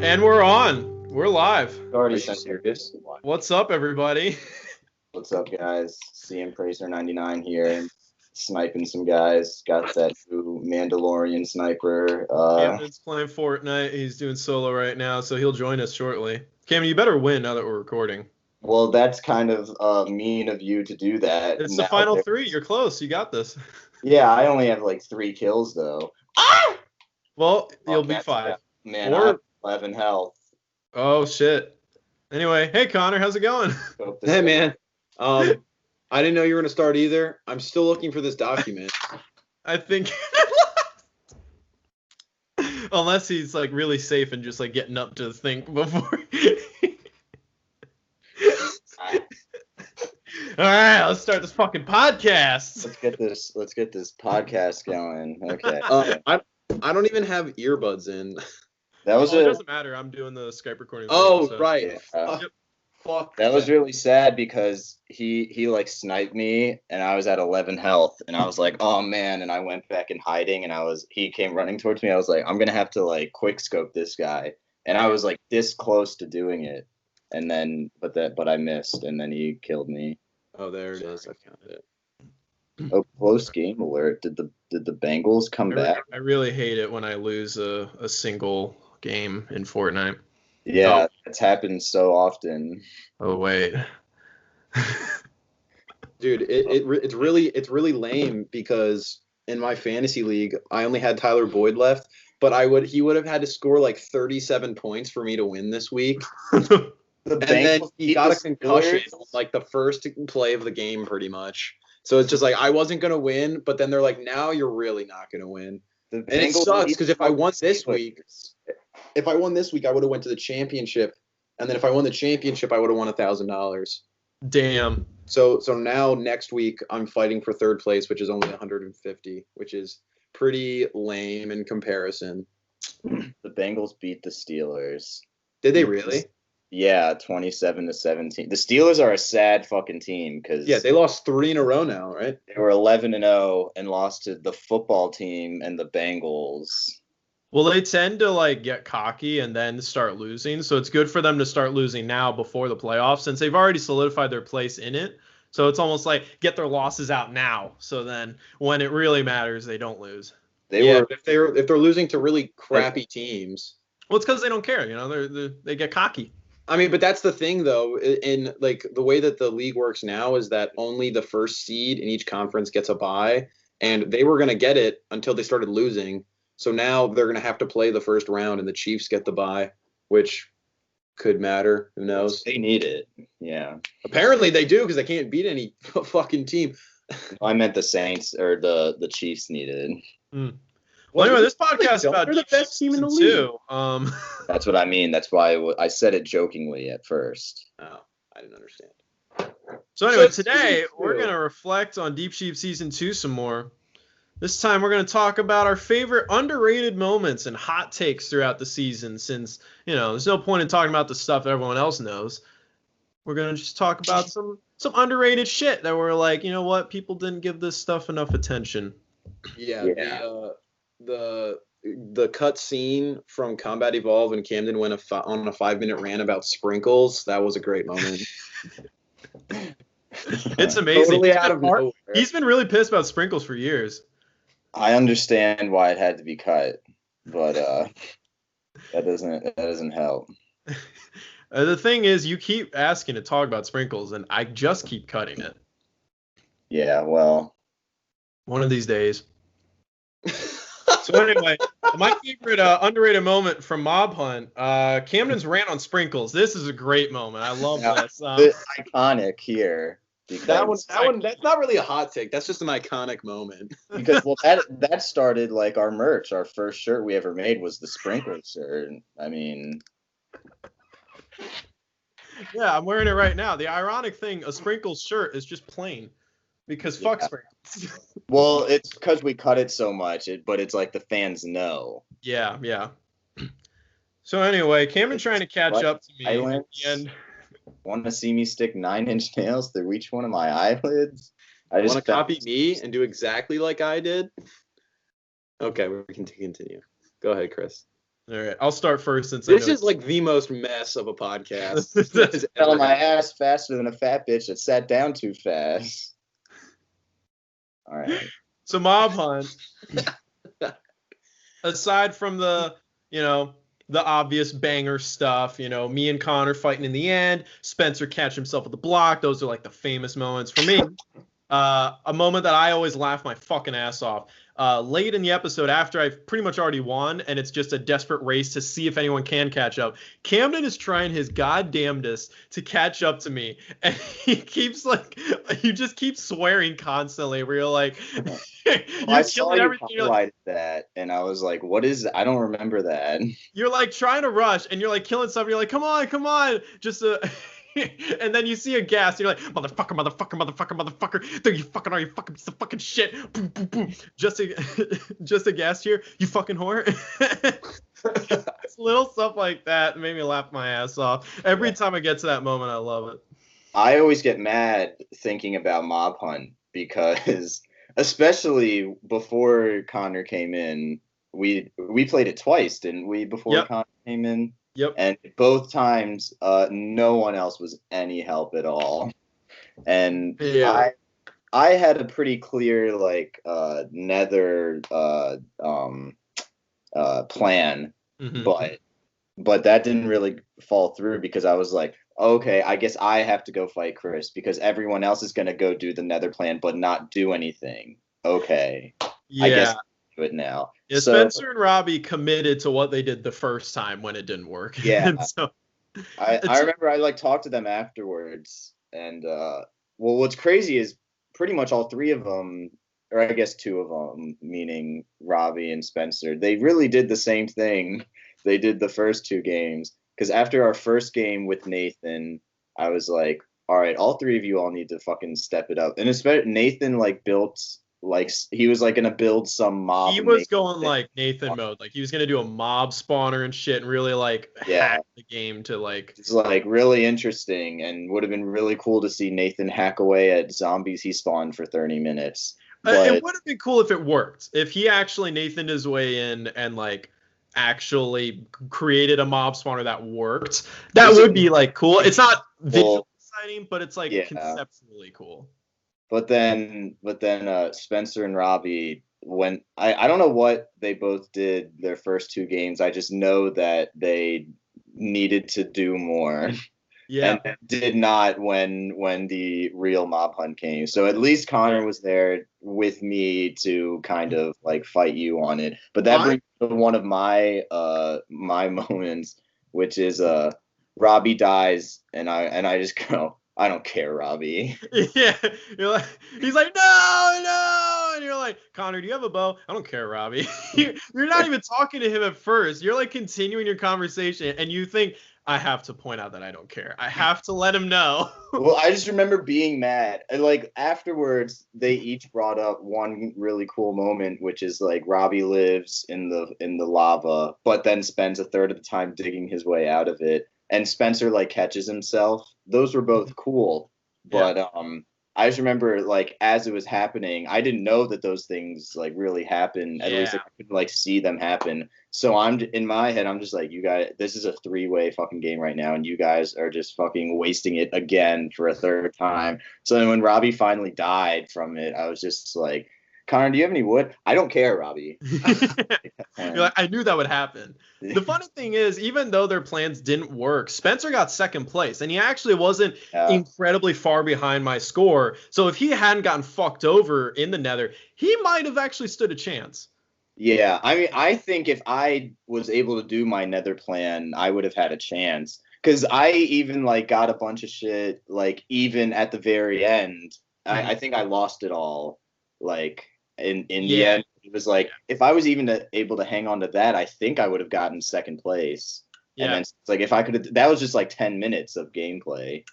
And we're on. We're live. Already Are you sent serious? What's up, everybody? What's up, guys? CM Praser 99 here, sniping some guys. Got that new Mandalorian sniper. Camden's playing Fortnite. He's doing solo right now, so he'll join us shortly. Camden, you better win now that we're recording. Well, that's kind of mean of you to do that. It's the final 3. You're close. You got this. Yeah, I only have like 3 kills though. Ah! Well, you'll be 5. Man, Or- I have 11 health. Oh shit. Anyway, hey Connor, how's it going? Hope this Hey goes- man, I didn't know you were gonna start either. I'm still looking for this document. I think unless he's like really safe and just like getting up to think before. All right, let's start this fucking podcast. Let's get this podcast going. Okay. I don't even have earbuds in. That was It doesn't matter. I'm doing the Skype recording. Oh so. right. Yeah. Fuck. That was really sad because he like sniped me and I was at 11 health and I was like, oh man, and I went back in hiding and he came running towards me. I was like, I'm gonna have to like quick scope this guy, and I was like this close to doing it, and then but I missed and then he killed me. Oh, there it is. I found it. Oh, close game alert. Did the Bengals come back? I really hate it when I lose a single game in Fortnite. Yeah, it's happened so often. Oh wait. Dude, it's really lame because in my fantasy league I only had Tyler Boyd left, but he would have had to score like 37 points for me to win this week. The And then Bengals he beat got the a concussion Steelers. on, like the first play of the game, pretty much. So it's just like I wasn't gonna win, but then they're like, now you're really not gonna win. The And it Bengals sucks beat because the if I won this Steelers. week, I would have went to the championship, and then if I won the championship, I would have won $1,000. Damn. So now next week I'm fighting for third place, which is only 150, which is pretty lame in comparison. The Bengals beat the Steelers. Did they really? Yeah, 27-17. The Steelers are a sad fucking team because Yeah, they lost 3 in a row now, right? they were 11-0 and lost to the football team and the Bengals. Well, they tend to like get cocky and then start losing. So it's good for them to start losing now before the playoffs, since they've already solidified their place in it. So it's almost like get their losses out now. So then when it really matters, they don't lose. They were if they're losing to really crappy teams. Well, it's because they don't care. You know, they get cocky. I mean, but that's the thing, though. In like the way that the league works now is that only the first seed in each conference gets a bye, and they were going to get it until they started losing. So now they're going to have to play the first round, and the Chiefs get the bye, which could matter. Who knows? they need it. Yeah. Apparently they do because they can't beat any fucking team. I meant the Saints or the Chiefs needed. Well, anyway, this podcast is don't. about They're the Deep best team in the Season league. 2. That's what I mean. That's why I said it jokingly at first. Oh, I didn't understand. So anyway, So today season we're 2. going to reflect on Deep Sheep Season 2 some more. This time we're going to talk about our favorite underrated moments and hot takes throughout the season, since, you know, there's no point in talking about the stuff that everyone else knows. We're going to just talk about some underrated shit that we're like, you know what, people didn't give this stuff enough attention. Yeah, Yeah. The cut scene from Combat Evolve when Camden went on a 5-minute rant about sprinkles. That was a great moment. It's amazing. Totally out of nowhere. He's been really pissed about sprinkles for years. I understand why it had to be cut, but that doesn't help. The thing is, you keep asking to talk about sprinkles, and I just keep cutting it. Yeah, well, One of these days. So anyway, my favorite underrated moment from Mob Hunt, Camden's rant on sprinkles. This is a great moment. I love Yeah. this. it's iconic here. Because, That one, that's not really a hot take. That's just an iconic moment. because well that started like our merch. Our first shirt we ever made was the sprinkler shirt. I mean, Yeah, I'm wearing it right now. The ironic thing, a sprinkles shirt is just plain, because fuck Yeah. sprinkles. well, it's because we cut it so much, but it's like the fans know. Yeah. So anyway, Camden's trying to catch What? up to me at Silence. the end. Want to see me stick 9-inch nails through each one of my eyelids? I Want to copy me and do exactly like I did? Okay, we can continue. Go ahead, Chris. All right, I'll start first since This is like the most mess of a podcast. Just fell on my ass faster than a fat bitch that sat down too fast. All right. So Mob Hunt, aside from the, the obvious banger stuff, me and Connor fighting in the end, Spencer catch himself with the block. Those are like the famous moments for me. A moment that I always laugh my fucking ass off. Late in the episode, after I've pretty much already won, and it's just a desperate race to see if anyone can catch up, Camden is trying his goddamnedest to catch up to me, and he just keeps swearing constantly. Where you're like, I saw you highlighted that, and I was like, "What is? I don't remember that." You're like trying to rush, and you're like killing somebody. You're like, "Come on!" Just and then you see a gas, and you're like, motherfucker, there you fucking are, you fucking piece of fucking shit. Boom, boom, boom. Just a gas here, you fucking whore. It's little stuff like that made me laugh my ass off. Every time I get to that moment, I love it. I always get mad thinking about Mob Hunt because, especially before Connor came in, we played it twice, didn't we? Before Connor came in. Yep. And both times, no one else was any help at all. And I had a pretty clear nether plan, but that didn't really fall through because I was like, okay, I guess I have to go fight Chris because everyone else is gonna go do the nether plan but not do anything. Okay. Yeah. I guess it now. Yeah, so, Spencer and Robbie committed to what they did the first time when it didn't work. Yeah. So, I remember I talked to them afterwards, and what's crazy is pretty much all three of them, or I guess two of them, meaning Robbie and Spencer, they really did the same thing they did the first two games. Because after our first game with Nathan, I was like, all right, all three of you all need to fucking step it up. And especially Nathan built. He was gonna build some mob. He was going Nathan mode. He was gonna do a mob spawner and shit, and really hack the game to It's really interesting, and would have been really cool to see Nathan hack away at zombies he spawned for 30 minutes. It would have been cool if it worked. If he actually Nathaned his way in and actually created a mob spawner that worked, that would be cool. It's not visually exciting, but it's conceptually cool. But then Spencer and Robbie, when I don't know what they both did their first two games. I just know that they needed to do more. Yeah. And did not when the real Mob Hunt came. So at least Connor was there with me to kind of fight you on it. But that brings me to one of my my moments, which is Robbie dies and I just go, I don't care, Robbie. Yeah, he's like, no, and you're like, Connor, do you have a bow? I don't care, Robbie. You're not even talking to him at first. You're continuing your conversation, and you think, I have to point out that I don't care. I have to let him know. Well, I just remember being mad. And afterwards, they each brought up one really cool moment, which is Robbie lives in the lava, but then spends a third of the time digging his way out of it. And Spencer catches himself. Those were both cool, but I just remember as it was happening, I didn't know that those things really happen. At least I couldn't see them happen. So I'm in my head, I'm just you guys, this is a 3-way fucking game right now, and you guys are just fucking wasting it again for a third time. So then when Robbie finally died from it, I was just Connor, do you have any wood? I don't care, Robbie. I knew that would happen. The funny thing is, even though their plans didn't work, Spencer got second place, and he actually wasn't incredibly far behind my score. So if he hadn't gotten fucked over in the nether, he might have actually stood a chance. Yeah, I mean, I think if I was able to do my nether plan, I would have had a chance. Because I even got a bunch of shit, even at the very end. I think I lost it all. In the end, it was if I was even able to hang on to that, I think I would have gotten second place. Yeah. And then it's if I could have, that was just 10 minutes of gameplay.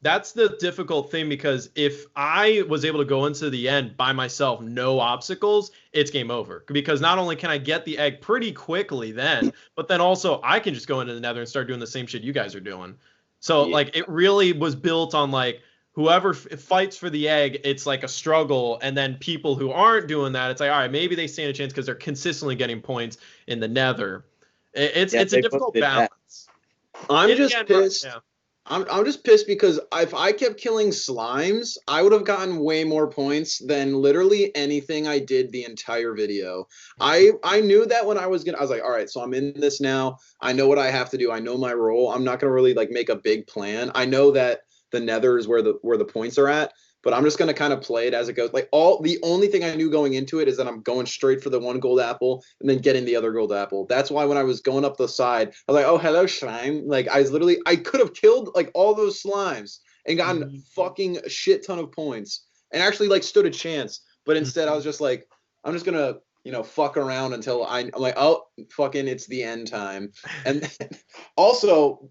That's the difficult thing, because if I was able to go into the end by myself, no obstacles, it's game over. Because not only can I get the egg pretty quickly then, but then also I can just go into the nether and start doing the same shit you guys are doing. So it really was built on whoever fights for the egg, it's a struggle. And then people who aren't doing that, it's all right, maybe they stand a chance because they're consistently getting points in the nether. It's Yeah, it's a they both difficult did that. balance. I'm In the just end, pissed. yeah. I'm just pissed because if I kept killing slimes, I would have gotten way more points than literally anything I did the entire video. I knew that when I was like, all right, so I'm in this now. I know what I have to do. I know my role. I'm not gonna really like make a big plan. I know that the nether is where the points are at, but I'm just gonna kind of play it as it goes. Like the only thing I knew going into it is that I'm going straight for the one gold apple and then getting the other gold apple. That's why when I was going up the side, I was like, oh, hello, slime. Like I could have killed like all those slimes and gotten fucking shit ton of points and actually like stood a chance. But instead I was just like, I'm just gonna, fuck around until I'm like, oh, fucking it's the end time. And also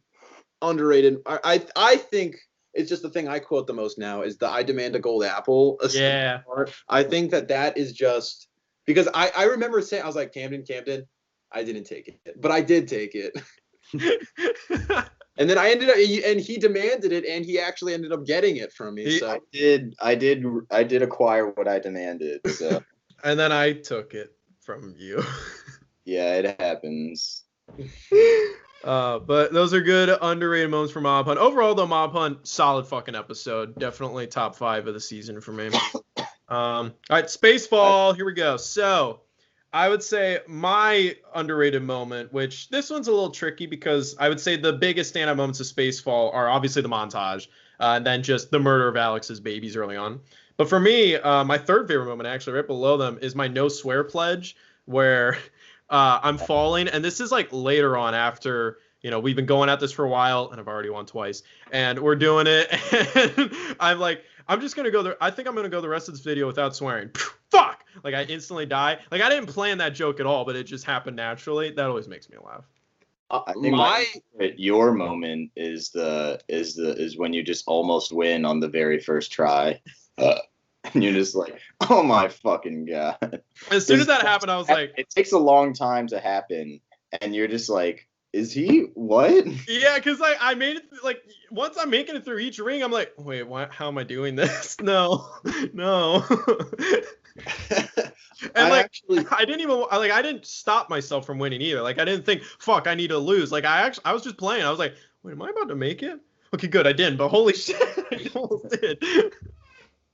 underrated. I think it's just the thing I quote the most now is the "I demand a gold apple." Yeah. I think that is just because I remember saying I was like Camden, I didn't take it, but I did take it. And then I ended up, and he demanded it, and he actually ended up getting it from me. So I did acquire what I demanded. So And then I took it from you. yeah, it happens. But those are good underrated moments for Mob Hunt. Overall, though, Mob Hunt, solid fucking episode. Definitely top 5 of the season for me. All right, Spacefall. Here we go. So, I would say my underrated moment, which this one's a little tricky because I would say the biggest standout moments of Spacefall are obviously the montage, and then just the murder of Alex's babies early on. But for me, my third favorite moment, actually, right below them, is my no swear pledge, where I'm falling, and this is like later on after we've been going at this for a while, and I've already won twice, and we're doing it, and I'm like, I'm just gonna go there. I think I'm gonna go the rest of this video without swearing. Fuck! Like I instantly die. Like I didn't plan that joke at all, but it just happened naturally. That always makes me laugh. I think your moment is when you just almost win on the very first try. And you're just like, oh my fucking god. As soon as that happened, I was like, it takes a long time to happen, and you're just like, is he what? Yeah, because I made it like once I'm making it through each ring, I'm like, wait, how am I doing this? No. And I didn't stop myself from winning either. Like I didn't think, fuck, I need to lose. Like I was just playing. I was like, wait, am I about to make it? Okay, good, I didn't, but holy shit, I almost did.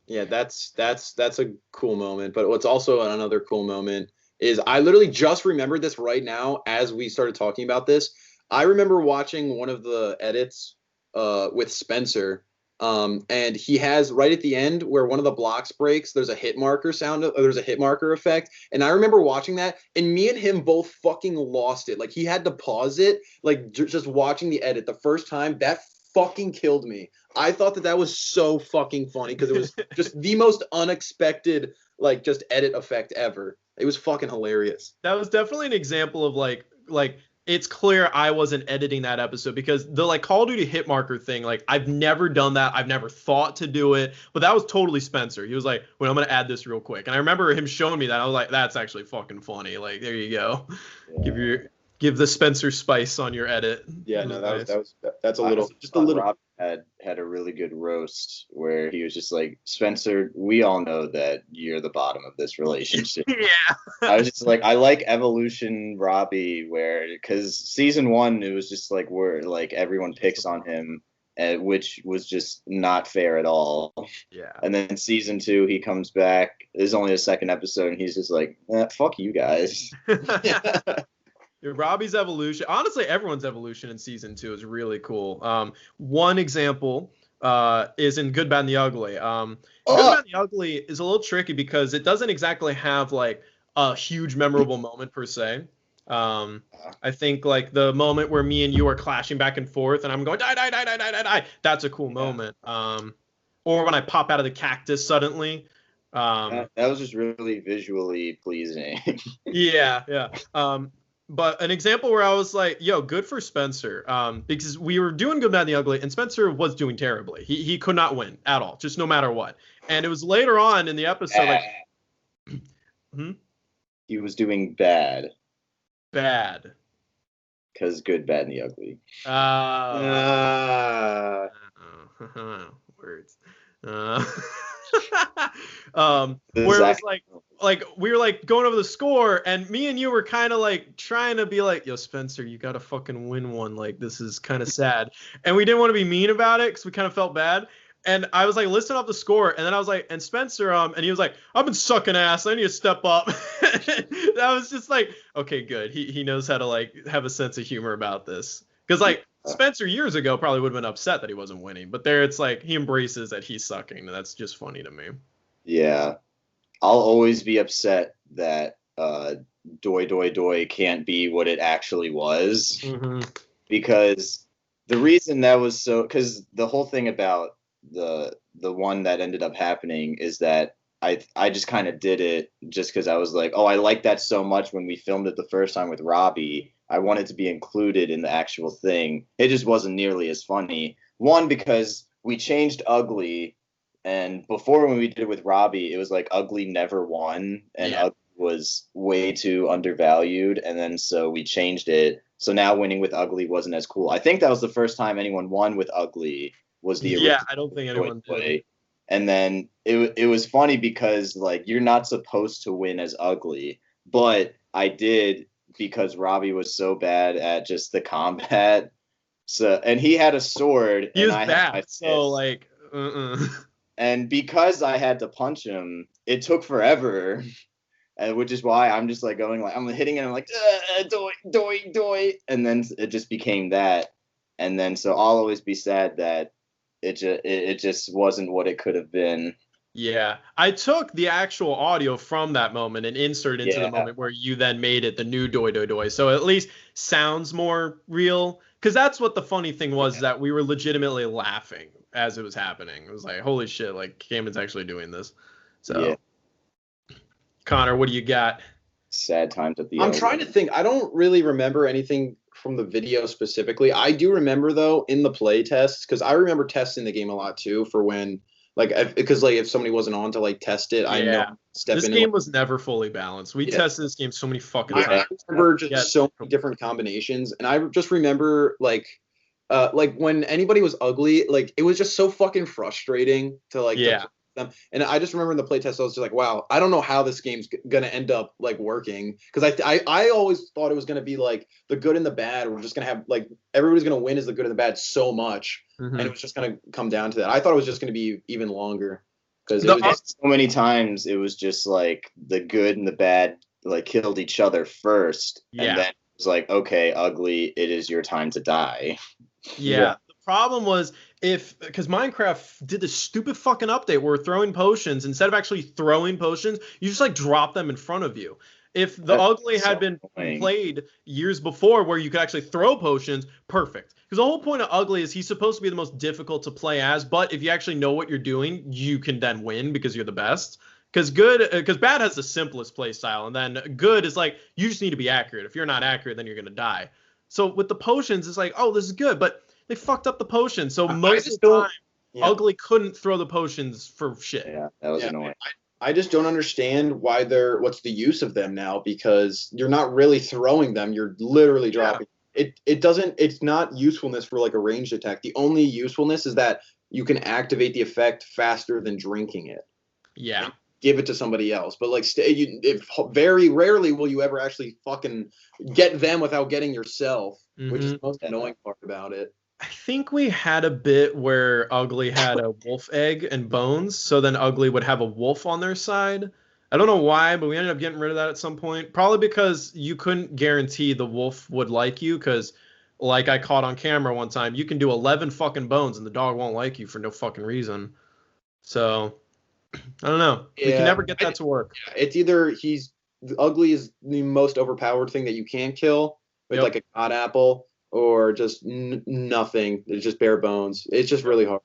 Yeah, that's a cool moment. But what's also another cool moment is I literally just remembered this right now as we started talking about this. I remember watching one of the edits with Spencer, and he has right at the end where one of the blocks breaks, there's a hit marker there's a hit marker effect. And I remember watching that, and me and him both fucking lost it. Like he had to pause it, like just watching the edit the first time. That fucking killed me. I thought that was so fucking funny because it was just the most unexpected like just edit effect ever. It was fucking hilarious. That was definitely an example of like it's clear I wasn't editing that episode because the like Call of Duty hit marker thing, like I've never done that. I've never thought to do it, but that was totally Spencer. He was like, wait, I'm going to add this real quick. And I remember him showing me that. I was like, that's actually fucking funny. Like, there you go. Yeah. Give the Spencer spice on your edit. Yeah, no, that's a little. Rob had a really good roast where he was just like, Spencer, we all know that you're the bottom of this relationship. Yeah. I was just like, I like Evolution Robbie, because season 1 it was just like where like everyone picks on him, which was just not fair at all. Yeah. And then season 2 he comes back. There's only a second episode, and he's just like, fuck you guys. Robbie's evolution, honestly, everyone's evolution in season 2 is really cool. One example is in Good, Bad, and the Ugly. Good, Bad, and the Ugly is a little tricky because it doesn't exactly have like a huge memorable moment per se. I think like the moment where me and you are clashing back and forth and I'm going die, die, die, die, die, die, die. That's a cool moment. Or when I pop out of the cactus suddenly. That was just really visually pleasing. Yeah. But an example where I was like, yo, good for Spencer, because we were doing Good, Bad, and the Ugly, and Spencer was doing terribly. He could not win at all, just no matter what. And it was later on in the episode, like, he was doing bad. Bad. Because Good, Bad, and the Ugly. Words. Where it was like we were like going over the score, and me and you were kind of like trying to be like, yo, Spencer, you gotta fucking win one. Like, this is kind of sad, and we didn't want to be mean about it because we kind of felt bad. And I was like, listing up the score, and then I was like, and Spencer, and he was like, I've been sucking ass. I need to step up. I was just like, okay, good. He knows how to like have a sense of humor about this. Because like Spencer years ago probably would have been upset that he wasn't winning, but there it's like he embraces that he's sucking. And that's just funny to me. Yeah, I'll always be upset that Doi Doi Doi can't be what it actually was, because the reason that was so, because the whole thing about the one that ended up happening is that I just kind of did it just because I was like, oh, I like that so much when we filmed it the first time with Robbie. I wanted to be included in the actual thing. It just wasn't nearly as funny. One, because we changed Ugly, and before when we did it with Robbie, it was like Ugly never won, and Ugly was way too undervalued, and then so we changed it. So now winning with Ugly wasn't as cool. I think that was the first time anyone won with Ugly. Was the original. I don't think anyone did. And then it was funny because like you're not supposed to win as Ugly, but I did because Robbie was so bad at just the combat. So and he had a sword. He was I bad. So like, And because I had to punch him, it took forever. Which is why I'm just like going like I'm hitting it. I'm like doi doi doi, and then it just became that. And then so I'll always be sad that it just wasn't what it could have been. Yeah, I took the actual audio from that moment and inserted into the moment where you then made it the new Doi Doi Doi. So at least sounds more real. Because that's what the funny thing was, that we were legitimately laughing as it was happening. It was like, holy shit, like Camden's actually doing this. So, Connor, what do you got? Sad times at the I'm trying to think. I don't really remember anything from the video specifically. I do remember though in the play tests, because I remember testing the game a lot too for when because if somebody wasn't on to like test it, I know this game was never fully balanced. We tested this game so many fucking times. I remember just so many different combinations, and I just remember like when anybody was ugly, like it was just so fucking frustrating to like them. And I just remember in the playtest, I was just like, wow, I don't know how this game's gonna end up like working, because I always thought it was gonna be like the good and the bad. We're just gonna have like everybody's gonna win as the good and the bad so much, and it was just gonna come down to that. I thought it was just gonna be even longer, because so many times it was just like the good and the bad like killed each other first, and then it was like, okay, Ugly, it is your time to die. The problem was because Minecraft did this stupid fucking update where throwing potions, instead of actually throwing potions, you just like drop them in front of you. If the Ugly had been played years before where you could actually throw potions, perfect. Because the whole point of Ugly is he's supposed to be the most difficult to play as, but if you actually know what you're doing, you can then win because you're the best. Because bad has the simplest play style, and then good is like you just need to be accurate. If you're not accurate, then you're gonna die. So with the potions, it's like, oh, this is good, but they fucked up the potions. So most of the time, Ugly couldn't throw the potions for shit. Yeah, that was annoying. I just don't understand what's the use of them now, because you're not really throwing them. You're literally dropping. It's not usefulness for like a ranged attack. The only usefulness is that you can activate the effect faster than drinking it. Yeah. Give it to somebody else. But like very rarely will you ever actually fucking get them without getting yourself, which is the most annoying part about it. I think we had a bit where Ugly had a wolf egg and bones, so then Ugly would have a wolf on their side. I don't know why, but we ended up getting rid of that at some point. Probably because you couldn't guarantee the wolf would like you, because like I caught on camera one time, you can do 11 fucking bones and the dog won't like you for no fucking reason. So I don't know. We can never get that to work. It's either Ugly is the most overpowered thing that you can kill with like a god apple, or just nothing. It's just bare bones. It's just really hard.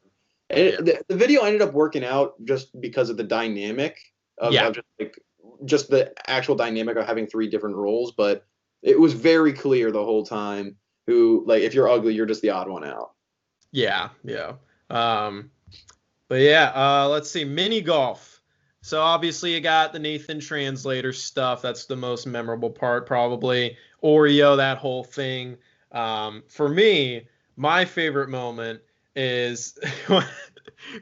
And the video ended up working out just because of the dynamic of just the actual dynamic of having 3 different roles. But it was very clear the whole time who, like, if you're Ugly, you're just the odd one out. Yeah. But yeah, let's see. Mini golf. So obviously you got the Nathan Translator stuff. That's the most memorable part, probably. Oreo, that whole thing. For me, my favorite moment is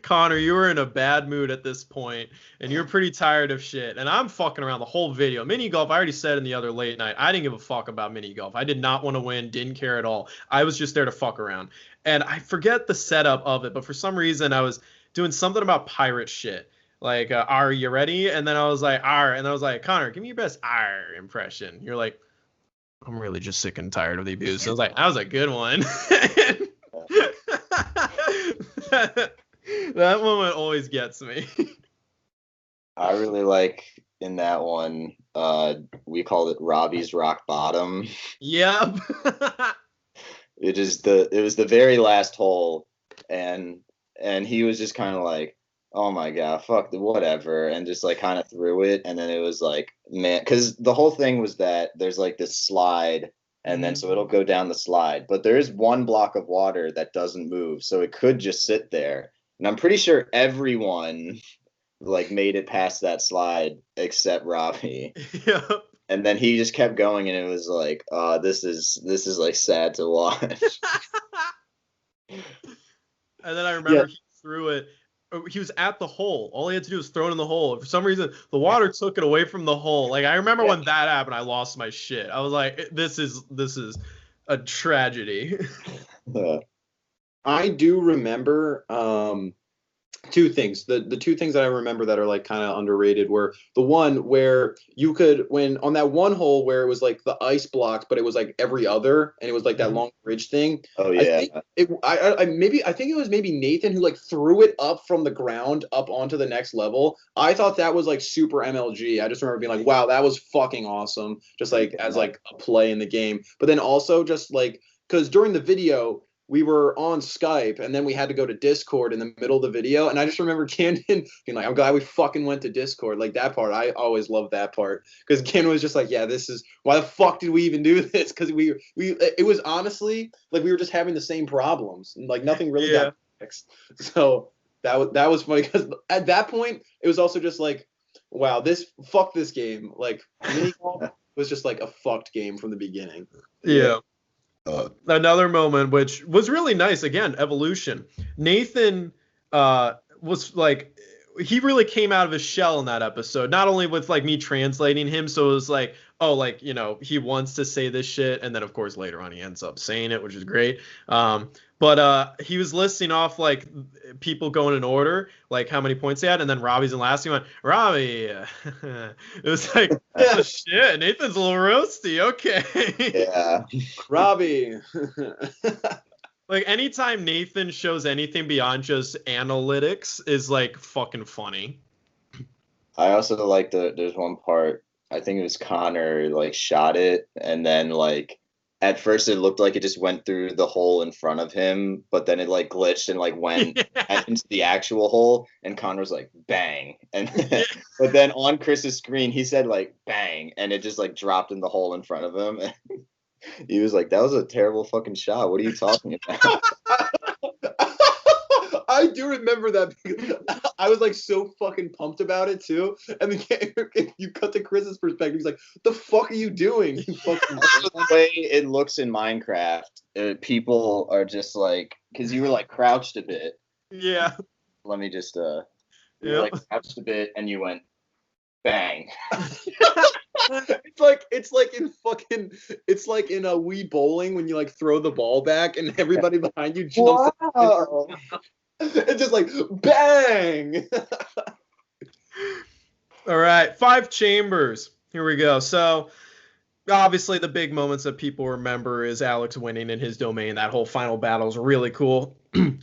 Connor, you were in a bad mood at this point, and you're pretty tired of shit. And I'm fucking around the whole video. Mini golf, I already said in the other late night, I didn't give a fuck about mini golf. I did not want to win, didn't care at all. I was just there to fuck around. And I forget the setup of it, but for some reason I was doing something about pirate shit. Like, are you ready? And then I was like, "Arr," and I was like, Connor, give me your best "arr" impression. You're like, I'm really just sick and tired of the abuse. So I was like, that was a good one. That moment always gets me. I really like in that one, we called it Robbie's rock bottom. Yep. It was the very last hole, and he was just kind of like, oh my god, fuck the whatever, and just like kind of threw it, and then it was like, man, because the whole thing was that there's like this slide, and then so it'll go down the slide, but there is one block of water that doesn't move, so it could just sit there, and I'm pretty sure everyone like made it past that slide except Robbie. Yep. And then he just kept going, and it was like, this is like sad to watch. And then I remember he threw it. He was at the hole. All he had to do was throw it in the hole. For some reason, the water took it away from the hole. Like, I remember when that happened, I lost my shit. I was like, this is a tragedy. I do remember two things. The two things that I remember that are like kind of underrated were the one where you could, when on that one hole where it was like the ice blocks, but it was like every other, and it was like that long bridge thing. Oh yeah. I think it was maybe Nathan who like threw it up from the ground up onto the next level. I thought that was like super MLG. I just remember being like, wow, that was fucking awesome. Just like as like a play in the game. But then also just like, because during the video, we were on Skype, and then we had to go to Discord in the middle of the video. And I just remember Camden being like, I'm glad we fucking went to Discord. Like, that part, I always loved that part. Because Camden was just like, yeah, this is, why the fuck did we even do this? Because it was honestly, like, we were just having the same problems. And, like, nothing really got fixed. So that was funny, because at that point, it was also just like, wow, fuck this game. Like, mini golf was just like a fucked game from the beginning. Yeah. Another moment which was really nice, again, evolution. Nathan was like, he really came out of his shell in that episode, not only with like me translating him, so it was like, oh, like, you know, he wants to say this shit, and then of course later on he ends up saying it, which is great. But he was listing off like people going in order, like how many points they had, and then Robbie's in last. He went, Robbie. It was like, oh, shit, Nathan's a little roasty. Okay. Yeah. Robbie. Like, anytime Nathan shows anything beyond just analytics is like fucking funny. I also like there's one part, I think it was Connor, like shot it, and then like at first it looked like it just went through the hole in front of him, but then it like glitched and like went into the actual hole, and Connor was like bang, and but then on Chris's screen he said like bang, and it just like dropped in the hole in front of him. He was like, that was a terrible fucking shot. What are you talking about? I do remember that, because I was like so fucking pumped about it too. And then you cut to Chris's perspective. He's like, "The fuck are you doing?" You fucking the way it looks in Minecraft, people are just like, because you were like crouched a bit. Yeah. Let me just you were like crouched a bit, and you went bang. It's like in a Wii bowling when you like throw the ball back and everybody behind you jumps. Wow. It's just like bang. All right, 5 chambers. Here we go. So obviously the big moments that people remember is Alex winning in his domain. That whole final battle is really cool.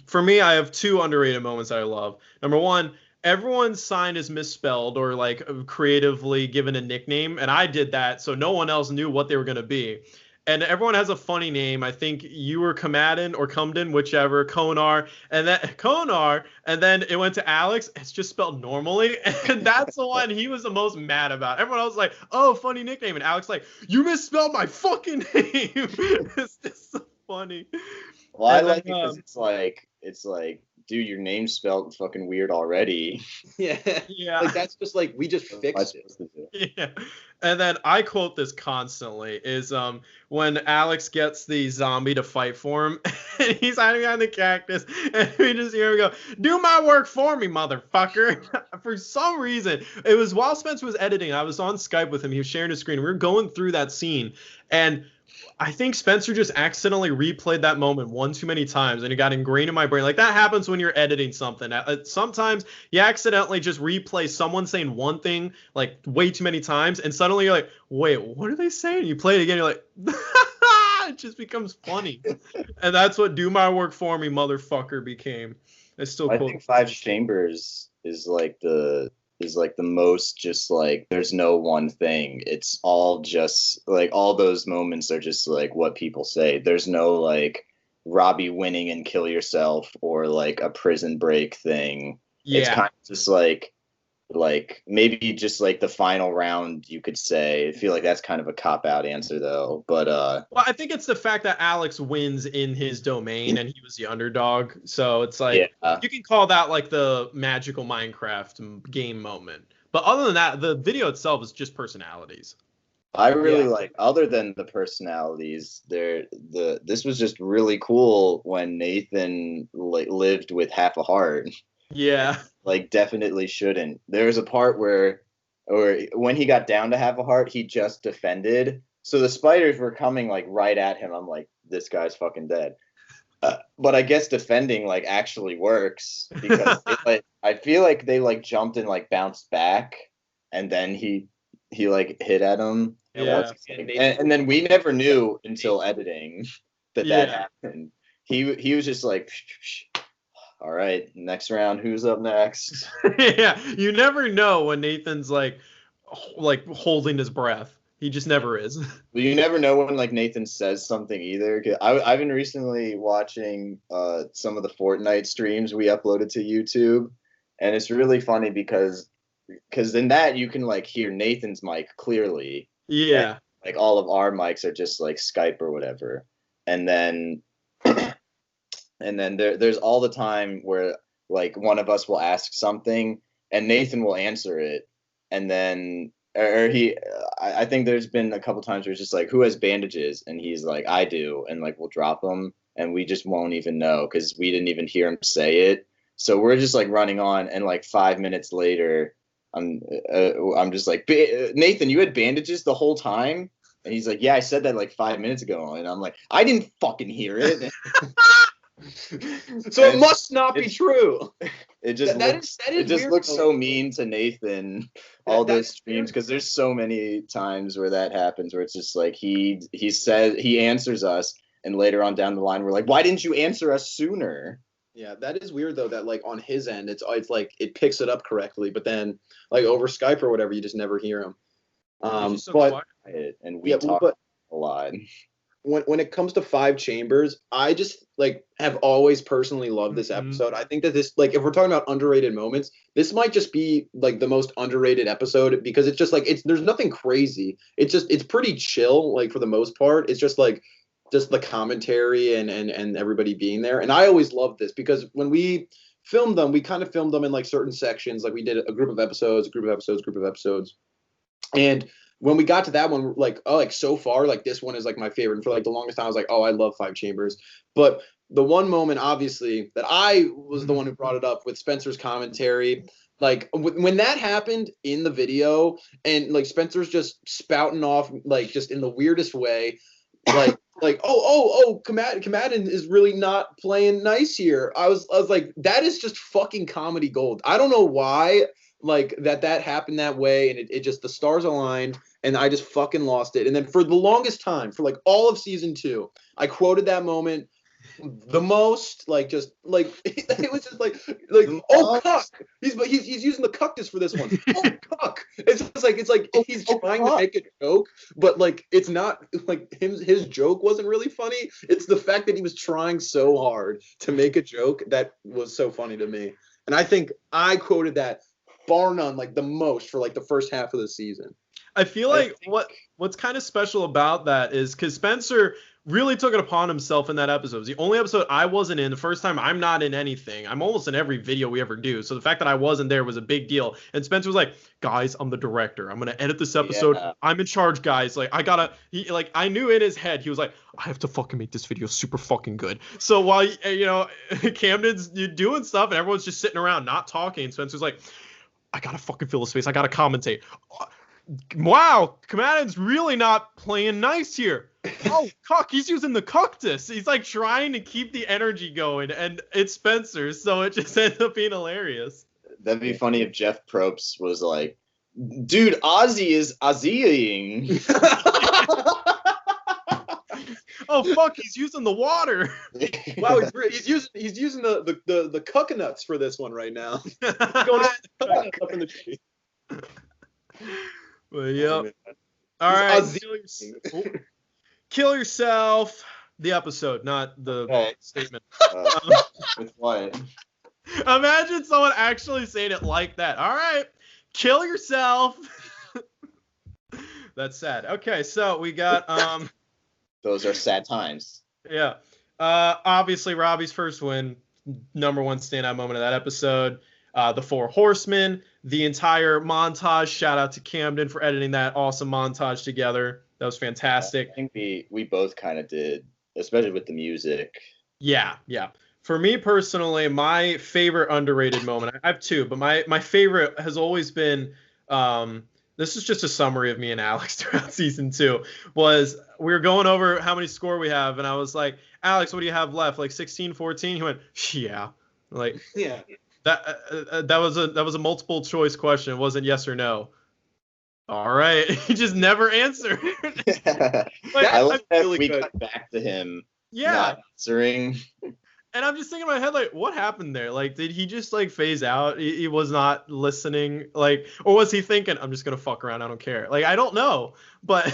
For me, I have 2 underrated moments that I love. Number 1, everyone's sign is misspelled or like creatively given a nickname, and I did that so no one else knew what they were going to be. And everyone has a funny name. I think you were Camden or Camden, whichever, Konar, and then it went to Alex. It's just spelled normally, and that's the one he was the most mad about. Everyone else was like, "Oh, funny nickname," and Alex like, "You misspelled my fucking name." It's just so funny. Well, I like it because it's like, dude, your name's spelled fucking weird already. Yeah. Like, that's just like, we just fixed it. Yeah. And then I quote this constantly is when Alex gets the zombie to fight for him and he's hiding behind the cactus and we just hear him go, "Do my work for me, motherfucker." For some reason, it was while Spencer was editing, I was on Skype with him, he was sharing his screen, we were going through that scene, and I think Spencer just accidentally replayed that moment one too many times, and it got ingrained in my brain. Like, that happens when you're editing something. Sometimes you accidentally just replay someone saying one thing like way too many times, and suddenly you're like, wait, what are they saying? You play it again, you're like, it just becomes funny. And that's what "Do my work for me, motherfucker" became. It's still I cool. think Five Chambers is like the most just like there's no one thing. It's all just like all those moments are just like what people say. There's no like Robbie winning and kill yourself or like a prison break thing. Yeah. It's kind of just like maybe just like the final round, you could say. I feel like that's kind of a cop-out answer though, but well, I think it's the fact that Alex wins in his domain and he was the underdog, so it's like, yeah. you can call that like the magical Minecraft game moment, but other than that, the video itself is just personalities. I really like, other than the personalities, this was just really cool when Nathan like lived with half a heart. Yeah. Like, definitely shouldn't. There was a part where when he got down to half a heart, he just defended. So the spiders were coming like right at him. I'm like, this guy's fucking dead. But I guess defending like actually works because I feel like they like jumped and like bounced back, and then he like hit at him. Yeah. And then we never knew until editing that happened. He was just like, all right, next round, who's up next? Yeah, you never know when Nathan's like holding his breath. He just never is. Well, you never know when like Nathan says something either. I've been recently watching some of the Fortnite streams we uploaded to YouTube, and it's really funny because in that you can like hear Nathan's mic clearly. Yeah. And, like, all of our mics are just like Skype or whatever, and then there's all the time where like one of us will ask something and Nathan will answer it, and then I think there's been a couple times where it's just like, who has bandages, and he's like, I do, and like we'll drop them and we just won't even know because we didn't even hear him say it. So we're just like running on, and like 5 minutes later I'm just like, Nathan, you had bandages the whole time? And he's like, yeah, I said that like 5 minutes ago. And I'm like, I didn't fucking hear it. So it must not be true. It just looks so mean to Nathan, all those streams, because there's so many times where that happens, where it's just like he says, he answers us, and later on down the line we're like, why didn't you answer us sooner? Yeah, that is weird though, that like on his end it's like it picks it up correctly, but then like over Skype or whatever you just never hear him. But and we talk a lot. When it comes to Five Chambers, I just like have always personally loved this episode. I think that this, like, if we're talking about underrated moments, this might just be like the most underrated episode, because it's just like there's nothing crazy. It's pretty chill, like, for the most part. It's just like just the commentary and everybody being there. And I always loved this because when we filmed them, we kind of filmed them in like certain sections. Like we did a group of episodes. And when we got to that one, like, oh, like so far, like this one is like my favorite. And for like the longest time, I was like, oh, I love Five Chambers. But the one moment, obviously, that I was the one who brought it up with Spencer's commentary, like when that happened in the video, and like Spencer's just spouting off, like just in the weirdest way, like Camden is really not playing nice here. I was like, that is just fucking comedy gold. I don't know why, like, that happened that way, and it just, the stars aligned, and I just fucking lost it. And then for the longest time, for like all of season 2, I quoted that moment the most, like, just like it was just like oh cuck. He's using the cuctus for this one. Oh cuck. It's like he's trying to make a joke, but like it's not like his joke wasn't really funny. It's the fact that he was trying so hard to make a joke that was so funny to me. And I think I quoted that bar none, like the most, for like the first half of the season. I feel like what's kind of special about that is because Spencer really took it upon himself in that episode. It was the only episode I wasn't in. The first time I'm not in anything. I'm almost in every video we ever do. So the fact that I wasn't there was a big deal. And Spencer was like, guys, I'm the director. I'm going to edit this episode. Yeah. I'm in charge, guys. Like, I knew in his head, he was like, I have to fucking make this video super fucking good. So while, Camden's doing stuff and everyone's just sitting around not talking, Spencer's like, I got to fucking fill the space. I got to commentate. Wow, Camden's really not playing nice here. Oh, cuck, he's using the cactus. He's like trying to keep the energy going, and it's Spencer, so it just ends up being hilarious. That'd be funny if Jeff Probst was like, dude, Ozzy is Ozzying. Oh fuck, he's using the water. Wow, he's using the coconuts for this one right now. Going up in the tree. Well, yep. All right. Kill yourself. The episode, not the statement. With what? Imagine someone actually saying it like that. All right. Kill yourself. That's sad. Okay, so we got Those are sad times. Yeah. Obviously Robbie's first win, number one standout moment of that episode. The Four Horsemen, the entire montage. Shout out to Camden for editing that awesome montage together. That was fantastic. I think we both kind of did, especially with the music. Yeah. For me personally, my favorite underrated moment, I have two, but my favorite has always been, this is just a summary of me and Alex throughout season 2, was we were going over how many score we have, and I was like, Alex, what do you have left? Like 16, 14? He went, yeah. Like, yeah. That was a multiple choice question. It wasn't yes or no. All right. He just never answered. I love that we cut back to him not answering. And I'm just thinking in my head, like, what happened there? Like, did he just, like, phase out? He was not listening? Like, or was he thinking, I'm just going to fuck around, I don't care? Like, I don't know. But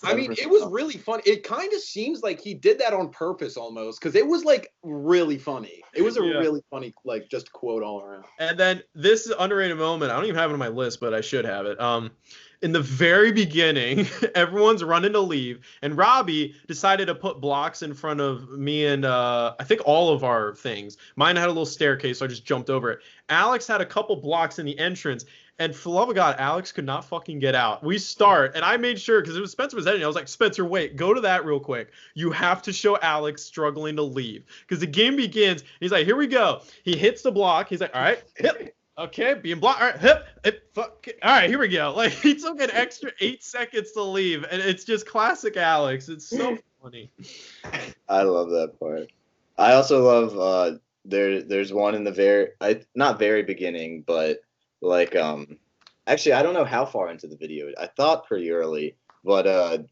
I mean, it was really fun. It kind of seems like he did that on purpose almost, because it was, like, really funny. It was a really funny, like, just quote all around. And then this underrated moment, I don't even have it on my list, but I should have it. In the very beginning, everyone's running to leave, and Robbie decided to put blocks in front of me and I think all of our things. Mine had a little staircase, so I just jumped over it. Alex had a couple blocks in the entrance, and for the love of God, Alex could not fucking get out. We start, and I made sure, because it was Spencer was editing, I was like, Spencer, wait, go to that real quick. You have to show Alex struggling to leave. Because the game begins, he's like, here we go. He hits the block. He's like, all right, hit. Okay, being blocked. All right, hip, fuck. All right, here we go. Like, he took an extra 8 seconds to leave, and it's just classic Alex. It's so funny. I love that part. I also love there's one in the not very beginning, but like actually I don't know how far into the video. I thought pretty early, but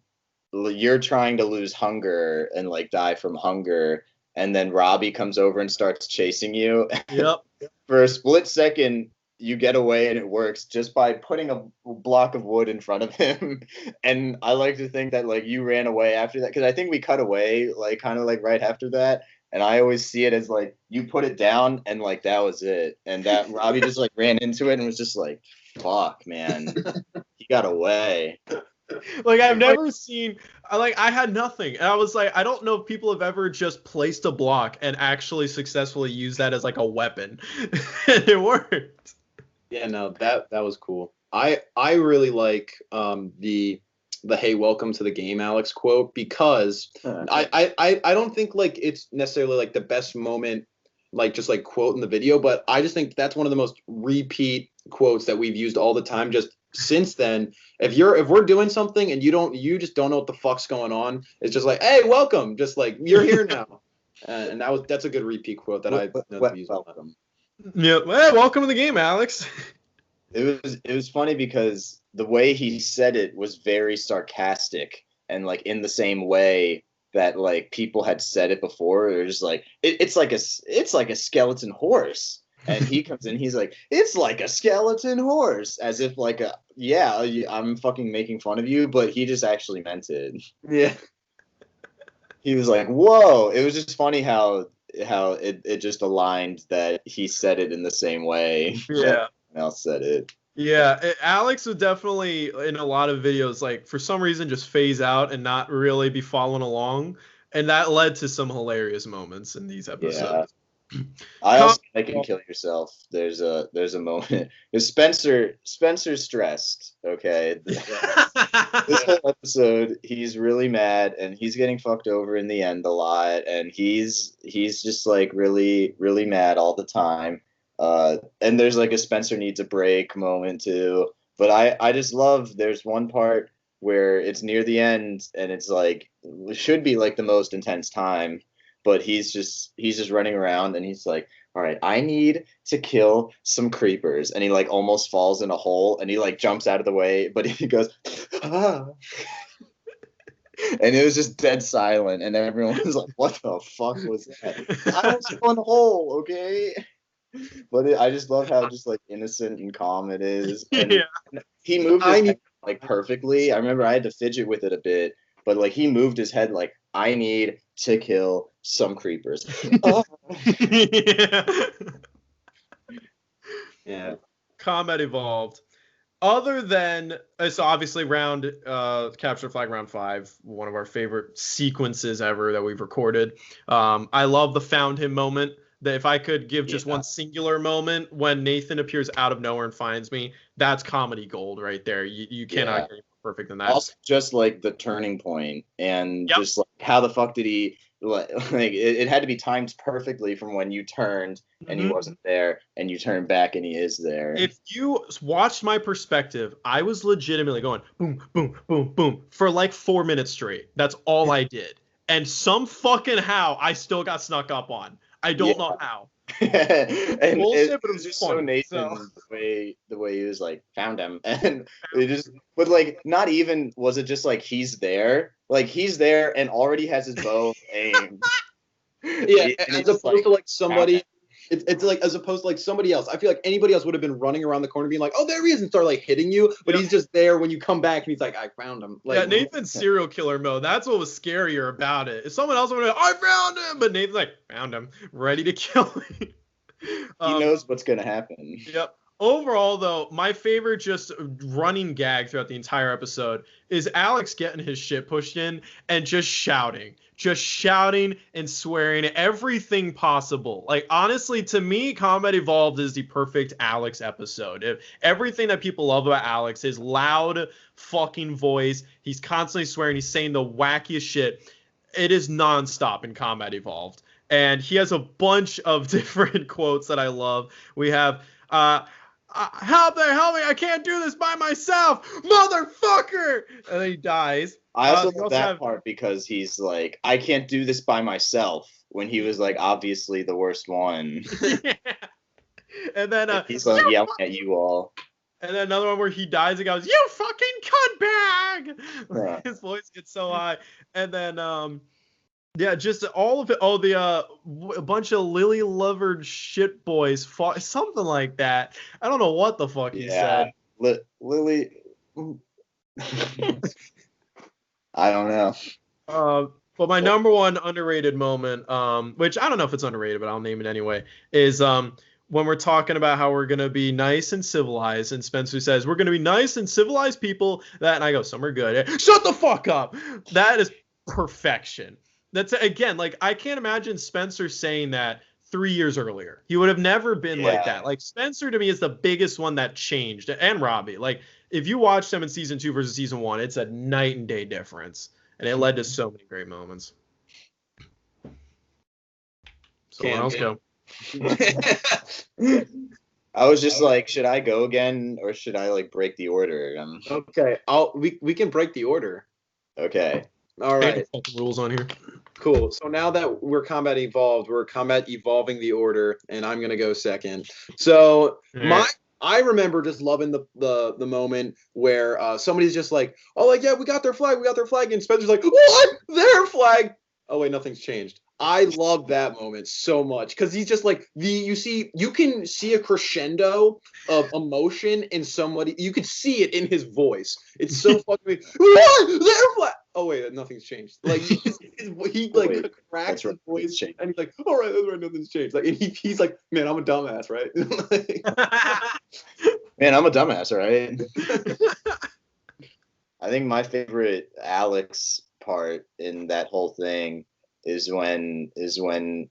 you're trying to lose hunger and like die from hunger, and then Robbie comes over and starts chasing you. Yep. For a split second, you get away and it works just by putting a block of wood in front of him. And I like to think that like you ran away after that, because I think we cut away like kind of like right after that. And I always see it as like you put it down and like that was it. And that Robbie just like ran into it and was just like, fuck, man, he got away. Like, I've never seen, like, I had nothing. And I was like, I don't know if people have ever just placed a block and actually successfully used that as like a weapon. And it worked. Yeah, no, that was cool. I really like the "Hey, welcome to the game, Alex" quote, because I don't think like it's necessarily like the best moment, like just like quote in the video, but I just think that's one of the most repeat quotes that we've used all the time just since then. If we're doing something and you just don't know what the fuck's going on, it's just like, hey, welcome, just like you're here now. And that's a good repeat quote that I use all the time. Yeah, hey, welcome to the game, Alex. It was funny because the way he said it was very sarcastic, and like in the same way that like people had said it before. It was like it's like a skeleton horse. And he comes in, he's like, it's like a skeleton horse, as if like I'm fucking making fun of you, but he just actually meant it. Yeah. He was like, whoa. It was just funny how it just aligned that he said it in the same way. Yeah. Someone else said it. Alex would definitely in a lot of videos like for some reason just phase out and not really be following along, and that led to some hilarious moments in these episodes. I also like in Kill Yourself. There's a moment. Spencer's stressed. Okay, this whole episode, he's really mad and he's getting fucked over in the end a lot, and he's just like really really mad all the time. And there's like a Spencer needs a break moment too. But I just love. There's one part where it's near the end and it's like it should be like the most intense time. But he's just running around and he's like, all right, I need to kill some creepers. And he like almost falls in a hole and he like jumps out of the way, but he goes, ah. And it was just dead silent. And everyone was like, what the fuck was that? I almost fell in the hole, okay? But I just love how just like innocent and calm it is. And he moved his head like perfectly. I remember I had to fidget with it a bit, but like he moved his head like, I need to kill some creepers. Yeah. Combat evolved. Other than so obviously capture flag round 5, one of our favorite sequences ever that we've recorded. I love the found him moment. That if I could give just one singular moment when Nathan appears out of nowhere and finds me, that's comedy gold right there. You cannot get more perfect than that. Also, just like the turning point and just like how the fuck did he like it had to be timed perfectly from when you turned and he wasn't there and you turned back and he is there. If you watched my perspective, I was legitimately going boom, boom, boom, boom for like 4 minutes straight. That's all I did. And some fucking how I still got snuck up on. I don't know how. And bullshit, it but was just so Nathan the way he was like found him, and it just but like not even was it just like he's there and already has his bow aimed. As opposed to like somebody. It's like as opposed to like somebody else. I feel like anybody else would have been running around the corner being like, "Oh, there he is," and start like hitting you. But he's just there when you come back, and he's like, "I found him." Like, Nathan's serial killer mode. That's what was scarier about it. If someone else would have, I found him, but Nathan's like, found him, ready to kill me. He knows what's gonna happen. Yep. Overall, though, my favorite just running gag throughout the entire episode is Alex getting his shit pushed in and just shouting and swearing everything possible. Like, honestly, to me, Combat Evolved is the perfect Alex episode. Everything that people love about Alex, his loud fucking voice, he's constantly swearing, he's saying the wackiest shit. It is nonstop in Combat Evolved. And he has a bunch of different quotes that I love. We have, help me, I can't do this by myself, motherfucker! And then he dies. I also love that part because he's like, I can't do this by myself, when he was like obviously the worst one. Yeah. And then he's like yelling at you all. And then another one where he dies and goes, "You fucking cunt bag!" Yeah. His voice gets so high. And then just all of it. Oh, a bunch of Lily lover shit boys fought something like that. I don't know what the fuck he said. Lily. I don't know. But my number one underrated moment, which I don't know if it's underrated, but I'll name it anyway, is when we're talking about how we're gonna be nice and civilized, and Spencer says we're gonna be nice and civilized people. And I go, some are good. Shut the fuck up. That is perfection. That's again, like I can't imagine Spencer saying that 3 years earlier. He would have never been like that. Like Spencer to me is the biggest one that changed, and Robbie. Like if you watch them in season 2 versus season 1, it's a night and day difference, and it led to so many great moments. Someone else go. I was just like, should I go again or should I like break the order? Okay, we can break the order. Okay. All right. Rules on here. Cool. So now that we're combat evolved, we're combat evolving the order, and I'm gonna go second. So I remember just loving the moment where somebody's just like, oh, like we got their flag, and Spencer's like, what? Their flag? Oh wait, nothing's changed. I love that moment so much because he's just like you can see a crescendo of emotion in somebody. You could see it in his voice. It's so fucking what? Their flag. oh wait, nothing's changed. Like he like Wait, cracks that's his voice, changed. and he's like, all right, that's right, nothing's changed. Like, and he's like, man, I'm a dumbass, right? Like, Man, I'm a dumbass, right? I think my favorite Alex part in that whole thing is when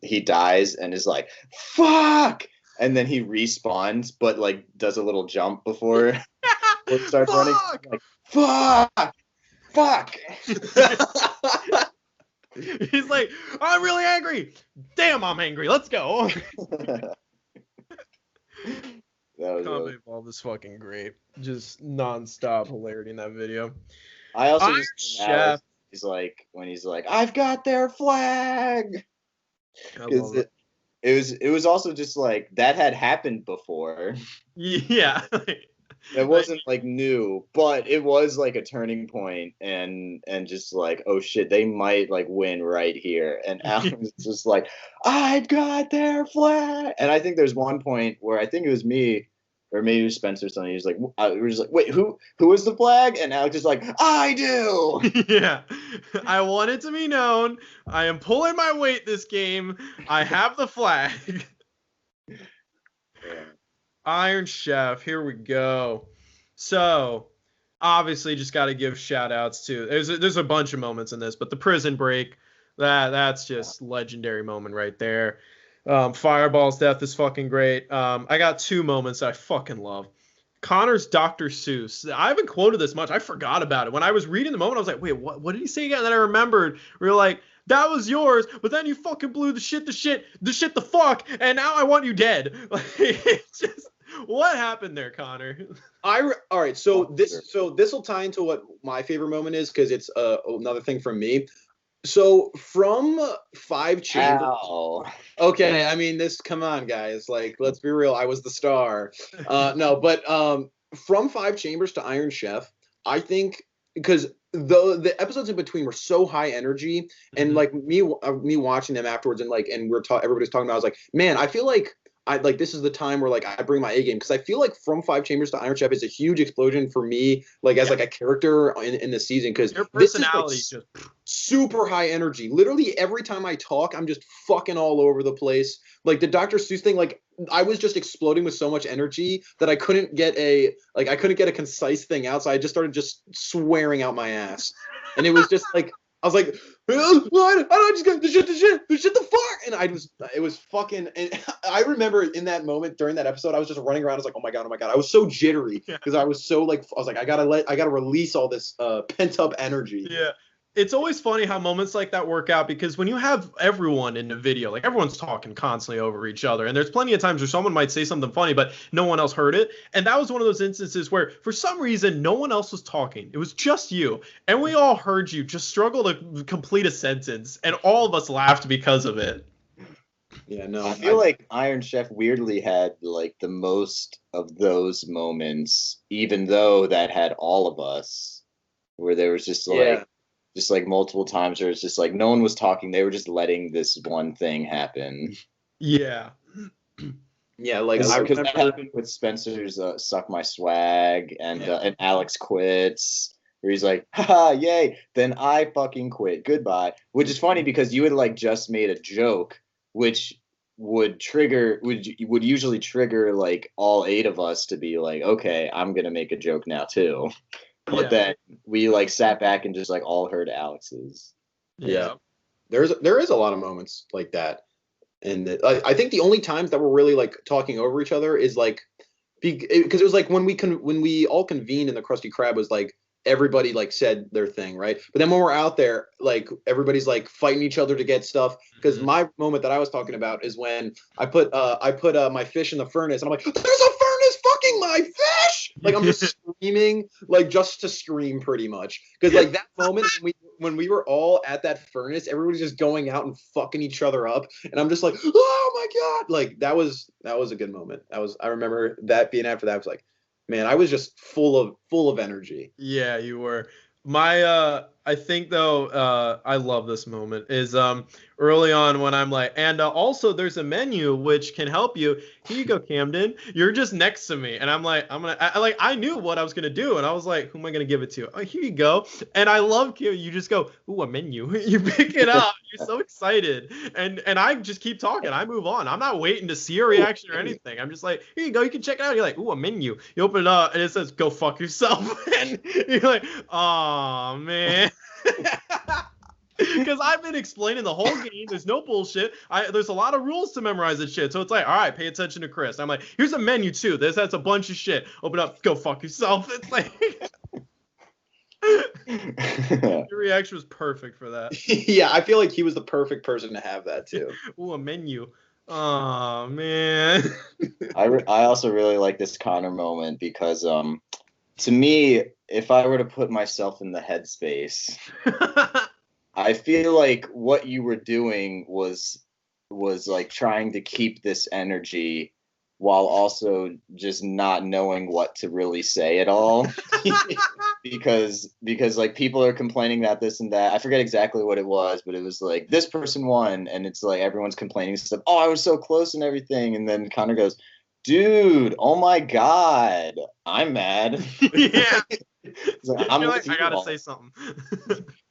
he dies and is like, fuck, and then he respawns, but like does a little jump before it starts running. Like, fuck. He's like, I'm really angry. Damn, I'm angry. Let's go. That was Comedy Evolve is fucking great. Just non-stop hilarity in that video. I also Iron just Chef. he's like when he's like, I've got their flag. I love it. It was also just like that had happened before. Yeah. It wasn't like new, but it was like a turning point and just like, oh shit, they might like win right here. And Alan was just like, I got their flag. And I think there's one point where I think it was me or maybe it was Spencer or something. He was like, we were just like, wait, who is the flag? And Alex is like, I do. Yeah. I want it to be known. I am pulling my weight this game. I have the flag. Yeah. Iron Chef, here we go. So, obviously, just got to give shout outs to. There's a bunch of moments in this, but the prison break, that's just legendary moment right there. Fireball's death is fucking great. I got two moments that I fucking love. Connor's Dr. Seuss. I haven't quoted this much. I forgot about it. When I was reading the moment, I was like, wait, what did he say again? And then I remembered. We were like, that was yours, but then you fucking blew the shit, the fuck, and now I want you dead. Like, it's just, what happened there, Connor? all right. So this will tie into what my favorite moment is because it's another thing from me. So from 5 Chambers. Ow. Okay, I mean this. Come on, guys. Like, let's be real. I was the star. No, but from 5 Chambers to Iron Chef, I think because the episodes in between were so high energy, and like me watching them afterwards, and like, and everybody's talking about. I was like, man, I feel like this is the time where like I bring my A game because I feel like from 5 Chambers to Iron Chef is a huge explosion for me, like as like a character in the season because your personality is like just super high energy. Literally every time I talk, I'm just fucking all over the place. Like the Dr. Seuss thing, like I was just exploding with so much energy that I couldn't get a concise thing out, so I just started just swearing out my ass, and it was just like. I was like, I just got the shit, the fuck, and it was fucking, and I remember in that moment during that episode, I was just running around. I was like, oh my god, I was so jittery because I was so like, I was like, I gotta release all this pent up energy. Yeah. It's always funny how moments like that work out because when you have everyone in a video, like everyone's talking constantly over each other, and there's plenty of times where someone might say something funny, but no one else heard it. And that was one of those instances where for some reason, no one else was talking. It was just you. And we all heard you just struggle to complete a sentence. And all of us laughed because of it. Yeah, no. I feel like Iron Chef weirdly had like the most of those moments, even though that had all of us, where there was just like, just like multiple times where it's just like no one was talking. They were just letting this one thing happen. Yeah. Yeah, like I remember that happened with Spencer's "Suck My Swag" and Alex quits. Where he's like, haha, yay, then I fucking quit. Goodbye. Which is funny because you had like just made a joke, which would usually trigger like all 8 of us to be like, okay, I'm gonna make a joke now too. But then we like sat back and just like all heard Alex's. Yeah. There is a lot of moments like that. And I think the only times that we're really like talking over each other is like because it was like when we all convened in the Krusty Krab was like everybody like said their thing, right? But then when we're out there, like everybody's like fighting each other to get stuff. Because my moment that I was talking about is when I put my fish in the furnace, and I'm like, "There's a furnace fucking my fish!" Like I'm just screaming, like just to scream, pretty much. Because like that moment when we were all at that furnace, everybody's just going out and fucking each other up, and I'm just like, "Oh my god!" Like that was a good moment. I remember that being after that. I was like, man, I was just full of energy. Yeah, you were. I I think though, I love this moment is early on when I'm like, and also there's a menu which can help you. Here you go, Camden. You're just next to me, and I'm like, I knew what I was gonna do, and I was like, who am I gonna give it to? Oh, here you go. And I love you just go, ooh, a menu. You pick it up. You're so excited, and I just keep talking. I move on. I'm not waiting to see a reaction or anything. I'm just like, here you go. You can check it out. You're like, ooh, a menu. You open it up, and it says, go fuck yourself, and you're like, oh man. Because I've been explaining the whole game. There's no bullshit. There's a lot of rules to memorize this shit. So it's like, all right, pay attention to Chris. I'm like, here's a menu too. This has a bunch of shit. Open up, go fuck yourself. It's like your reaction was perfect for that. Yeah, I feel like he was the perfect person to have that too. Ooh, a menu. Oh man. I also really like this Connor moment because to me, if I were to put myself in the headspace, I feel like what you were doing was like trying to keep this energy while also just not knowing what to really say at all. because like people are complaining about this and that. I forget exactly what it was, but it was like this person won, and it's like everyone's complaining stuff. Oh, I was so close and everything, and then Connor goes, "Dude, oh my God, I'm mad." Yeah. Like, I gotta say something.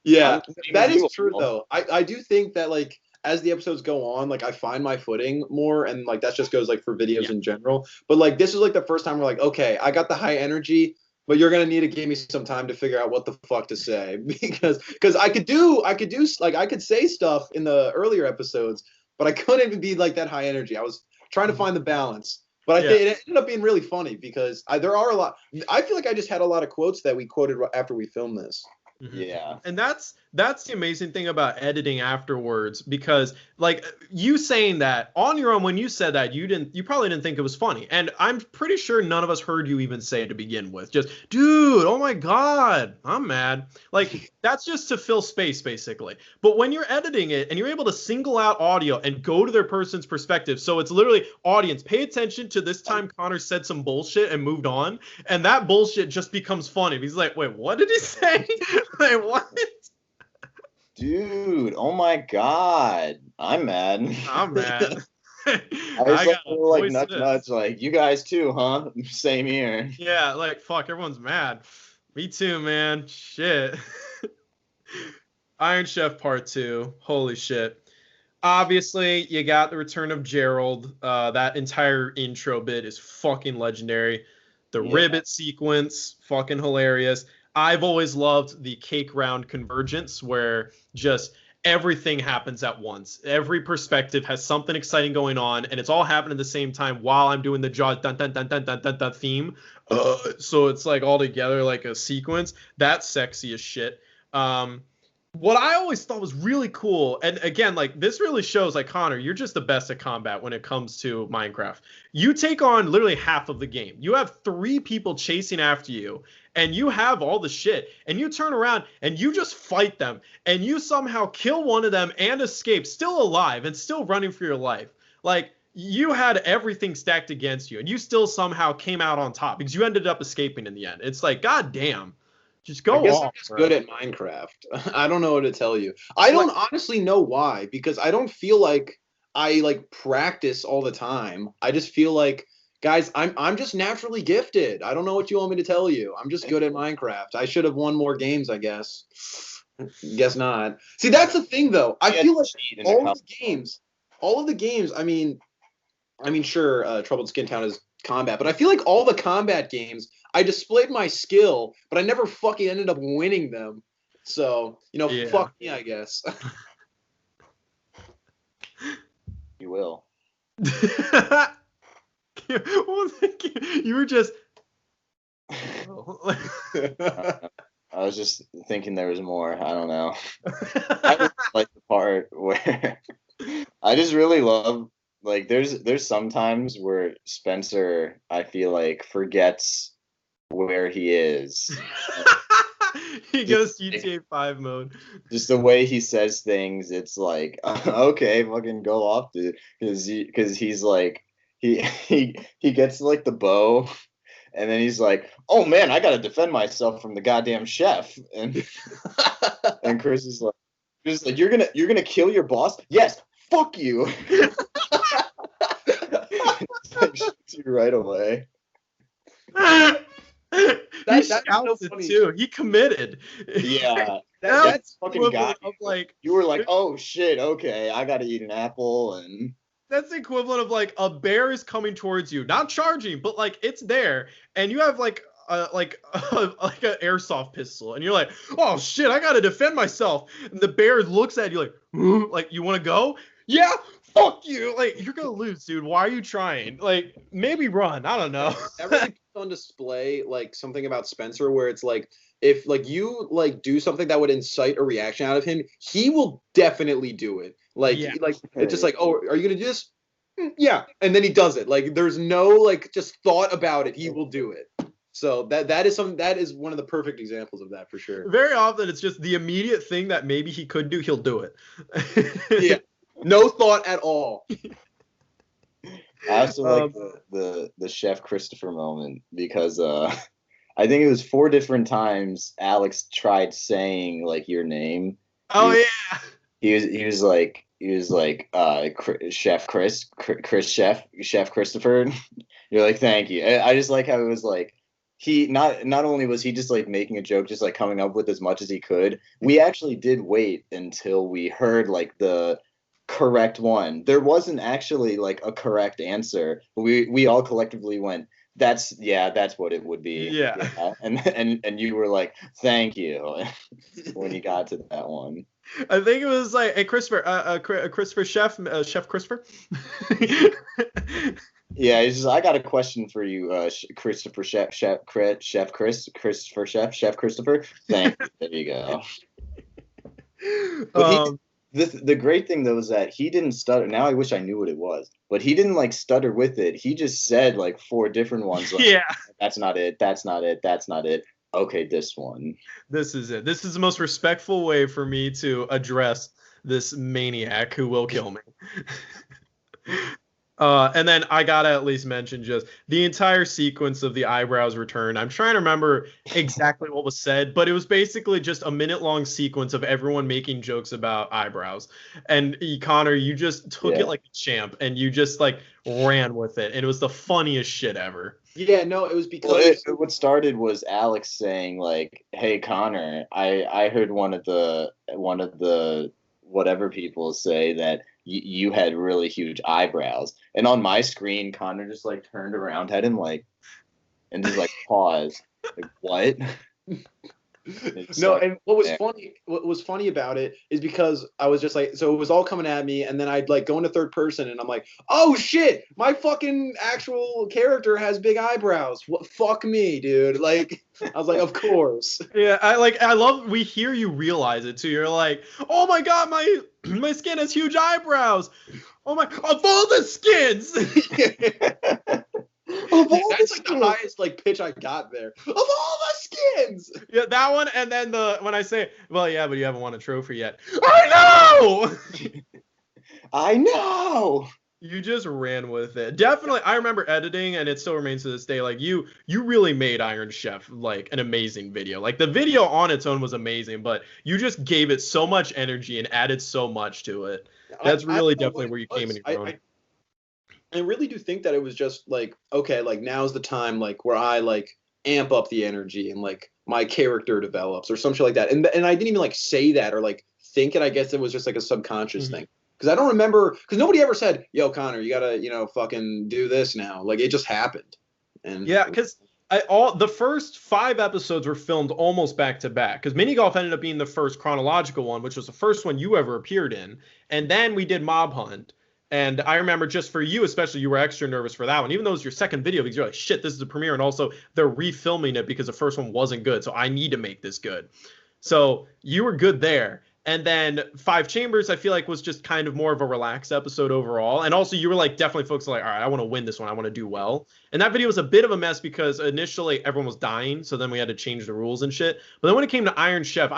Yeah, that is true though. I do think that like as the episodes go on, like I find my footing more, and like that just goes like for videos in general. But like this is like the first time we're like, okay, I got the high energy, but you're gonna need to give me some time to figure out what the fuck to say because I could say stuff in the earlier episodes, but I couldn't be like that high energy. I was trying to find the balance. But I think it ended up being really funny because there are a lot. I feel like I just had a lot of quotes that we quoted after we filmed this. Yeah. And that's the amazing thing about editing afterwards, because like you saying that on your own, when you said that, you probably didn't think it was funny. And I'm pretty sure none of us heard you even say it to begin with. Just, dude, oh my God, I'm mad. Like that's just to fill space basically. But when you're editing it and you're able to single out audio and go to their person's perspective, so it's literally audience, pay attention to this time Connor said some bullshit and moved on, and that bullshit just becomes funny. He's like, wait, what did he say? Like, what? Dude, oh my God, I'm mad. I'm mad. I was like nuts, like you guys too, huh? Same here. Yeah, like fuck, everyone's mad. Me too, man. Shit. Iron Chef Part 2. Holy shit. Obviously, you got the return of Gerald. That entire intro bit is fucking legendary. The ribbit sequence, fucking hilarious. I've always loved the cake round convergence where just everything happens at once. Every perspective has something exciting going on, and it's all happening at the same time while I'm doing the Jaws dun dun dun dun dun dun dun theme. So it's like all together like a sequence. That's sexy as shit. What I always thought was really cool, and again, like this really shows, like Connor, you're just the best at combat when it comes to Minecraft. You take on literally half of the game. You have 3 people chasing after you, and you have all the shit, and you turn around and you just fight them, and you somehow kill one of them and escape, still alive and still running for your life. Like you had everything stacked against you, and you still somehow came out on top because you ended up escaping in the end. It's like, God damn. Just go I guess off, I'm just good at Minecraft. I don't know what to tell you. I don't honestly know why, because I don't feel like I like practice all the time. I just feel like, guys, I'm just naturally gifted. I don't know what you want me to tell you. I'm just good at Minecraft. I should have won more games, I guess. Guess not. See, that's the thing though. I feel like all of the games, I mean sure, Troubled Skin Town is combat, but I feel like all the combat games I displayed my skill, but I never fucking ended up winning them. So, fuck me, I guess. You will. You were just. I was just thinking there was more. I don't know. I just like the part where I just really love. Like, there's sometimes where Spencer, I feel like, forgets where he is. He goes GTA 5 mode. Just the way he says things, it's like, okay, fucking go off, dude. Because he's like, he gets like the bow, And then he's like, "Oh man, I gotta defend myself from the goddamn chef." And and Chris is like, "You're gonna kill your boss?" "Yes, fuck you." Like, shoots you right away. That's so funny. too. He committed. Yeah, That's fucking equivalent got you. of like You were like, "Oh shit, okay, I gotta eat an apple," and that's the equivalent of like a bear is coming towards you, not charging, but like it's there, and you have like like an airsoft pistol, and you're like, oh shit, I gotta defend myself. And the bear looks at you like, like you want to go? Yeah, fuck you. Like you're gonna lose, dude. Why are you trying? Like maybe run. I don't know. That really puts on display like something about Spencer where it's like if like you like do something that would incite a reaction out of him, he will definitely do it. Like Yeah. like it's just like, oh, are you gonna do this? Yeah, and then he does it. Like there's no like just thought about it. He will do it. So that is one of the perfect examples of that for sure. Very often it's just the immediate thing that maybe he could do, he'll do it. Yeah, no thought at all. I also like the Chef Christopher moment because I think it was 4 different times Alex tried saying like your name. Oh yeah. He was like Chef Chris Chef Christopher. You're like, thank you. I just like how it was like he not only was he just like making a joke, just like coming up with as much as he could. We actually did wait until we heard like the correct one. There wasn't actually like a correct answer. We all collectively went, that's what it would be. Yeah. And you were like, thank you when you got to that one. I think it was like, hey, Christopher, Christopher Chef, Chef Christopher. Yeah, he's just, I got a question for you, Christopher Chef Christopher Chef Christopher. Thank you. There you go. But the great thing though is that he didn't stutter. Now I wish I knew what it was, but he didn't like stutter with it. He just said like 4 different ones. Like, yeah. That's not it. That's not it. That's not it. Okay, this one. This is it. This is the most respectful way for me to address this maniac who will kill me. And then I gotta at least mention just the entire sequence of the eyebrows return. I'm trying to remember exactly what was said, but it was basically just a minute-long sequence of everyone making jokes about eyebrows. And Connor, you just took it like a champ, and you just like ran with it, and it was the funniest shit ever. Yeah, no, it was because what started was Alex saying like, "Hey Connor, I heard one of the whatever people say that you had really huge eyebrows." And on my screen, Connor just like turned around at him like, and just like paused, like what? No, and what was funny about it is because I was just like, so it was all coming at me, and then I'd like go into third person, and I'm like, oh shit, my fucking actual character has big eyebrows. What? Fuck me, dude. Like, I was like, of course. Yeah, I love. We hear you realize it too. You're like, oh my god, my skin has huge eyebrows. Oh my, of all the skins. That's like the highest like pitch I got there. Of all the skins. Yeah, that one, and then when I say, well, yeah, but you haven't won a trophy yet. I know. I know. You just ran with it. Definitely, I remember editing, and it still remains to this day. Like you really made Iron Chef like an amazing video. Like the video on its own was amazing, but you just gave it so much energy and added so much to it. That's really definitely where you came in your own. I really do think that it was just like, okay, like now's the time like where I like amp up the energy and like my character develops or some shit like that. And I didn't even like say that or like think it. I guess it was just like a subconscious thing. Because I don't remember, because nobody ever said, yo, Connor, you gotta, fucking do this now. Like it just happened. And yeah, because the first 5 episodes were filmed almost back to back, because Mini Golf ended up being the first chronological one, which was the first one you ever appeared in. And then we did Mob Hunt. And I remember just for you, especially, you were extra nervous for that one, even though it was your second video, because you're like, shit, this is the premiere. And also they're refilming it because the first one wasn't good. So I need to make this good. So you were good there. And then 5 Chambers, I feel like, was just kind of more of a relaxed episode overall. And also you were like definitely focused on like, all right, I want to win this one. I want to do well. And that video was a bit of a mess because initially everyone was dying. So then we had to change the rules and shit. But then when it came to Iron Chef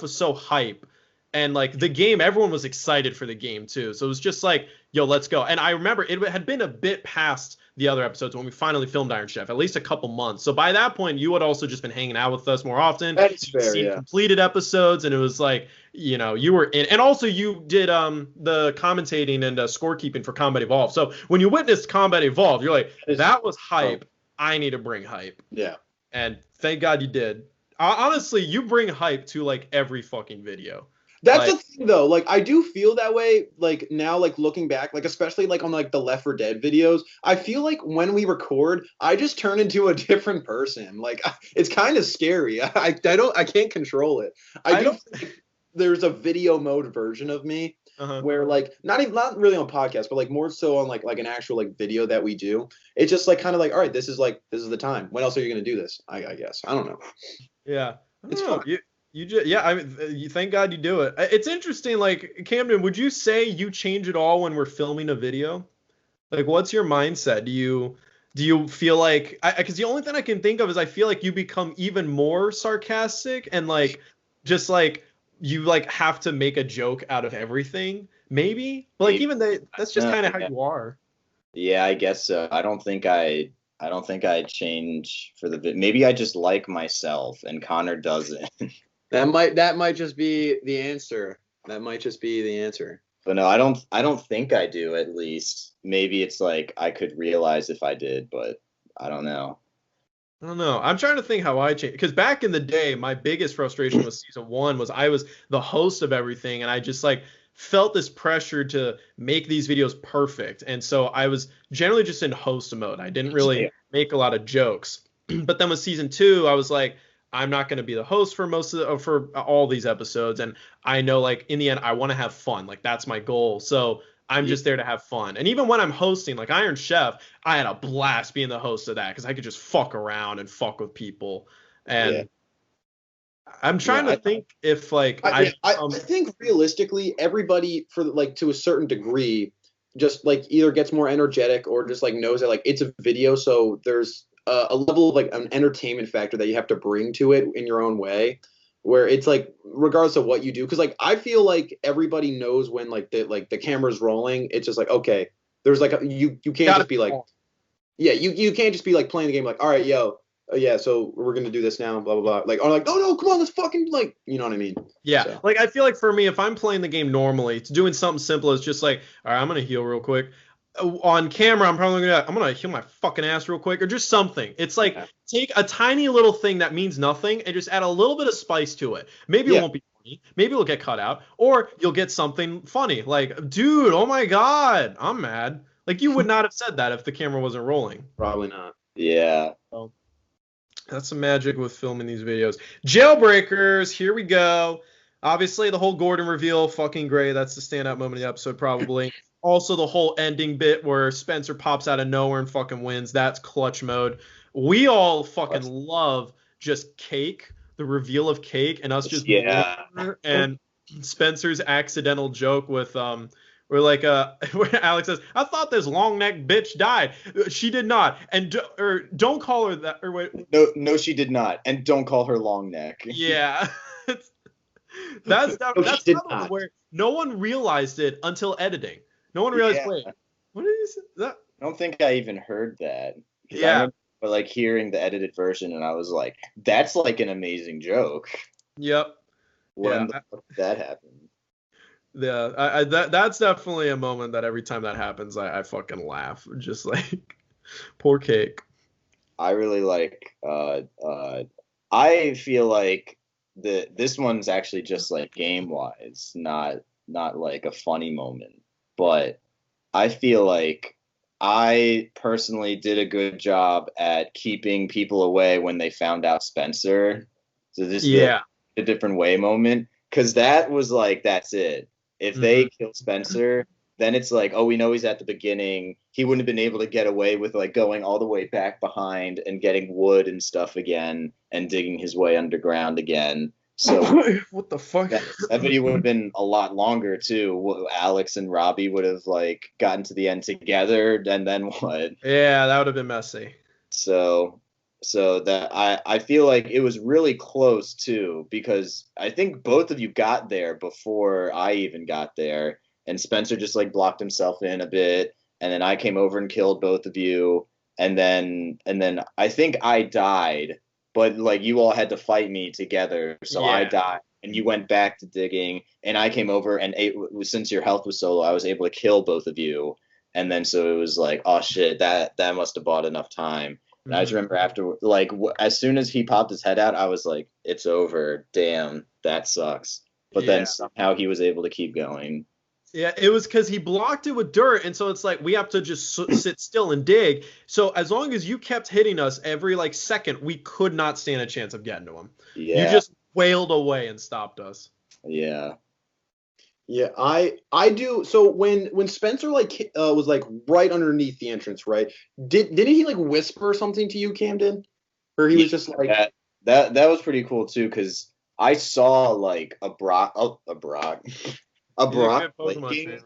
was so hype. And like the game, everyone was excited for the game too. So it was just like, yo, let's go. And I remember it had been a bit past the other episodes when we finally filmed Iron Chef, at least a couple months. So by that point, you had also just been hanging out with us more often. That's You'd fair, seen yeah. completed episodes, and it was like, you know, you were in, and also you did the commentating and scorekeeping for Combat Evolved. So when you witnessed Combat Evolved, you're like, that was hype. I need to bring hype. Yeah. And thank God you did. Honestly, you bring hype to like every fucking video. That's Like, the thing though. Like I do feel that way. Like now, like looking back, like especially like on like the Left 4 Dead videos, I feel like when we record, I just turn into a different person. Like it's kind of scary. I can't control it. I do think there's a video mode version of me where like not really on podcast, but like more so on like an actual like video that we do. It's just like kind of like, all right, this is the time. When else are you gonna do this? I guess I don't know. Yeah, It's fun. You just, yeah, I mean, you thank God you do it. It's interesting. Like, Camden, would you say you change it all when we're filming a video? Like, what's your mindset? Do you feel like, because the only thing I can think of is I feel like you become even more sarcastic and like just like you like have to make a joke out of everything, maybe. But like even that's just kind of how you are. Yeah, I guess so. I don't think I change for the maybe I just like myself and Connor doesn't. That might just be the answer. That might just be the answer. But no, I don't think I do, at least. Maybe it's like I could realize if I did, but I don't know. I don't know. I'm trying to think how I changed, because back in the day, my biggest frustration with season 1 was I was the host of everything, and I just like felt this pressure to make these videos perfect. And so I was generally just in host mode. I didn't really make a lot of jokes. But then with season 2, I was like, I'm not going to be the host for for all these episodes. And I know like in the end, I want to have fun. Like that's my goal. So I'm just there to have fun. And even when I'm hosting like Iron Chef, I had a blast being the host of that because I could just fuck around and fuck with people. And I'm trying to think if like I think realistically everybody for like to a certain degree just like either gets more energetic or just like knows that like it's a video, so there's a level of like an entertainment factor that you have to bring to it in your own way, where it's like regardless of what you do, because like I feel like everybody knows when like the camera's rolling. It's just like, okay, there's like you can't just be like you can't just be like playing the game like, all right, yeah, so we're gonna do this now, blah blah blah. Like, or like, no, come on, let's fucking like, you know what I mean? Yeah, so. Like I feel like for me, if I'm playing the game normally, it's doing something simple. It's just like, all right, I'm gonna heal real quick. On camera, I'm gonna heal my fucking ass real quick, or just something. It's like take a tiny little thing that means nothing and just add a little bit of spice to it. Maybe it won't be funny. Maybe it'll get cut out, or you'll get something funny. Like, dude, oh my god, I'm mad. Like you would not have said that if the camera wasn't rolling. Probably not. Yeah. So, that's the magic with filming these videos. Jailbreakers, here we go. Obviously, the whole Gordon reveal, fucking great. That's the standout moment of the episode, probably. Also, the whole ending bit where Spencer pops out of nowhere and fucking wins. That's clutch mode. We all fucking love just Cake, the reveal of Cake, and us just and Spencer's accidental joke with where like where Alex says, "I thought this long neck bitch died. She did not." And don't call her that. Or wait. No, she did not. And don't call her long neck. Yeah. that's probably where no one realized it until editing. No one realized, wait, what is that? I don't think I even heard that. Yeah. I remember, like hearing the edited version, and I was like, that's like an amazing joke. Yep. When the fuck did that happen? Yeah, that's definitely a moment that every time that happens, I fucking laugh. Just like, poor Cake. I really like, I feel like this one's actually just like game-wise, not like a funny moment. But I feel like I personally did a good job at keeping people away when they found out Spencer. So this is a different way moment. Because that was like, that's it. If they kill Spencer, then it's like, oh, we know he's at the beginning. He wouldn't have been able to get away with like going all the way back behind and getting wood and stuff again and digging his way underground again. So what the fuck? That video would have been a lot longer too. Alex and Robbie would have like gotten to the end together, and then what? Yeah, that would have been messy. So that I feel like it was really close too, because I think both of you got there before I even got there, and Spencer just like blocked himself in a bit, and then I came over and killed both of you, and then I think I died, but like you all had to fight me together, so I Yeah. died, and you went back to digging, and I came over and since your health was so low, I was able to kill both of you, and then so it was like, oh shit, that must have bought enough time. And I just remember after, like, as soon as he popped his head out, I was like, it's over. Damn, that sucks. But Yeah. then somehow he was able to keep going. Yeah, it was because he blocked it with dirt, and so it's like we have to just sit still and dig. So as long as you kept hitting us every like second, we could not stand a chance of getting to him. Yeah. You just wailed away and stopped us. Yeah. Yeah, I do. So when Spencer like was like right underneath the entrance, right? Didn't he like whisper something to you, Camden? Or he was just like that was pretty cool too, because I saw like a Brock breaking.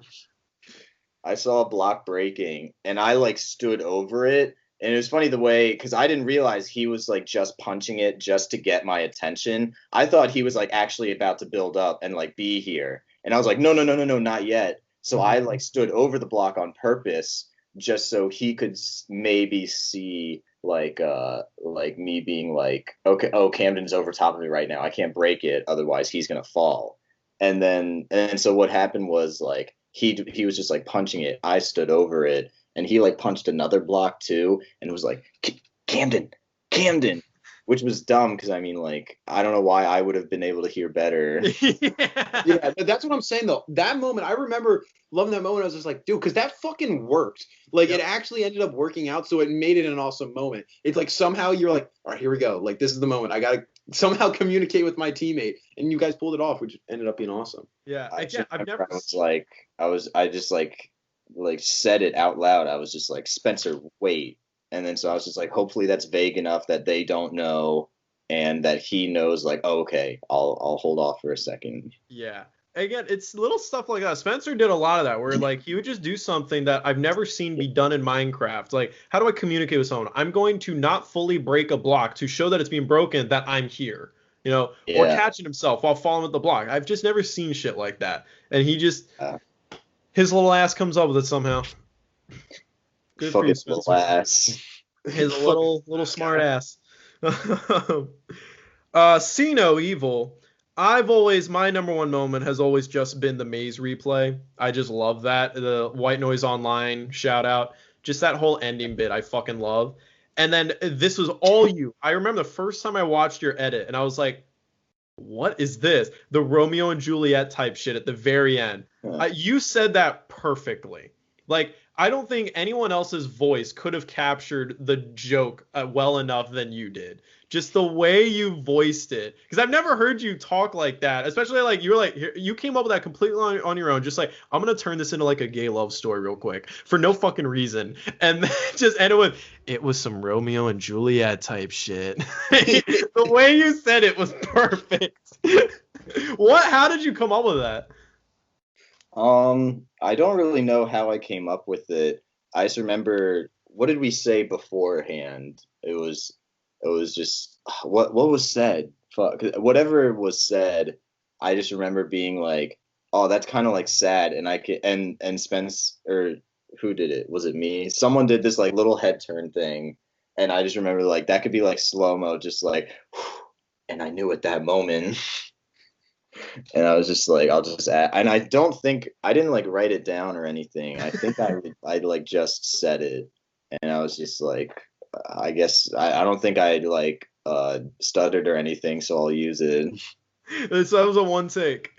I saw a block breaking, and I like stood over it. And it was funny the way, because I didn't realize he was like just punching it just to get my attention. I thought he was like actually about to build up and like be here. And I was like, no, no, no, no, no, not yet. So I like stood over the block on purpose just so he could maybe see like me being like, okay, oh, Camden's over top of me right now. I can't break it, otherwise he's gonna fall. And so what happened was like he was just like punching it. I stood over it, and he like punched another block too, and it was like Camden, which was dumb because I mean like I don't know why I would have been able to hear better. Yeah, that's what I'm saying though. That moment, I remember loving that moment. I was just like, dude, because that fucking worked. Like it actually ended up working out, so it made it an awesome moment. It's like somehow you're like, all right, here we go. Like this is the moment. I gotta somehow communicate with my teammate, and you guys pulled it off, which ended up being awesome. Yeah, I've never. I just like said it out loud. I was just like, Spencer, wait. And then so I was just like, hopefully that's vague enough that they don't know, and that he knows like, oh, okay, I'll hold off for a second. Yeah. Again, it's little stuff like that. Spencer did a lot of that where like he would just do something that I've never seen be done in Minecraft. Like, how do I communicate with someone? I'm going to not fully break a block to show that it's being broken, that I'm here. You know, or catching himself while falling with the block. I've just never seen shit like that. And he just his little ass comes up with it somehow. Good for you, Spencer. Little ass. His little smart ass. See No Evil. My number one moment has always just been the maze replay. I just love that. The White Noise Online shout out. Just that whole ending bit I fucking love. And then this was all you. I remember the first time I watched your edit and I was like, what is this? The Romeo and Juliet type shit at the very end. You said that perfectly. Like, I don't think anyone else's voice could have captured the joke well enough than you did. Just the way you voiced it. Because I've never heard you talk like that. Especially like you were like, you came up with that completely on your own. Just like, I'm going to turn this into like a gay love story real quick for no fucking reason. And then just ended with, it was some Romeo and Juliet type shit. The way you said it was perfect. How did you come up with that? I don't really know how I came up with it. I just remember, what did we say beforehand? It was just what was said. Fuck, whatever was said. I just remember being like, oh, that's kind of like sad. And and Spence, or who did it? Was it me? Someone did this like little head turn thing, and I just remember like that could be like slow mo, just like, and I knew at that moment. And I was just like, I'll just add, and I didn't like write it down or anything. I think I like just said it, and I was just like, I guess I don't think I like stuttered or anything, so I'll use it. So that was a one take.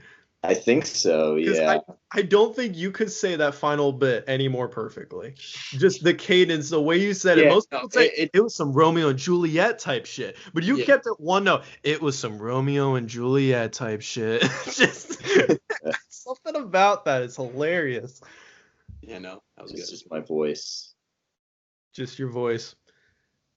I think so, yeah. I don't think you could say that final bit any more perfectly. Just the cadence, the way you said it. Most people say it was some Romeo and Juliet type shit. But you kept it one note. It was some Romeo and Juliet type shit. Just something about that is hilarious. Yeah, no, that was it's good. Just my voice. Just your voice.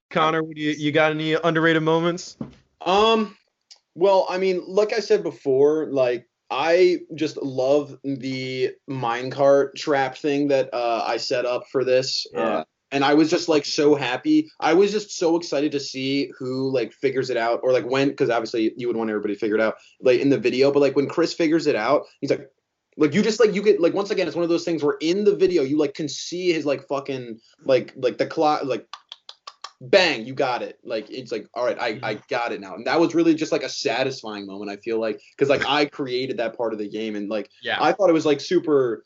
Connor, you got any underrated moments? Well, I mean, like I said before, like I just love the minecart trap thing that I set up for this. Yeah. And I was just like so happy. I was just so excited to see who like figures it out, or like when, because obviously you would want everybody to figure it out like in the video. But like when Chris figures it out, he's like you just like you get like once again, it's one of those things where in the video you like can see his like fucking like the clock like bang, you got it. Like it's like, all right, I got it now. And that was really just like a satisfying moment, I feel like, because like I created that part of the game, and like I thought it was like super.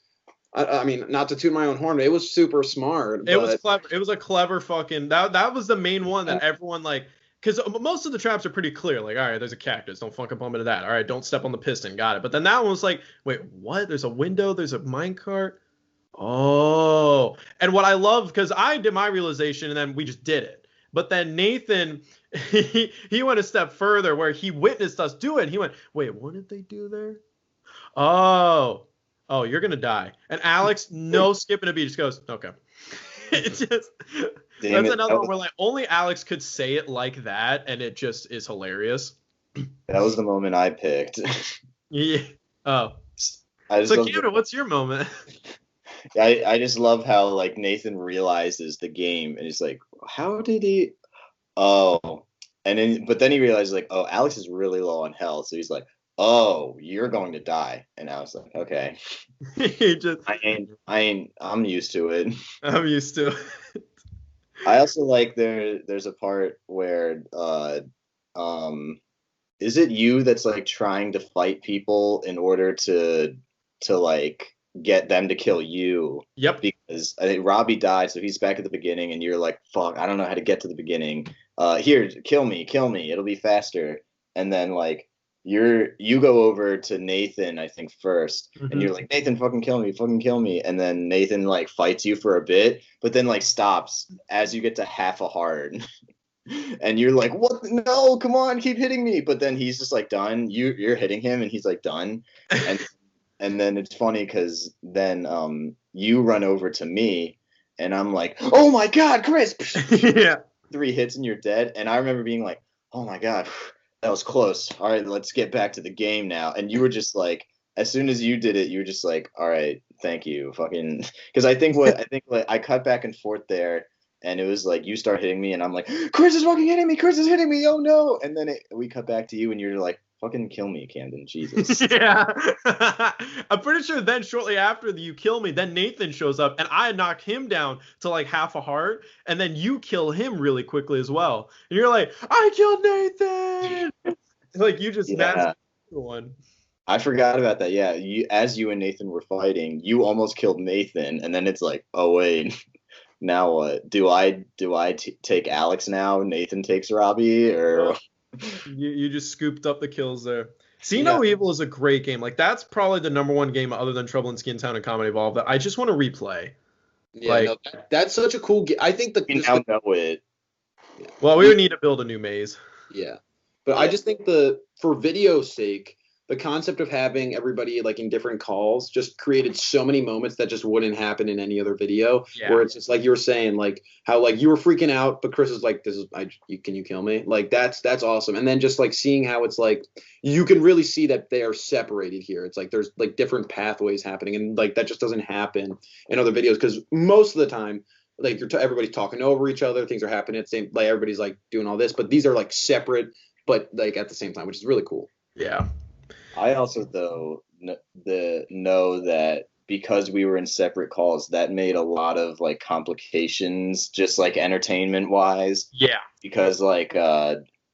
I mean, not to toot my own horn, but it was super smart. It was clever. It was a clever fucking that was the main one that everyone like. Because most of the traps are pretty clear. Like, all right, there's a cactus. Don't fucking bump into that. All right, don't step on the piston. Got it. But then that one was like, wait, what? There's a window. There's a minecart. Oh. And what I love, because I did my realization and then we just did it. But then Nathan, he went a step further where he witnessed us do it. And he went, wait, what did they do there? Oh, you're going to die. And Alex, no skipping a beat, just goes, okay. It just... That's another one where like only Alex could say it like that, and it just is hilarious. That was the moment I picked. Yeah. Oh. So Camden, what's your moment? I just love how like Nathan realizes the game, and he's like, how did he? Oh, but then he realizes like, oh, Alex is really low on health, so he's like, oh, you're going to die, and I was like, okay. He just... I'm used to it. I'm used to it. I also like there's a part where is it you that's like trying to fight people in order to like get them to kill you? Yep. Because I think Robbie died, so he's back at the beginning, and you're like, fuck, I don't know how to get to the beginning. Here, kill me, it'll be faster. And then like you go over to Nathan, I think, first, and you're like, Nathan, fucking kill me. And then Nathan like fights you for a bit, but then like stops as you get to half a heart. And you're like, what? No, come on, keep hitting me. But then he's just like done. You're hitting him, and he's like done. And then it's funny because then you run over to me, and I'm like, oh my God, Chris. Yeah. 3 hits and you're dead. And I remember being like, oh my God, that was close. All right, let's get back to the game now. And you were just like, as soon as you did it, you were just like, all right, thank you, fucking. Because I think like I cut back and forth there, and it was like you start hitting me, and I'm like, Chris is fucking hitting me. Chris is hitting me. Oh no! And then we cut back to you, and you're like, fucking kill me, Camden. Jesus. Yeah. I'm pretty sure then shortly after you kill me, then Nathan shows up, and I knock him down to like half a heart, and then you kill him really quickly as well. And you're like, I killed Nathan. Like you just massacred one. I forgot about that. Yeah, as you and Nathan were fighting, you almost killed Nathan, and then it's like, oh wait, now what? Do I take Alex now? Nathan takes Robbie, or you just scooped up the kills there. See No Evil is a great game. Like that's probably the number one game other than Trouble in Skin Town and Comedy Evolved that I just want to replay. Yeah, like, that's such a cool game. I think we now know it. Well, we would need to build a new maze. Yeah, but I just think for video's sake, the concept of having everybody like in different calls just created so many moments that just wouldn't happen in any other video. Yeah. Where it's just like you were saying, like how like you were freaking out, but Chris is like, can you kill me? Like that's awesome. And then just like seeing how it's like you can really see that they are separated here. It's like there's like different pathways happening, and like that just doesn't happen in other videos because most of the time, like everybody's talking over each other, things are happening at the same, like everybody's like doing all this, but these are like separate, but like at the same time, which is really cool. Yeah. I also, though, know that because we were in separate calls, that made a lot of, like, complications, just, like, entertainment-wise. Yeah. Because, like,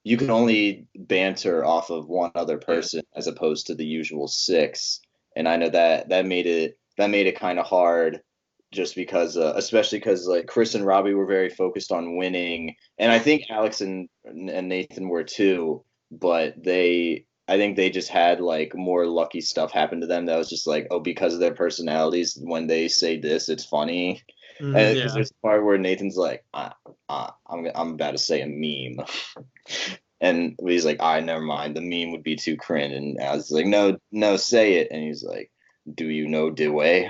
you can only banter off of one other person as opposed to the usual 6. And I know that made it kind of hard just because, especially because, like, Chris and Robbie were very focused on winning. And I think Alex and Nathan were, too. But I think they just had like more lucky stuff happen to them that was just like, oh, because of their personalities, when they say this, it's funny. Because there's a part where Nathan's like, I'm about to say a meme. And he's like, never mind. The meme would be too cringe. And I was like, no, say it. And he's like, do you know Dewey?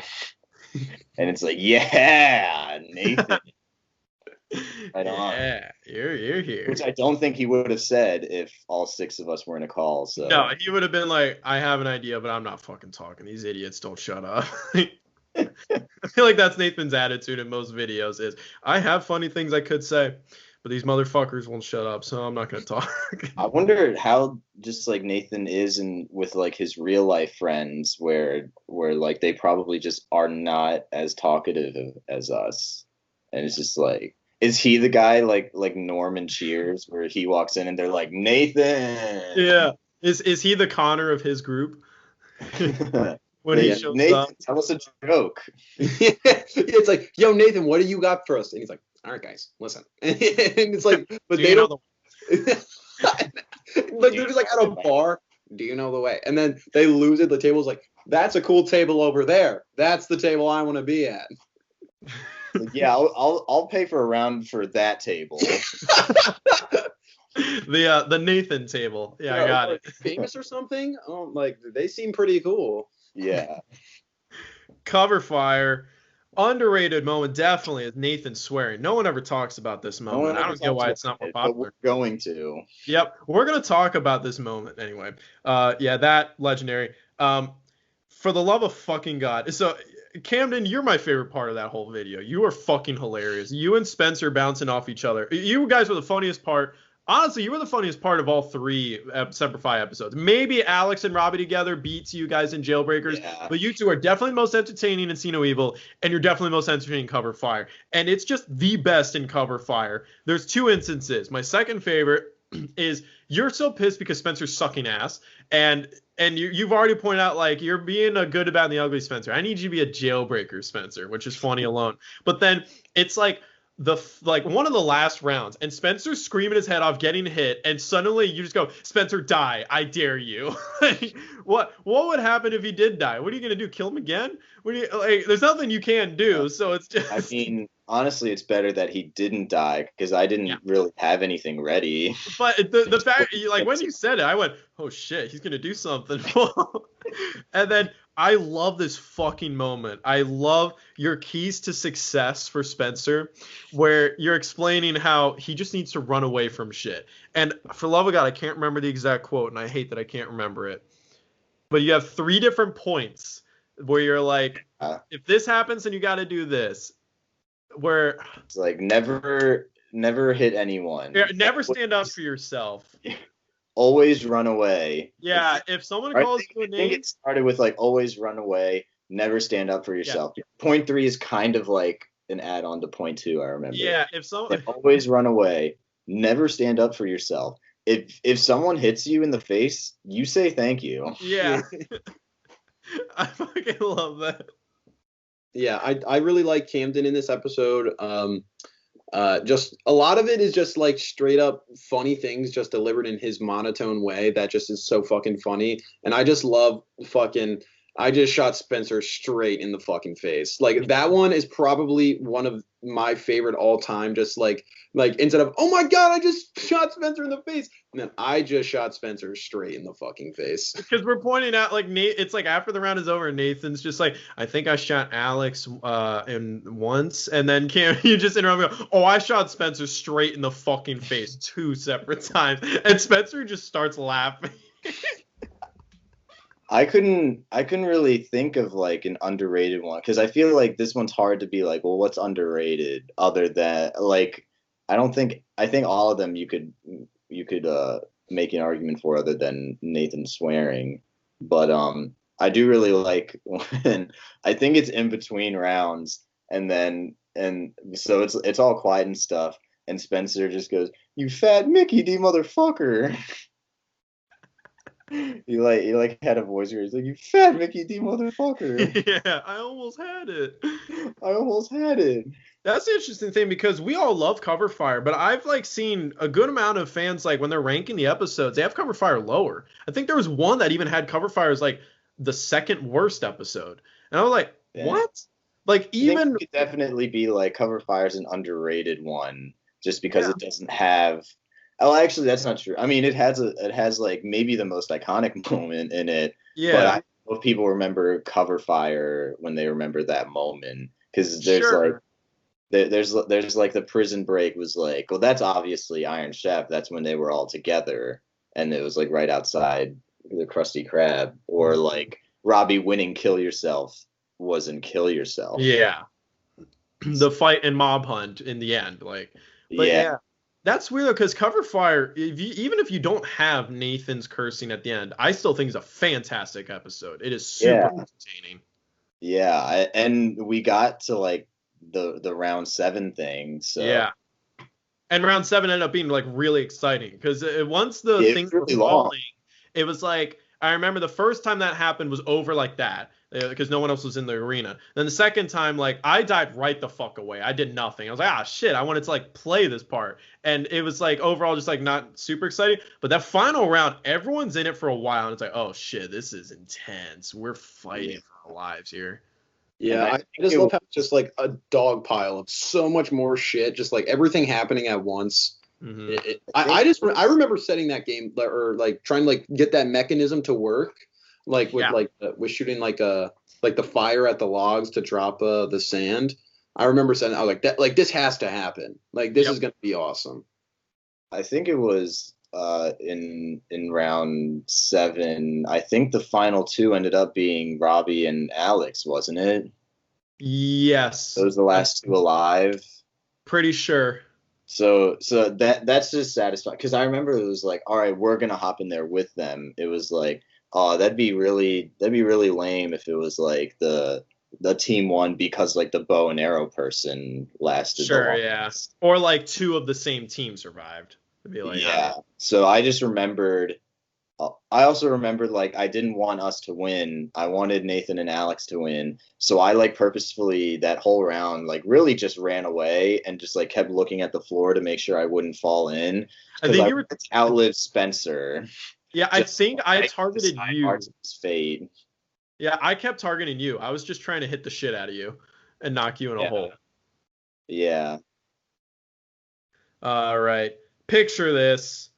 And it's like, yeah, Nathan. Yeah, you're here. Which I don't think he would have said if all 6 of us were in a call. So no, he would have been like, I have an idea, but I'm not fucking talking. These idiots don't shut up. I feel like that's Nathan's attitude in most videos is, I have funny things I could say, but these motherfuckers won't shut up, so I'm not going to talk. I wonder how just like Nathan is with like his real life friends where like they probably just are not as talkative as us. And it's just like, Is he the guy like Norman Cheers, where he walks in and they're like, Nathan? Yeah. Is he the Connor of his group? When he shows Nathan, up. tell us a joke. It's like, yo, Nathan, what do you got for us? And he's like, all right, guys, listen. And it's like, but they don't. Like they're just like at a bar. Do you know the way? And then they lose it. The table's like, that's a cool table over there. That's the table I want to be at. Like, yeah, I'll pay for a round for that table. The Nathan table. Yeah, I got it. Famous or something? Oh, like they seem pretty cool. Yeah. Cover fire. Underrated moment definitely is Nathan swearing. No one ever talks about this moment. I don't get why it's not more popular. But we're going to. Yep, we're gonna talk about this moment anyway. Yeah, that legendary. For the love of fucking God. So, Camden, you're my favorite part of that whole video. You are fucking hilarious. You and Spencer bouncing off each other. You guys were the funniest part. Honestly, you were the funniest part of all three Semper Fi episodes. Maybe Alex and Robbie together beats you guys in Jailbreakers, but you two are definitely the most entertaining in See No Evil, and you're definitely most entertaining in Cover Fire. And it's just the best in Cover Fire. There's two instances. My second favorite is you're so pissed because Spencer's sucking ass, and you've already pointed out, like, you're being a good, bad, and the ugly Spencer. I need you to be a Jailbreaker Spencer, which is funny alone. But then it's like one of the last rounds, and Spencer's screaming his head off, getting hit, and suddenly you just go, Spencer, die! I dare you! What would happen if he did die? What are you gonna do? Kill him again? There's nothing you can do. So it's just. I mean, honestly, it's better that he didn't die because I didn't really have anything ready. But the fact, like, when you said it, I went, oh shit, he's gonna do something. And then I love this fucking moment. I love your keys to success for Spencer, where you're explaining how he just needs to run away from shit. And for love of God, I can't remember the exact quote, and I hate that I can't remember it. But you have 3 different points where you're like, if this happens, then you got to do this. Where it's like never hit anyone. Never stand up for yourself. Always run away. Yeah, if someone calls you a name. I think it started with like always run away, never stand up for yourself. Yeah. Point 3 is kind of like an add-on to point 2, I remember. Yeah, if someone always run away, never stand up for yourself. If someone hits you in the face, you say thank you. Yeah. I fucking love that. Yeah, I really like Camden in this episode. Just a lot of it is just like straight up funny things just delivered in his monotone way that just is so fucking funny. And I just love I just shot Spencer straight in the fucking face. Like that one is probably one of my favorite all time. Just like instead of, oh my God, I just shot Spencer in the face. And then I just shot Spencer straight in the fucking face. Because we're pointing out, like, it's like after the round is over, Nathan's just like, I think I shot Alex in once. And then you just interrupt and go, oh, I shot Spencer straight in the fucking face 2 separate times. And Spencer just starts laughing. I couldn't really think of like an underrated one because I feel like this one's hard to be like, well, what's underrated other than like I think all of them you could make an argument for other than Nathan swearing. But I do really like when I think it's in between rounds and so it's all quiet and stuff and Spencer just goes, "You fat Mickey D motherfucker." He had a voice where he's like, "You fat Mickey D motherfucker." Yeah, I almost had it. That's the interesting thing because we all love Cover Fire, but I've like seen a good amount of fans like when they're ranking the episodes, they have Cover Fire lower. I think there was one that even had Cover Fire as like the second worst episode, and I was like, what? Like even it could definitely be like Cover Fire's an underrated one just because it doesn't have. Oh, actually, that's not true. I mean, it has like maybe the most iconic moment in it. Yeah. But I don't know if people remember Cover Fire when they remember that moment because there's like the prison break was like, well, that's obviously Iron Chef. That's when they were all together, and it was like right outside the Krusty Krab, or like Robbie winning Kill Yourself wasn't Kill Yourself. Yeah. The fight and mob hunt in the end, like. But yeah. That's weird because Cover Fire, even if you don't have Nathan's cursing at the end, I still think it's a fantastic episode. It is super entertaining. Yeah, and we got to like the round 7 thing. So And round 7 ended up being like really exciting because once the Yeah, it things was were really long. falling, it was like I remember the first time that happened was over like that because no one else was in the arena. Then the second time, like I died right the fuck away. I did nothing. I was like, ah shit, I wanted to like play this part, and it was like overall just like not super exciting. But that final round, everyone's in it for a while, and it's like, oh shit, this is intense. We're fighting for our lives here. Yeah, I just love how it's just like a dog pile of so much more shit, just like everything happening at once. Hmm. I remember setting that game or like trying to like get that mechanism to work, like with with shooting like the fire at the logs to drop the sand. I remember saying I was like that, like this has to happen. Like this is gonna be awesome. I think it was in round 7. I think the final 2 ended up being Robbie and Alex, wasn't it? Yes. Those were the last 2 alive. Pretty sure. So that's just satisfying because I remember it was like, all right, we're gonna hop in there with them. It was like, oh, that'd be really lame if it was like the team won because like the bow and arrow person lasted. Sure, yeah. Or like 2 of the same team survived. It'd be like, yeah. So I just remembered. I also remembered like I didn't want us to win. I wanted Nathan and Alex to win. So I like purposefully that whole round like really just ran away and just like kept looking at the floor to make sure I wouldn't fall in. I think you were outlived Spencer. Yeah, I think I targeted you. His fate. Yeah, I kept targeting you. I was just trying to hit the shit out of you and knock you in a hole. Yeah. All right. Picture this.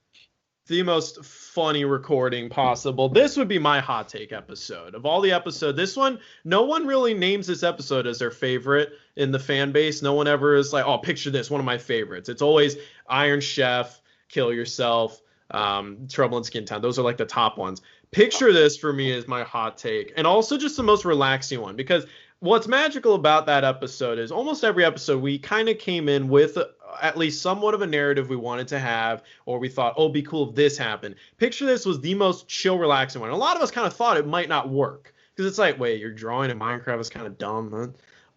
The most funny recording possible. This would be my hot take episode. Of all the episodes, this one, no one really names this episode as their favorite in the fan base. No one ever is like, oh, picture this, one of my favorites. It's always Iron Chef, Kill Yourself, Trouble in Skin Town. Those are like the top ones. Picture this for me is my hot take. And also just the most relaxing one because what's magical about that episode is almost every episode we kind of came in with at least somewhat of a narrative we wanted to have, or we thought, oh, it'd be cool if this happened. Picture This was the most chill, relaxing one. A lot of us kind of thought it might not work because it's like, wait, you're drawing in Minecraft is kind of dumb, huh?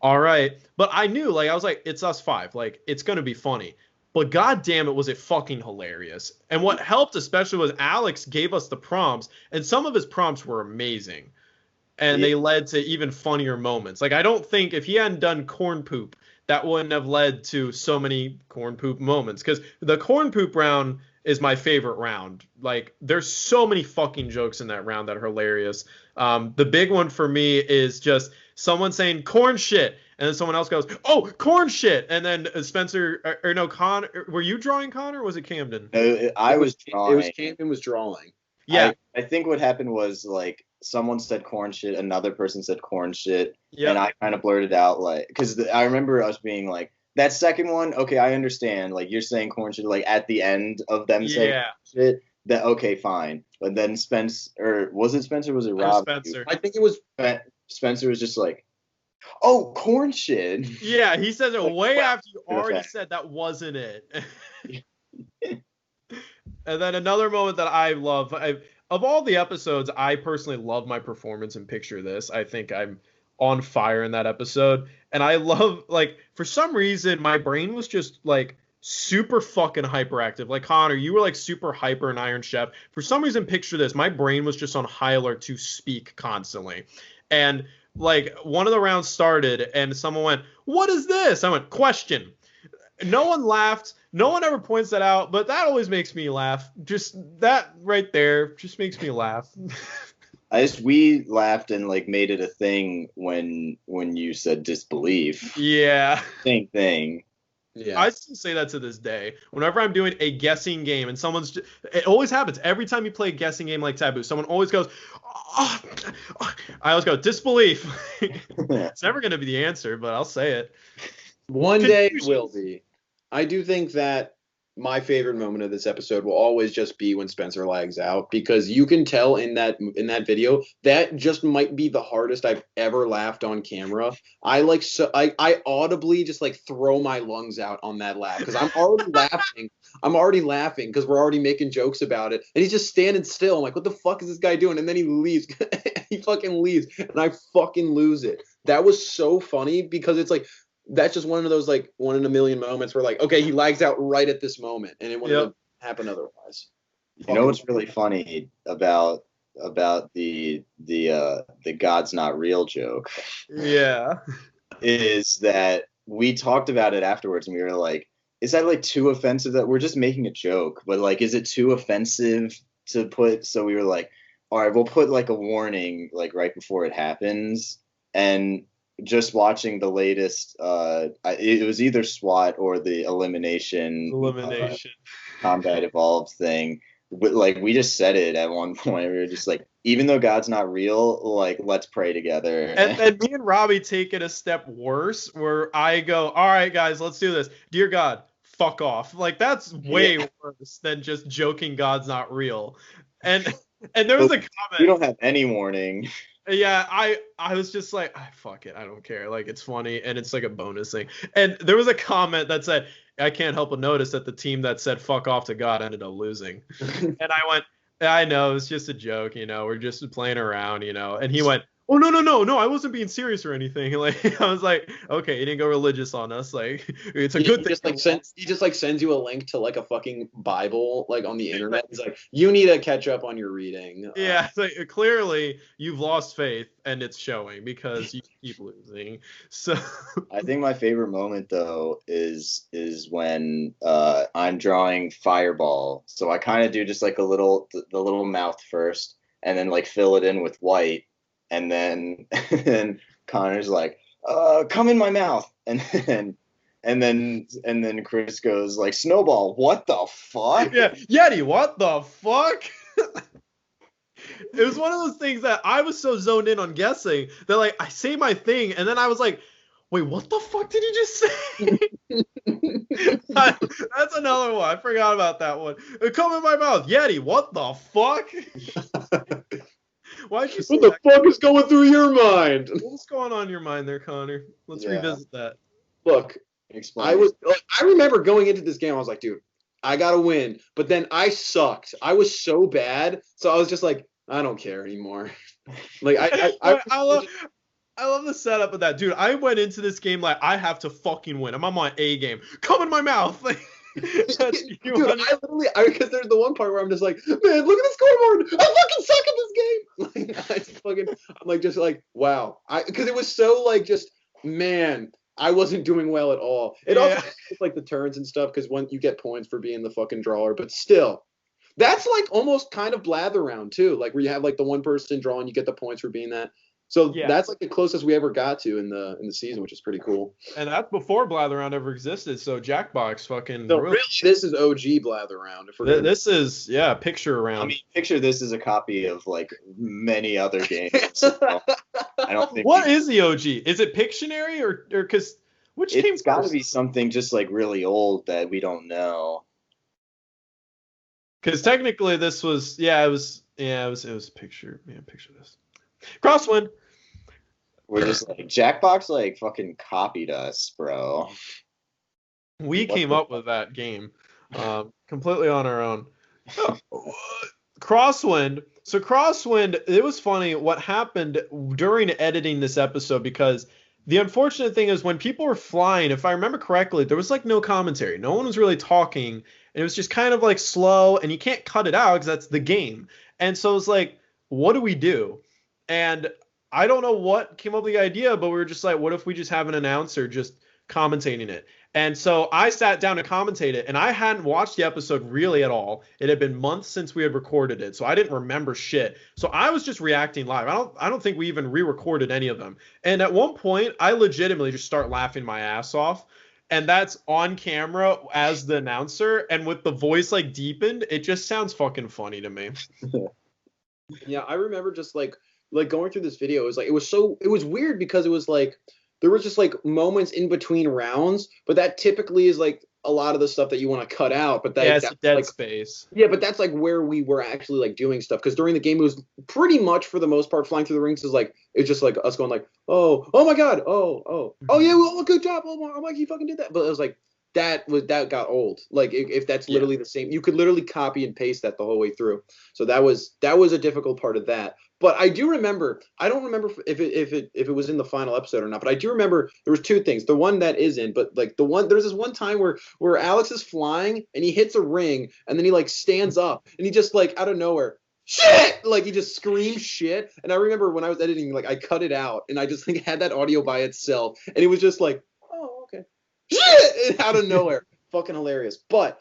All right. But I knew, like, I was like, it's us 5. Like, it's going to be funny. But god damn it, was it fucking hilarious. And what helped especially was Alex gave us the prompts, and some of his prompts were amazing. And they led to even funnier moments. Like, I don't think if he hadn't done corn poop, that wouldn't have led to so many corn poop moments. Because the corn poop round is my favorite round. Like, there's so many fucking jokes in that round that are hilarious. The big one for me is just someone saying corn shit. And then someone else goes, oh, corn shit. And then Spencer, or no, Connor, were you drawing Connor or was it Camden? I was drawing. It was Camden was drawing. Yeah. I think what happened was like someone said corn shit, another person said corn shit, and I kind of blurted out like, because I remember us being like, that second one, okay, I understand. Like you're saying corn shit, like at the end of them saying shit. That okay, fine. But then Spence, or was it Spencer? Was it Rob? Spencer. I think it was Spencer was just like, oh, corn shit. Yeah, he says it way after you already said that wasn't it. And then another moment that I love, of all the episodes, I personally love my performance in Picture This. I think I'm on fire in that episode. And I love, like, for some reason, my brain was just, like, super fucking hyperactive. Like, Connor, you were, like, super hyper in Iron Chef. For some reason, Picture This, my brain was just on high alert to speak constantly. And, like, one of the rounds started, and someone went, what is this? I went, question. No one laughed. No one ever points that out, but that always makes me laugh. Just that right there just makes me laugh. We laughed and like made it a thing when you said disbelief. Yeah. Same thing. Yeah. I still say that to this day. Whenever I'm doing a guessing game and it always happens. Every time you play a guessing game like Taboo, someone always goes, oh. I always go, disbelief. It's never going to be the answer, but I'll say it. One day it will be. I do think that my favorite moment of this episode will always just be when Spencer lags out, because you can tell in that video that just might be the hardest I've ever laughed on camera. I audibly just like throw my lungs out on that laugh because I'm already laughing. I'm already laughing because we're already making jokes about it, and he's just standing still. I'm like, what the fuck is this guy doing? And then he leaves. He fucking leaves, and I fucking lose it. That was so funny because it's like, that's just one of those like 1 in a million moments where like, okay, he lags out right at this moment, and it wouldn't have happened otherwise. You know what's really funny about the God's not real joke? Yeah. Is that we talked about it afterwards, and we were like, is that like too offensive? That we're just making a joke, but like, is it too offensive to put? So we were like, all right, we'll put like a warning like right before it happens. And just watching the latest, it was either SWAT or the elimination combat evolved thing. But like, we just said it at one point. We were just like, even though God's not real, like, let's pray together. And me and Robbie take it a step worse, where I go, all right, guys, let's do this. Dear God, fuck off. Like, that's way worse than just joking God's not real. And there was a comment. We don't have any warning. Yeah, I was just like, fuck it, I don't care. Like, it's funny, and it's like a bonus thing. And there was a comment that said, I can't help but notice that the team that said fuck off to God ended up losing. And I went, I know, it's just a joke, we're just playing around, And he went, oh, no, I wasn't being serious or anything. Like, I was like, okay, he didn't go religious on us. Like, it's a good thing. He just sends you a link to like a fucking Bible, like on the internet. He's like, you need to catch up on your reading. Yeah, like, clearly you've lost faith, and it's showing because you keep losing. So I think my favorite moment though is when I'm drawing Fireball. So I kind of do just like the little mouth first, and then like fill it in with white. And then Connor's like, come in my mouth. And then Chris goes like, Snowball, what the fuck? Yeah, Yeti, what the fuck? It was one of those things that I was so zoned in on guessing that like I say my thing, and then I was like, wait, what the fuck did you just say? That's another one. I forgot about that one. Come in my mouth. Yeti, what the fuck? Why'd you say what the fuck is going through your mind? What's going on in your mind there, Connor? Let's revisit that. Look, I remember going into this game, I was like, dude, I gotta win. But then I sucked. I was so bad. So I was just like, I don't care anymore. Like I love the setup of that, dude. I went into this game like I have to fucking win. I'm on my A game. Come in my mouth. Like, dude, I literally, because there's the one part where I'm just like, man, look at the scoreboard. I fucking suck at this game. Like, I'm like, just like, wow. Because it was so like, just, man, I wasn't doing well at all. It also like the turns and stuff, because when you get points for being the fucking drawer, but still, that's like almost kind of blather round too, like where you have like the one person drawing, you get the points for being that. So that's like the closest we ever got to in the season, which is pretty cool. And that's before Blather Round ever existed. So Jackbox fucking. So really, this is OG Blather Round. This is Picture Round. I mean, Picture this is a copy of like many other games. So I don't think. What is the OG? Is it Pictionary or because which came first? It's got to be something just like really old that we don't know. Because technically, this was it was Picture. Yeah, Picture this. Crosswind. We're just like, Jackbox like fucking copied us, bro. We came up with that game completely on our own. Crosswind. So Crosswind, it was funny what happened during editing this episode, because the unfortunate thing is when people were flying, if I remember correctly, there was like no commentary. No one was really talking, and it was just kind of like slow, and you can't cut it out because that's the game. And so it's like, what do we do? And I don't know what came up with the idea, but we were just like, what if we just have an announcer just commentating it? And so I sat down to commentate it, and I hadn't watched the episode really at all. It had been months since we had recorded it, so I didn't remember shit. So I was just reacting live. I don't think we even re-recorded any of them. And at one point, I legitimately just start laughing my ass off. And that's on camera as the announcer, and with the voice like deepened, it just sounds fucking funny to me. Yeah, I remember just like going through this video, it was weird because it was like there was just like moments in between rounds, but that typically is like a lot of the stuff that you want to cut out. But it's a dead like, space. Yeah, but that's like where we were actually like doing stuff, because during the game it was pretty much for the most part flying through the rings is like it's just like us going like oh my god oh yeah, well, good job, oh my you fucking did that. But it was like that got old. Like if that's literally the same, you could literally copy and paste that the whole way through. So that was a difficult part of that. But I do remember. I don't remember if it was in the final episode or not. But I do remember there was two things. The one that isn't, but like there's this one time where Alex is flying and he hits a ring and then he like stands up and he just like out of nowhere, shit, like he just screams shit. And I remember when I was editing, like I cut it out and I just like had that audio by itself and it was just like, oh, okay, shit, out of nowhere. Fucking hilarious. But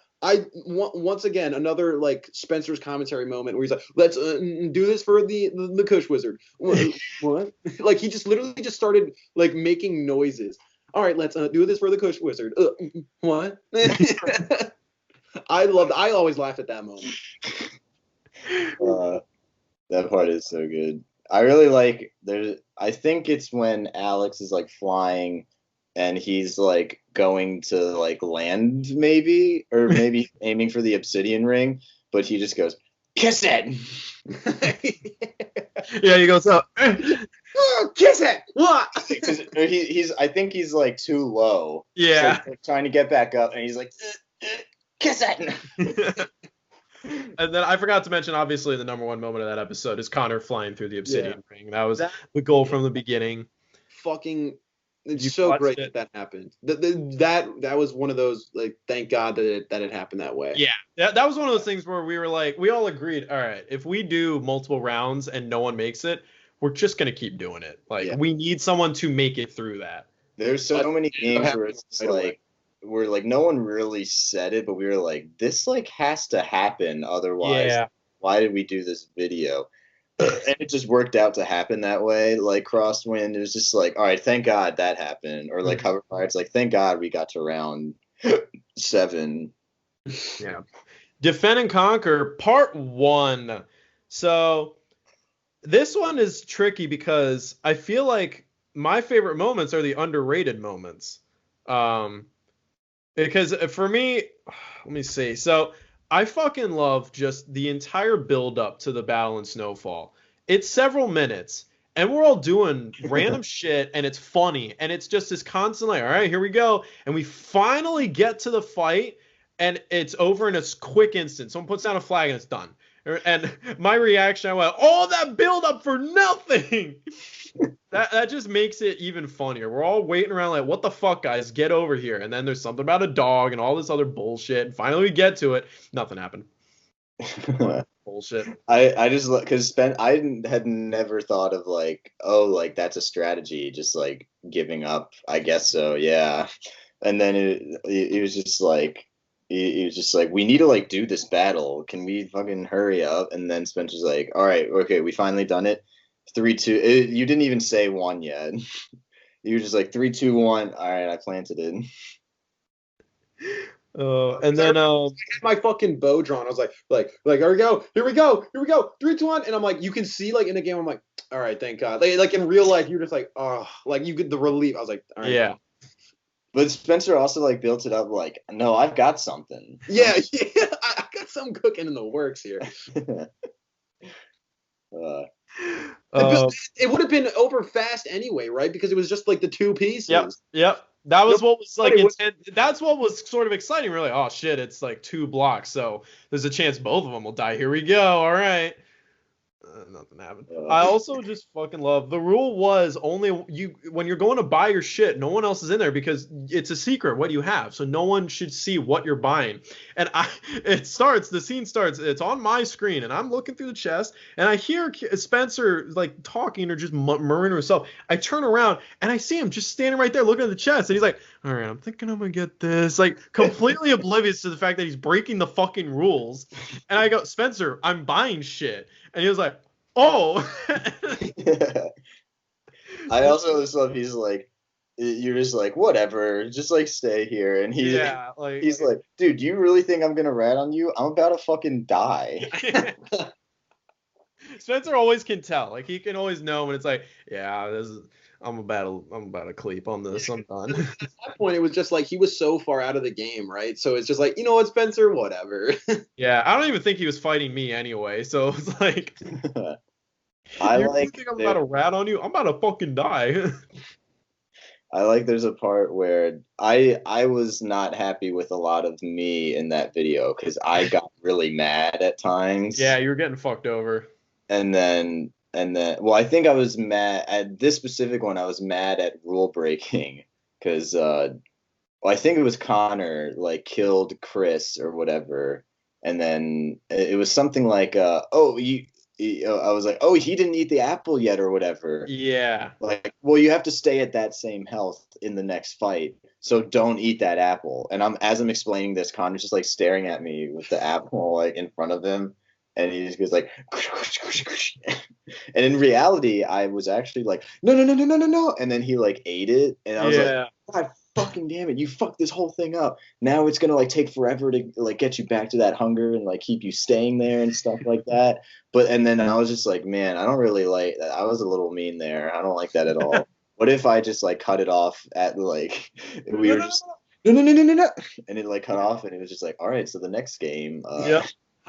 once again, another like Spencer's commentary moment where he's like, let's do this for the Kush Wizard. What? Like he just literally just started like making noises. All right, let's do this for the Kush Wizard. What? I always laugh at that moment. That part is so good. I really like I think it's when Alex is like flying and he's like going to like land maybe, or maybe aiming for the obsidian ring, but he just goes, kiss it. Yeah, he goes up. Kiss it. What? I think he's like too low. Yeah. So he's trying to get back up and he's like, kiss it. And then I forgot to mention, obviously, the number one moment of that episode is Connor flying through the obsidian ring. That was the goal from the beginning. Fucking, it's so great that happened. That was one of those, like, thank God that it happened that way. Yeah, that was one of those things where we were like, we all agreed, all right, if we do multiple rounds and no one makes it, we're just gonna keep doing it. Like, we need someone to make it through that. There's so many games where it's just like, where like no one really said it, but we were like, this like has to happen, otherwise why did we do this video? And it just worked out to happen that way. Like Crosswind, it was just like, all right, thank God that happened. Or like Cover Fire, it's like, thank God we got to round 7. Yeah. Defend and Conquer Part 1. So this one is tricky because I feel like my favorite moments are the underrated moments. Because for me, let me see. So I fucking love just the entire build up to the battle in Snowfall. It's several minutes and we're all doing random shit and it's funny and it's just this constant like, all right, here we go. And we finally get to the fight and it's over in a quick instant. Someone puts down a flag and it's done. And my reaction, I went, oh, that build up for nothing. That just makes it even funnier. We're all waiting around like, what the fuck, guys? Get over here. And then there's something about a dog and all this other bullshit. And finally we get to it. Nothing happened. Bullshit. I just, because I had never thought of like, oh, like that's a strategy, just like giving up. I guess so, yeah. And then it was just like, he was just like, we need to like do this battle. Can we fucking hurry up? And then Spencer's like, all right, okay, we finally done it. 3, 2. You didn't even say 1 yet. You were just like 3, 2, 1. All right, I planted it. And then I had my fucking bow drawn. I was like, here we go, 3, 2, 1. And I'm like, you can see like in the game, I'm like, all right, thank God. Like in real life, you're just like, oh, like you get the relief. I was like, all right. Yeah. But Spencer also like built it up like, no, I've got something. Yeah, I got something cooking in the works here. It would have been over fast anyway, right? Because it was just like the 2 pieces. Yep. That was what was like that's what was sort of exciting. We're like, oh shit, it's like 2 blocks, so there's a chance both of them will die. Here we go. All right. Nothing happened. I also just fucking love the rule was only when you're going to buy your shit, no one else is in there because it's a secret what you have, so no one should see what you're buying. And the scene starts, it's on my screen and I'm looking through the chest and I hear Spencer like talking or just murmuring to himself. I turn around and I see him just standing right there looking at the chest and he's like, all right, I'm thinking I'm gonna get this, like completely oblivious to the fact that he's breaking the fucking rules. And I go, Spencer, I'm buying shit. And he was like, oh. Yeah. I also just love he's like, you're just like, whatever, just like stay here. And he's like, dude, do you really think I'm gonna rat on you? I'm about to fucking die. Spencer always can tell. Like he can always know when it's like, yeah, I'm about to cleep on this. I'm done. At that point, it was just like he was so far out of the game, right? So it's just like, you know what, Spencer, whatever. Yeah, I don't even think he was fighting me anyway. So it's like, you think I'm about to rat on you? I'm about to fucking die. I like there's a part where I was not happy with a lot of me in that video because I got really mad at times. Yeah, you were getting fucked over. And then And then, well, I think I was mad at this specific one. I was mad at rule breaking because, well, I think it was Connor like killed Chris or whatever, and then it was something like, oh, I was like, oh, he didn't eat the apple yet or whatever. Yeah. Like, well, you have to stay at that same health in the next fight, so don't eat that apple. And as I'm explaining this, Connor's just like staring at me with the apple like in front of him, and he just goes like, and in reality, I was actually like, no, no, no, no, no, no, no, and then he like ate it, and I was like, God fucking damn it, you fucked this whole thing up. Now it's gonna like take forever to like get you back to that hunger and like keep you staying there and stuff like that. And then I was just like, man, I don't really like that. I was a little mean there. I don't like that at all. What if I just like cut it off at like we were just no no no no no no, and it like cut off, and it was just like, all right, so the next game. Yep.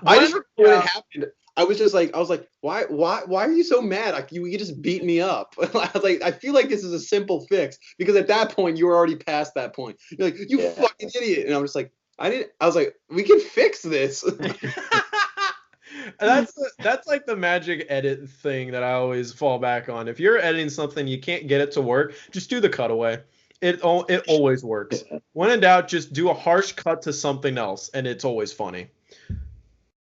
I just remember when it happened. I was like, why are you so mad? Like, you just beat me up. I was like, I feel like this is a simple fix, because at that point you were already past that point. You're like, you fucking idiot, and I'm just like, I was like, we can fix this. That's like the magic edit thing that I always fall back on. If you're editing something, you can't get it to work, just do the cutaway. It always works. When in doubt, just do a harsh cut to something else, and it's always funny.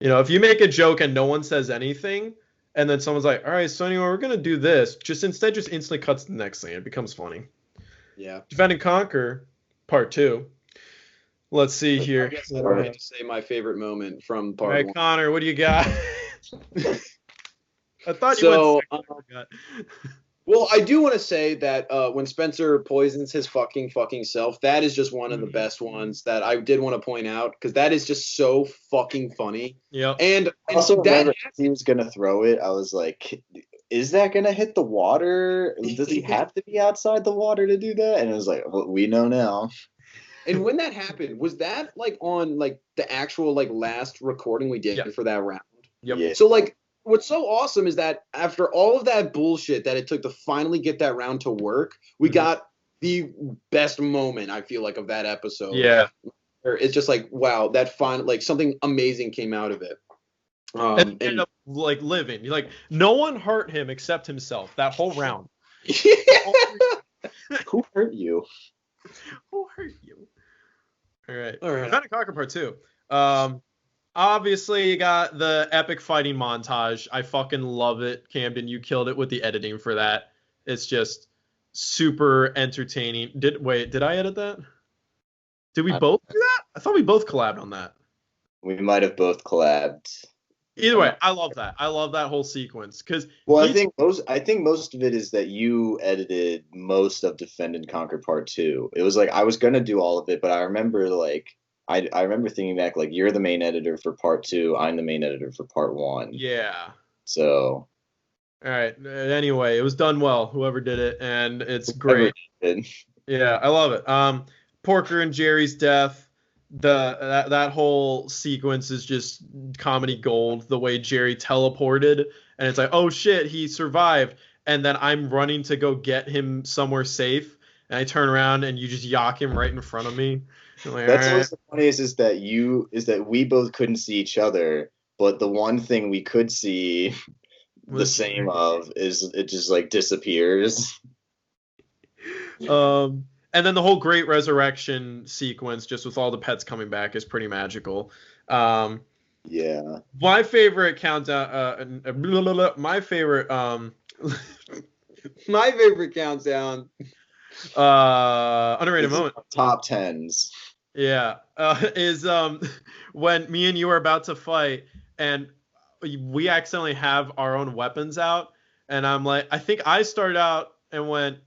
You know, if you make a joke and no one says anything, and then someone's like, all right, so anyway, we're going to do this, just instantly cuts to the next thing. It becomes funny. Yeah. Defend and Conquer, part 2. Let's see here. I guess I don't have to say my favorite moment from part 1. All right, Connor, what do you got? I thought you went second. Well, I do want to say that when Spencer poisons his fucking self, that is just one of the best ones that I did want to point out, because that is just so fucking funny. Yeah. And also, that he was gonna throw it, I was like, is that gonna hit the water? Does he have to be outside the water to do that? And it was like, well, we know now. And when that happened, was that like on like the actual like last recording we did for that round? Yep. Yeah. So like, what's so awesome is that after all of that bullshit that it took to finally get that round to work, we got the best moment, I feel like, of that episode. Yeah. It's just like, wow, that like something amazing came out of it. And ended up like living. Like, no one hurt him except himself that whole round. Who hurt you? Who hurt you? All right. Defend and Conquer part 2. Obviously, you got the epic fighting montage. I fucking love it. Camden, you killed it with the editing for that. It's just super entertaining. Did I edit that? Did we both do that? I thought we both collabed on that. We might have both collabed. Either way, I love that. I love that whole sequence because. Well, I think most of it is that you edited most of Defend and Conquer Part 2. It was like I was gonna do all of it, but I remember like. I remember thinking back, like, you're the main editor for part 2, I'm the main editor for part 1. Yeah. So. All right. Anyway, it was done well, whoever did it, and it's great. Yeah, I love it. Porker and Jerry's death, that whole sequence is just comedy gold. The way Jerry teleported, and it's like, oh shit, he survived, and then I'm running to go get him somewhere safe, and I turn around and you just yock him right in front of me. Like, that's what's the funniest is that we both couldn't see each other, but the one thing we could see the same of is it just like disappears. And then the whole great resurrection sequence, just with all the pets coming back, is pretty magical. Yeah. My favorite countdown. My favorite. My favorite countdown. Underrated moment. Top 10s. Yeah. Is when me and you were about to fight and we accidentally have our own weapons out, and I'm like, I think I started out and went,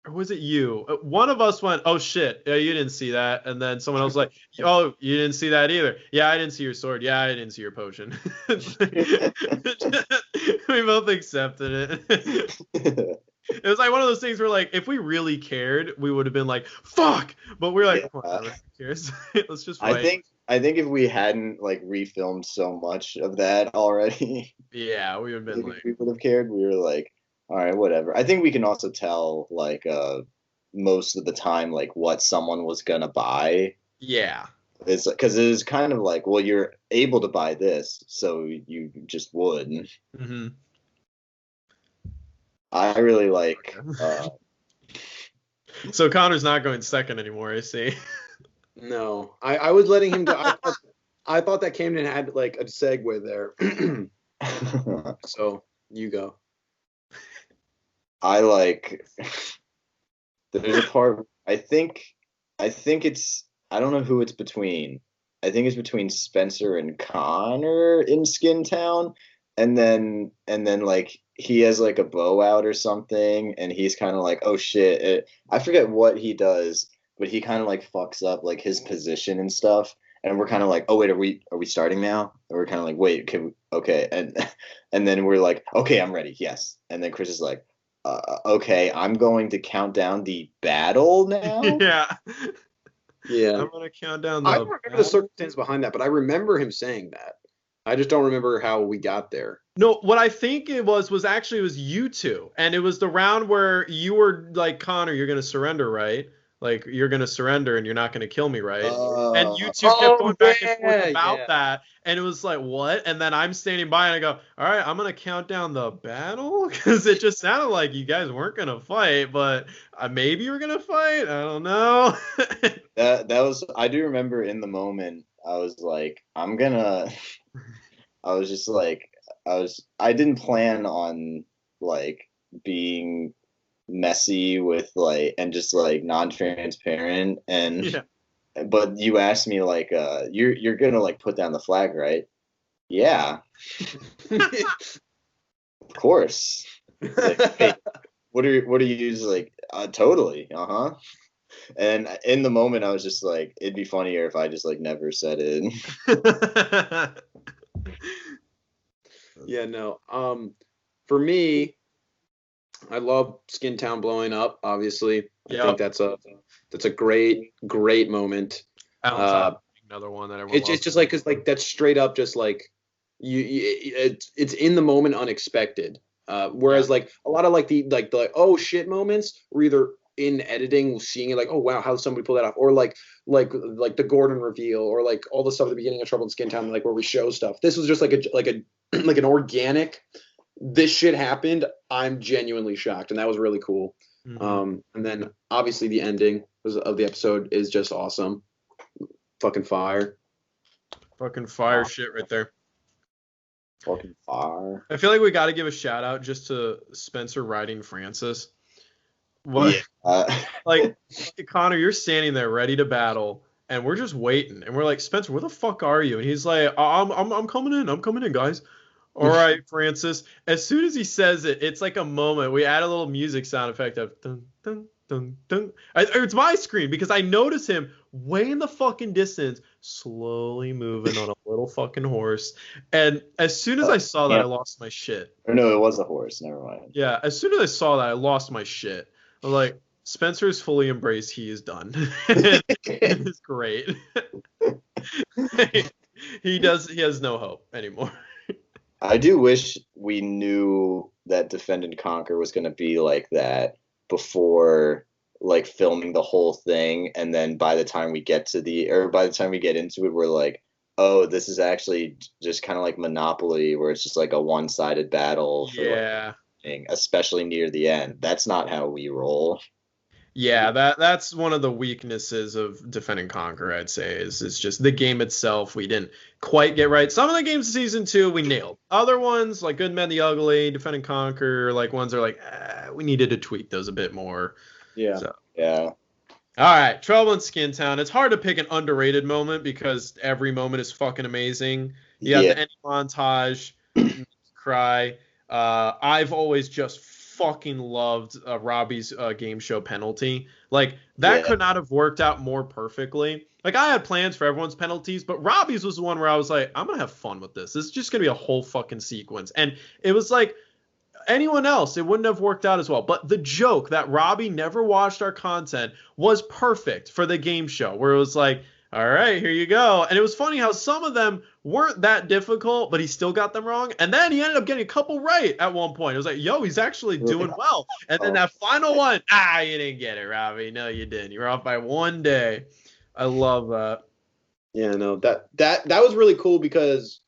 or was it you? One of us went, oh shit, yeah, you didn't see that, and then someone else was like, oh, you didn't see that either. Yeah, I didn't see your sword. Yeah, I didn't see your potion. We both accepted it. It was like one of those things where, like, if we really cared, we would have been like, fuck. But we're like, who cares? Let's just fight. I think if we hadn't like refilmed so much of that already, yeah, we would have been like, we would have cared. We were like, all right, whatever. I think we can also tell like most of the time like what someone was gonna buy. Yeah. It's because it is kind of like, well, you're able to buy this, so you just would. Mm-hmm. I really like. So Connor's not going second anymore, I see. No, I was letting him go. I thought that Camden had like a segue there. So you go. I like. There's a part. I think it's. I don't know who it's between. I think it's between Spencer and Connor in Skin Town, and then like he has like a bow out or something, and he's kind of like, oh shit. I forget what he does, but he kind of like fucks up like his position and stuff. And we're kind of like, oh wait, are we starting now? And we're kind of like, wait, okay, and then we're like, okay, I'm ready, yes. And then Chris is like, okay, I'm going to count down the battle now. Yeah. Yeah. I'm gonna count down I don't remember the circumstance behind that, but I remember him saying that. I just don't remember how we got there. No, what I think it was actually it was you two, and it was the round where you were like, Connor, you're gonna surrender, right? Like you're gonna surrender and you're not gonna kill me, right? And you two kept going back and forth about that, and it was like, what? And then I'm standing by and I go, all right, I'm gonna count down the battle because it just sounded like you guys weren't gonna fight, but maybe you were gonna fight. I don't know. That was. I do remember in the moment. I was like, I'm gonna. I was just like, I didn't plan on like being messy with like and just like non-transparent and Yeah. but you asked me like you're gonna like put down the flag, right? Yeah, of course. Like, hey, what are you like totally and in the moment I was just like, it'd be funnier if I just like never said it. Yeah, no. For me, I love Skin Town blowing up. Obviously, I think that's a great moment. Another one that everyone. It's just like because like that's straight up just like it's in the moment unexpected. Whereas like a lot of like the oh shit moments were either in editing, seeing it like, oh wow, how did somebody pull that off, or like the Gordon reveal, or like all the stuff at the beginning of Trouble in Skin Town, like where we show stuff. This was just like a like an organic. This shit happened. I'm genuinely shocked, and that was really cool. Mm-hmm. And then obviously the ending of the episode is just awesome. Fucking fire. Fucking fire shit right there. Fucking fire. I feel like we got to give a shout out just to Spencer riding Francis. What? Yeah. Like, Connor, you're standing there ready to battle, and we're just waiting, and we're like, Spencer, where the fuck are you? And he's like, I'm coming in, guys. All right, Francis. As soon as he says it, it's like a moment. We add a little music sound effect of dun dun dun dun. It's my screen because I notice him way in the fucking distance, slowly moving on a little fucking horse. And as soon as I saw that, I lost my shit. Or no, it was a horse. Never mind. Yeah, as soon as I saw that, I lost my shit. I'm like, Spencer is fully embraced. He is done. It is great. He has no hope anymore. I do wish we knew that Defend and Conquer was going to be like that before like filming the whole thing, and then by the time we get into it, we're like, oh, this is actually just kind of like Monopoly, where it's just like a one-sided battle for especially near the end. That's not how we roll. Yeah, that's one of the weaknesses of Defend and Conquer, I'd say, is just the game itself we didn't quite get right. Some of the games in season 2 we nailed. Other ones, like Good Men the Ugly, Defend and Conquer, like ones are like, we needed to tweak those a bit more. Yeah. So. Yeah. All right, Trouble in Skin Town. It's hard to pick an underrated moment because every moment is fucking amazing. You got the ending montage, cry. I've always just fucking loved Robbie's game show penalty. Like that could not have worked out more perfectly. Like I had plans for everyone's penalties, but Robbie's was the one where I was like, I'm gonna have fun with this. This is just gonna be a whole fucking sequence. And it was like anyone else, it wouldn't have worked out as well. But the joke that Robbie never watched our content was perfect for the game show, where it was like, all right, here you go. And it was funny how some of them weren't that difficult, but he still got them wrong. And then he ended up getting a couple right at one point. It was like, yo, he's actually doing well. And then that final one, you didn't get it, Robbie. No, you didn't. You were off by one day. I love that. Yeah, no, that was really cool because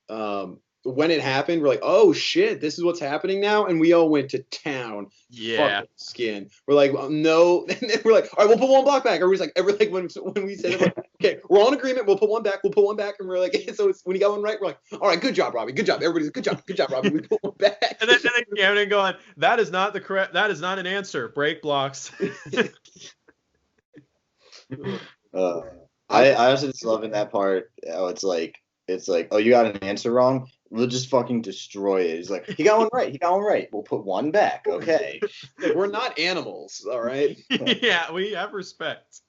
when it happened, we're like, oh shit, this is what's happening now, and we all went to town. Yeah. Fucking skin. We're like, no, and then we're like, all right, we'll put one block back. Everybody's like, when we said it, like, okay, we're all in agreement. We'll put one back. And we're like, so it's, when you got one right, we're like, all right, good job, Robbie. Good job. Everybody's good job, Robbie. We put one back. And then Camden going, that is not an answer. Break blocks. I also just love in that part how it's like, oh, you got an answer wrong? We'll just fucking destroy it. He's like, he got one right. We'll put one back. Okay. We're not animals, all right? Yeah, we have respect.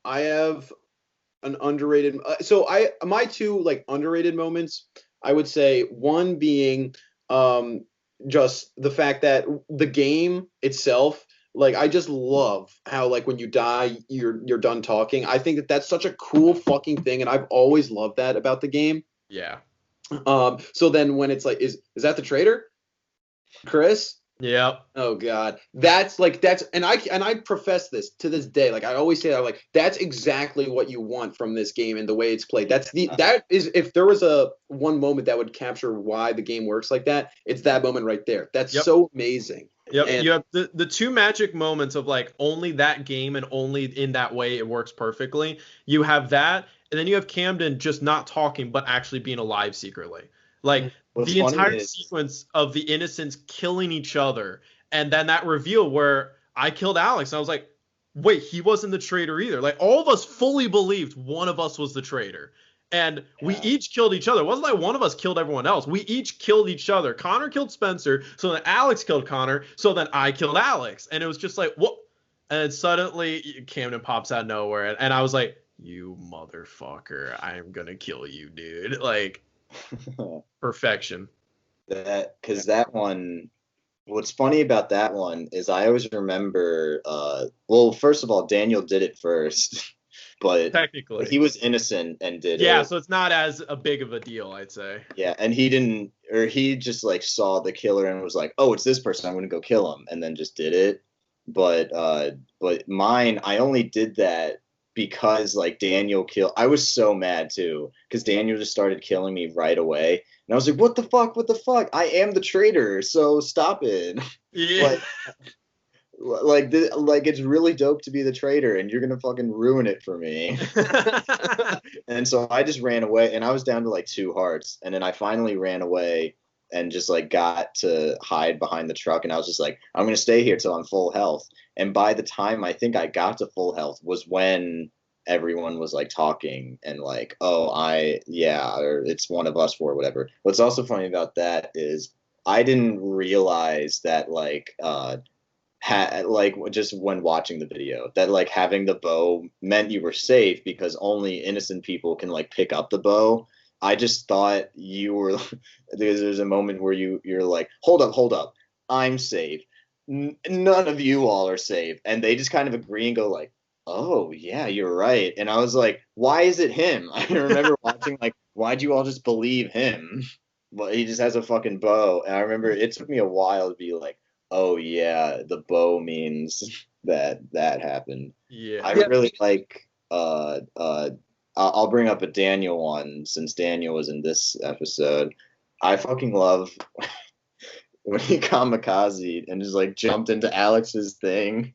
I have an underrated. My two like underrated moments, I would say one being just the fact that the game itself. Like, I just love how, like, when you die, you're done talking. I think that that's such a cool fucking thing, and I've always loved that about the game. Yeah. So then when it's like, is that the traitor, Chris? Yep. Oh God, and I profess this to this day. Like, I always say that, like, that's exactly what you want from this game and the way it's played. That is, if there was a one moment that would capture why the game works like that, it's that moment right there. That's so amazing. Yep. And you have the two magic moments of like only that game and only in that way it works perfectly. You have that, and then you have Camden just not talking but actually being alive secretly. Like, the entire sequence of the innocents killing each other, and then that reveal where I killed Alex, and I was like, wait, he wasn't the traitor either. Like, all of us fully believed one of us was the traitor. And we each killed each other. It wasn't like one of us killed everyone else. We each killed each other. Connor killed Spencer, so then Alex killed Connor, so then I killed Alex. And it was just like, what? And then suddenly Camden pops out of nowhere, and I was like, you motherfucker, I'm gonna kill you, dude. Like, perfection. Because that one, what's funny about that one is I always remember, well, first of all, Daniel did it first. But technically he was innocent and did it. Yeah, so it's not as a big of a deal, I'd say. Yeah, and he just like saw the killer and was like, oh, it's this person, I'm gonna go kill him, and then just did it. But mine, I only did that because like Daniel killed. I was so mad too because Daniel just started killing me right away, and I was like, what the fuck? I am the traitor, so stop it. Yeah. Like it's really dope to be the traitor, and you're gonna fucking ruin it for me. And so I just ran away, and I was down to like 2 hearts, and then I finally ran away and just like got to hide behind the truck, and I was just like, I'm gonna stay here till I'm full health. And by the time I think I got to full health was when everyone was like talking and like, oh, or it's one of us or whatever. What's also funny about that is I didn't realize that like just when watching the video that like having the bow meant you were safe because only innocent people can like pick up the bow. I just thought you were there's a moment where you're like, hold up, I'm safe, none of you all are safe, and they just kind of agree and go like, oh yeah, you're right. And I was like, why is it him? I remember watching like, why'd you all just believe him? Well, he just has a fucking bow. And I remember it took me a while to be like, oh yeah, the bow means that happened. Yeah. I really like I'll bring up a Daniel one since Daniel was in this episode. I fucking love when he kamikaze and just like jumped into Alex's thing,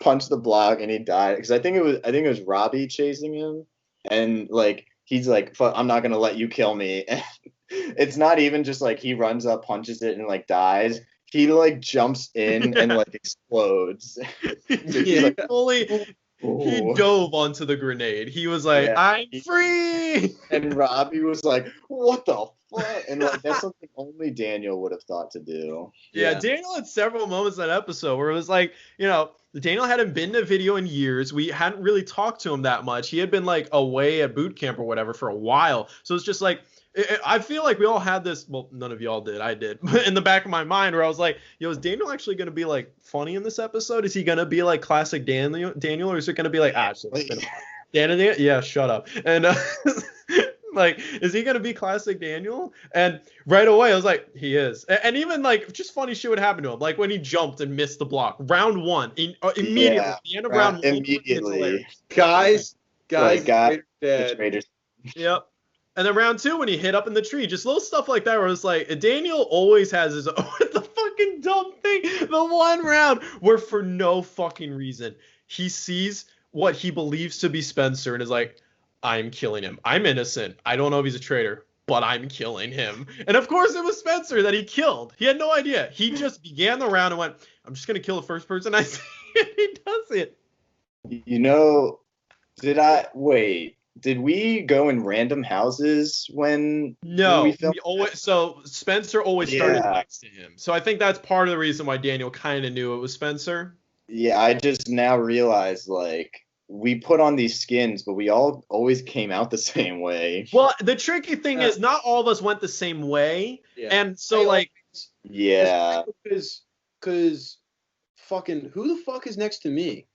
punched the block, and he died. Because I think it was Robbie chasing him, and like he's like, fuck, I'm not gonna let you kill me. And it's not even just like he runs up, punches it, and like dies. He like jumps in and like explodes. Yeah, like, he dove onto the grenade. He was like, yeah, I'm free. And Robbie was like, what the fuck? And like that's something only Daniel would have thought to do. Yeah, Daniel had several moments in that episode where it was like, you know, Daniel hadn't been to video in years. We hadn't really talked to him that much. He had been like away at boot camp or whatever for a while. So it's just like, I feel like we all had this, well, none of y'all did, I did, but in the back of my mind where I was like, yo, is Daniel actually going to be like funny in this episode? Is he going to be like classic Daniel, or is it going to be like, it's been a while. Daniel? Yeah, shut up. And like, is he going to be classic Daniel? And right away I was like, he is. And even like just funny shit would happen to him. Like when he jumped and missed the block. Round one, immediately, at the end of round one. Immediately. Guys, Traitors. Yep. And then round 2, when he hit up in the tree, just little stuff like that where it's like, Daniel always has his own, the fucking dumb thing, the one round where for no fucking reason, he sees what he believes to be Spencer and is like, I'm killing him. I'm innocent. I don't know if he's a traitor, but I'm killing him. And of course it was Spencer that he killed. He had no idea. He just began the round and went, I'm just going to kill the first person I see. He does it. You know, did we go in random houses when No, we filmed? so Spencer always started Yeah. next to him. So I think that's part of the reason why Daniel kind of knew it was Spencer. Yeah, I just now realized, like, we put on these skins, but we all always came out the same way. Well, the tricky thing is not all of us went the same way. Yeah. And so, like, Yeah. Because fucking who the fuck is next to me?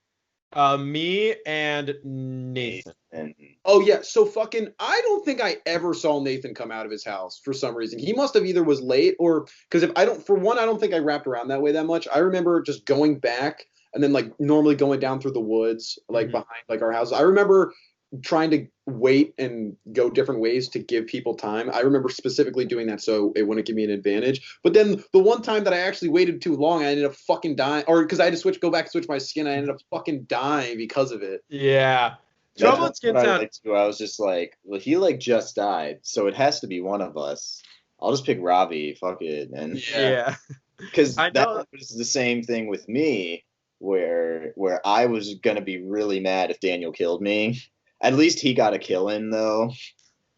me and Nathan. Oh yeah, so fucking I don't think I ever saw Nathan come out of his house for some reason. He must have either was late or because if I don't think I wrapped around that way that much. I remember just going back and then like normally going down through the woods like behind like our house. I remember trying to wait and go different ways to give people time. I remember specifically doing that so it wouldn't give me an advantage. But then the one time that I actually waited too long, I ended up fucking dying. Or because I had to go back and switch my skin, I ended up fucking dying because of it. Yeah. Trouble in Skin Town. I was just like, well, he like just died, so it has to be one of us. I'll just pick Robbie. Fuck it, and Yeah. because I that know. was the same thing with me, where I was gonna be really mad if Daniel killed me. At least he got a kill in though.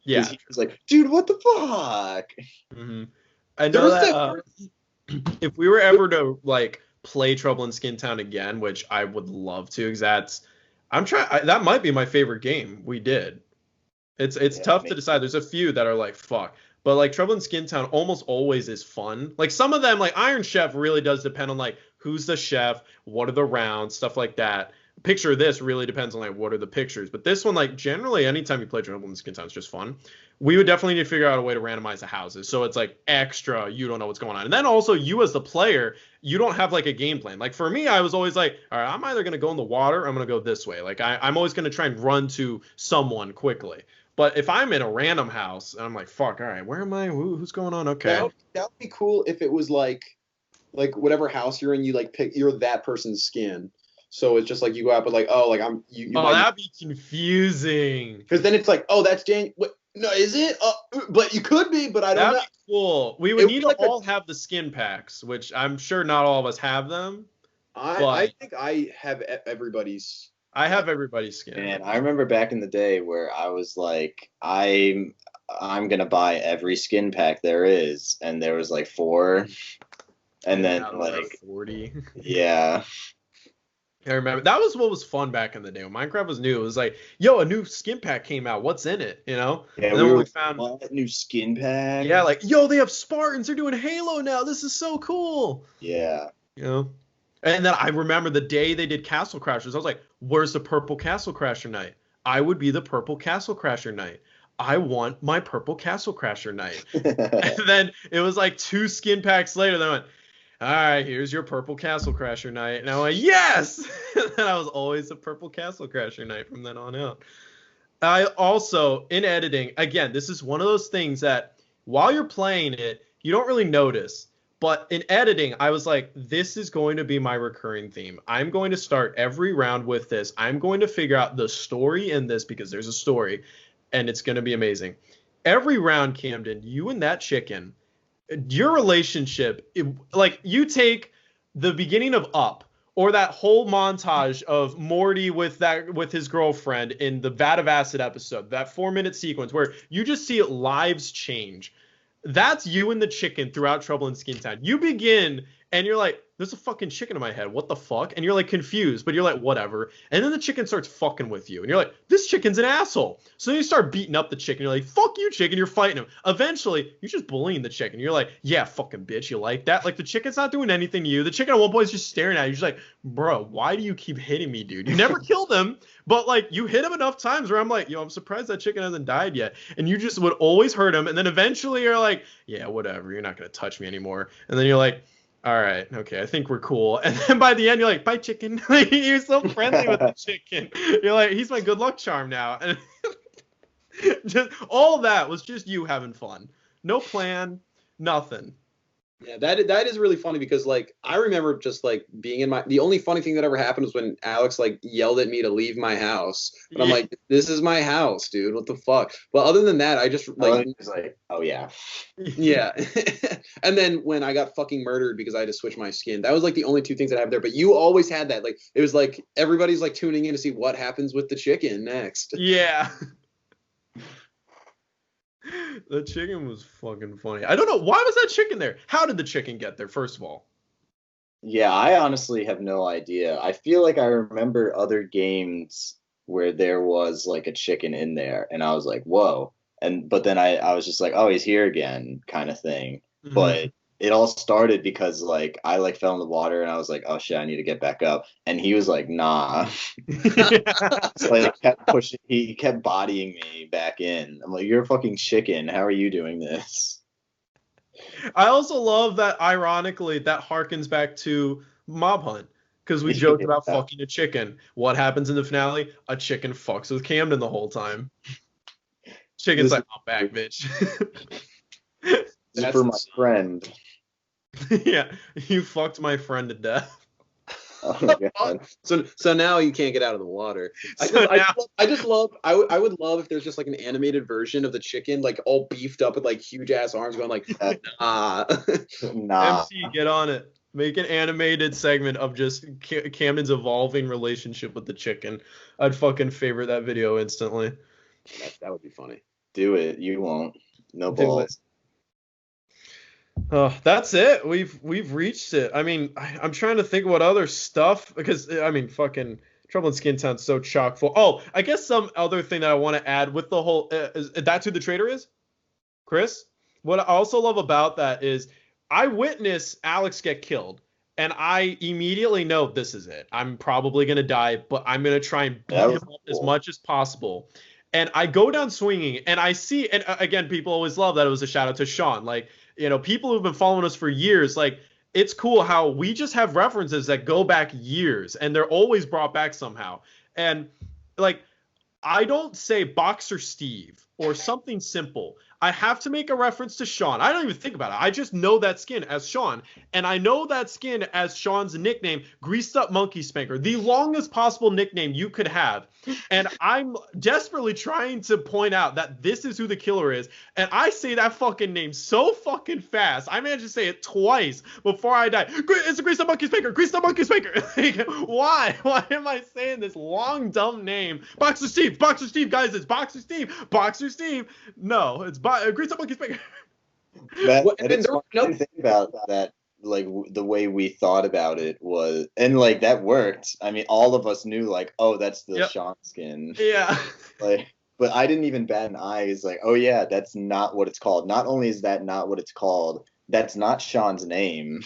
Yeah. He was like, dude, what the fuck? Mm-hmm. I know that if we were ever to like play Trouble in Skin Town again, which I would love to, because that might be my favorite game we did. It's tough to decide. There's a few that are like fuck, but like Trouble in Skin Town almost always is fun. Like some of them, like Iron Chef, really does depend on like who's the chef, what are the rounds, stuff like that. Picture this really depends on like what are the pictures, but this one, like generally anytime you play Trouble in Skin Town, it's just fun. We would definitely need to figure out a way to randomize the houses, so it's like extra, you don't know what's going on. And then also you as the player, you don't have like a game plan. Like for me, I was always like, all right, I'm either gonna go in the water or I'm gonna go this way. Like I'm always gonna try and run to someone quickly. But if I'm in a random house and I'm like, fuck, all right, where am I? Who's going on? Okay. That would be cool if it was like whatever house you're in, you like pick you're that person's skin. So it's just like you go out, but like, oh, like that'd be confusing. Because then it's like, oh, that's Jan. What? No, is it? But you could be, but I don't know. That'd be cool. We would need to all have the skin packs, which I'm sure not all of us have them. I think I have everybody's. I have everybody's skin. And I remember back in the day where I was like, I'm gonna buy every skin pack there is, and there was like 4, and then like 40. Yeah. I remember that was what was fun back in the day when Minecraft was new. It was like, yo, a new skin pack came out. What's in it? You know? Yeah, and then we found what new skin pack. Yeah, like, yo, they have Spartans. They're doing Halo now. This is so cool. Yeah. You know? And then I remember the day they did Castle Crashers. I was like, where's the purple Castle Crasher knight? I would be the purple Castle Crasher knight. I want my purple Castle Crasher knight. And then it was like 2 skin packs later. Then I went, all right, here's your purple Castle Crasher knight. And I went, yes! And I was always a purple Castle Crasher knight from then on out. I also, in editing, again, this is one of those things that while you're playing it, you don't really notice. But in editing, I was like, this is going to be my recurring theme. I'm going to start every round with this. I'm going to figure out the story in this because there's a story, and it's going to be amazing. Every round, Camden, you and that chicken, your relationship, like you take the beginning of Up or that whole montage of Morty with his girlfriend in the Vat of Acid episode, that 4-minute sequence where you just see lives change. That's you and the chicken throughout Trouble in Skin Town. You begin and you're like, there's a fucking chicken in my head. What the fuck? And you're like confused, but you're like, whatever. And then the chicken starts fucking with you. And you're like, this chicken's an asshole. So then you start beating up the chicken. You're like, fuck you, chicken. You're fighting him. Eventually, you're just bullying the chicken. You're like, yeah, fucking bitch. You like that? Like the chicken's not doing anything to you. The chicken at one point is just staring at you. You're just like, bro, why do you keep hitting me, dude? You never killed him. But like you hit him enough times where I'm like, yo, I'm surprised that chicken hasn't died yet. And you just would always hurt him. And then eventually you're like, yeah, whatever. You're not going to touch me anymore. And then you're like, all right, okay, I think we're cool. And then by the end, you're like, bye, chicken. You're so friendly with the chicken. You're like, he's my good luck charm now. And Just all that was just you having fun. No plan, nothing. Yeah, that is really funny because like I remember just like being in the only funny thing that ever happened was when Alex like yelled at me to leave my house. But I'm like, this is my house, dude. What the fuck? But other than that, I just like was like, oh yeah. yeah. And then when I got fucking murdered because I had to switch my skin, that was like the only two things that happened there. But you always had that. Like it was like everybody's like tuning in to see what happens with the chicken next. Yeah. The chicken was fucking funny. I don't know. Why was that chicken there? How did the chicken get there, first of all? Yeah, I honestly have no idea. I feel like I remember other games where there was like a chicken in there, and I was like, whoa. But then I was just like, oh, he's here again, kind of thing. Mhm. But it all started because like I like fell in the water, and I was like, oh shit, I need to get back up. And he was like, nah. So like he kept bodying me back in. I'm like, you're a fucking chicken. How are you doing this? I also love that, ironically, that harkens back to Mob Hunt. Because we joked about fucking a chicken. What happens in the finale? A chicken fucks with Camden the whole time. Chicken's like, I'm back, bitch. That's for my friend. Yeah, you fucked my friend to death. Oh my God. So now you can't get out of the water. I would love if there's just like an animated version of the chicken, like all beefed up with like huge ass arms, going like, nah. MC, get on it. Make an animated segment of just Camden's evolving relationship with the chicken. I'd fucking favorite that video instantly. That would be funny. Do it. You won't. No balls. That's it. We've reached it. I mean, I'm trying to think what other stuff, because I mean, fucking Trouble in Skin Town's so chock full. Oh, I guess some other thing that I want to add with the whole that's who the traitor is, Chris. What I also love about that is I witness Alex get killed, and I immediately know this is it. I'm probably gonna die, but I'm gonna try and beat him up as much as possible. And I go down swinging, and I see, and again, people always love that it was a shout out to Sean. Like, you know, people who've been following us for years, like, it's cool how we just have references that go back years, and they're always brought back somehow. And like, I don't say Boxer Steve or something simple. I have to make a reference to Sean. I don't even think about it. I just know that skin as Sean. And I know that skin as Sean's nickname, Greased Up Monkey Spanker, the longest possible nickname you could have. And I'm desperately trying to point out that this is who the killer is. And I say that fucking name so fucking fast. I managed to say it twice before I die. It's a Greased Up Monkey Spanker. Greased Up Monkey Spanker. Like, why? Why am I saying this long, dumb name? Boxer Steve. Boxer Steve, guys. It's Boxer Steve. Boxer Steve. No, it's Greased Up Monkey Spanker. It's funny thing about that, like the way we thought about it was, and like that worked. I mean, all of us knew, like, oh, that's the Sean skin. Yeah. Like, but I didn't even bat an eye. It's like, oh yeah, that's not what it's called. Not only is that not what it's called, that's not Sean's name.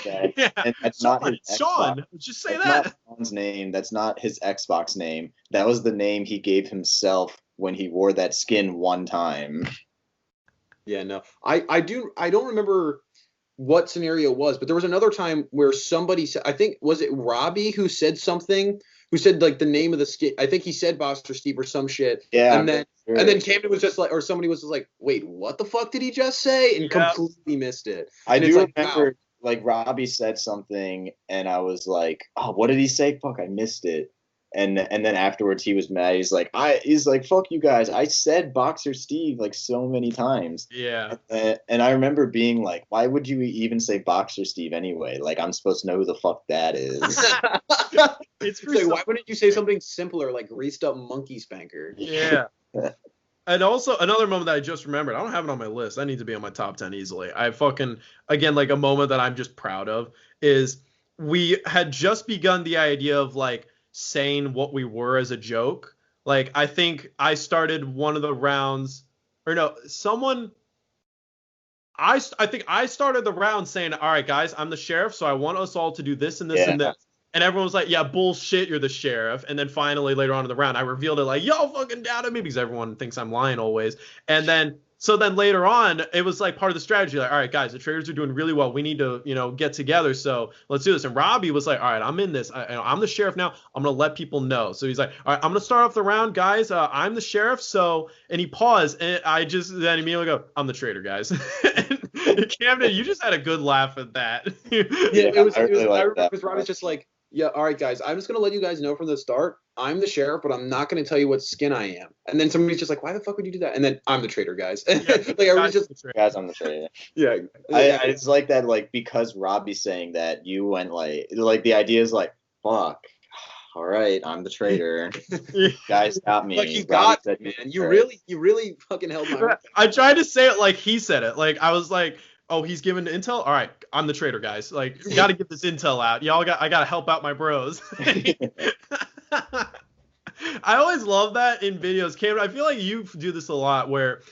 And that's not his Sean. Xbox. Just say that's that. Not Sean's name. That's not his Xbox name. That was the name he gave himself when he wore that skin one time. Yeah, no. I don't remember what scenario it was, but there was another time where somebody said, I think, was it Robbie who said something, who said like the name of the skin. I think he said Boxer Steve or some shit. Yeah. And then Camden was just like, or somebody was just like, wait, what the fuck did he just say? And completely missed it. I and do like, remember, wow. like, Robbie said something, and I was like, oh, what did he say? Fuck, I missed it. And then afterwards he was mad. He's like, fuck you guys. I said Boxer Steve like so many times. Yeah. And I remember being like, why would you even say Boxer Steve anyway? Like, I'm supposed to know who the fuck that is. It's like, why wouldn't you say something simpler like Greased Up Monkey Spanker? Yeah. And also another moment that I just remembered, I don't have it on my list. I need to be on my top 10 easily. I fucking, again, like a moment that I'm just proud of is we had just begun the idea of like saying what we were as a joke. Like, I think I started one of the rounds, or no, I think I started the round saying, all right, guys, I'm the sheriff, so I want us all to do this and this and this. And everyone was like, yeah, bullshit, you're the sheriff. And then finally, later on in the round, I revealed it like, y'all fucking doubted me, because everyone thinks I'm lying always. And then So then later on, it was like part of the strategy. Like, all right, guys, the traders are doing really well. We need to, get together. So let's do this. And Robbie was like, all right, I'm in this. I'm the sheriff now. I'm going to let people know. So he's like, all right, I'm going to start off the round, guys. I'm the sheriff. So, and he paused. And I just then immediately go, I'm the trader, guys. And Camden, you just had a good laugh at that. Yeah, it was. I remember because Robbie's just like, yeah, all right, guys, I'm just going to let you guys know from the start, I'm the sheriff, but I'm not going to tell you what skin I am. And then somebody's just like, why the fuck would you do that? And then I'm the traitor, guys. Yeah, like, I was just, guys, I'm the traitor. Yeah. It's like that, like, because Robbie's saying that, you went like the idea is like, fuck, all right, I'm the traitor. Guys got me. Like, you got me, man. You really fucking held my. I tried to say it like he said it. Like, I was like, oh, he's giving intel? All right, I'm the traitor, guys. Like, you got to get this intel out. I got to help out my bros. I always love that in videos. Cameron, I feel like you do this a lot where,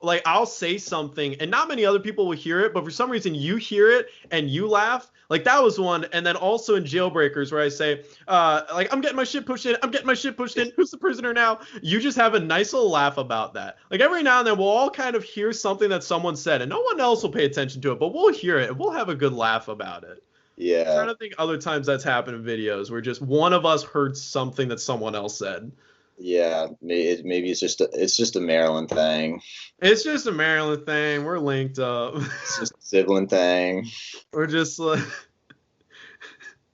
like, I'll say something and not many other people will hear it, but for some reason you hear it and you laugh. Like, that was one. And then also in Jailbreakers where I say, like, I'm getting my shit pushed in. I'm getting my shit pushed in. Who's the prisoner now? You just have a nice little laugh about that. Like, every now and then we'll all kind of hear something that someone said and no one else will pay attention to it, but we'll hear it and we'll have a good laugh about it. Yeah. I'm trying to think other times that's happened in videos where just one of us heard something that someone else said. Yeah, maybe it's just a Maryland thing. It's just a Maryland thing. We're linked up. It's just a sibling thing. We're just like.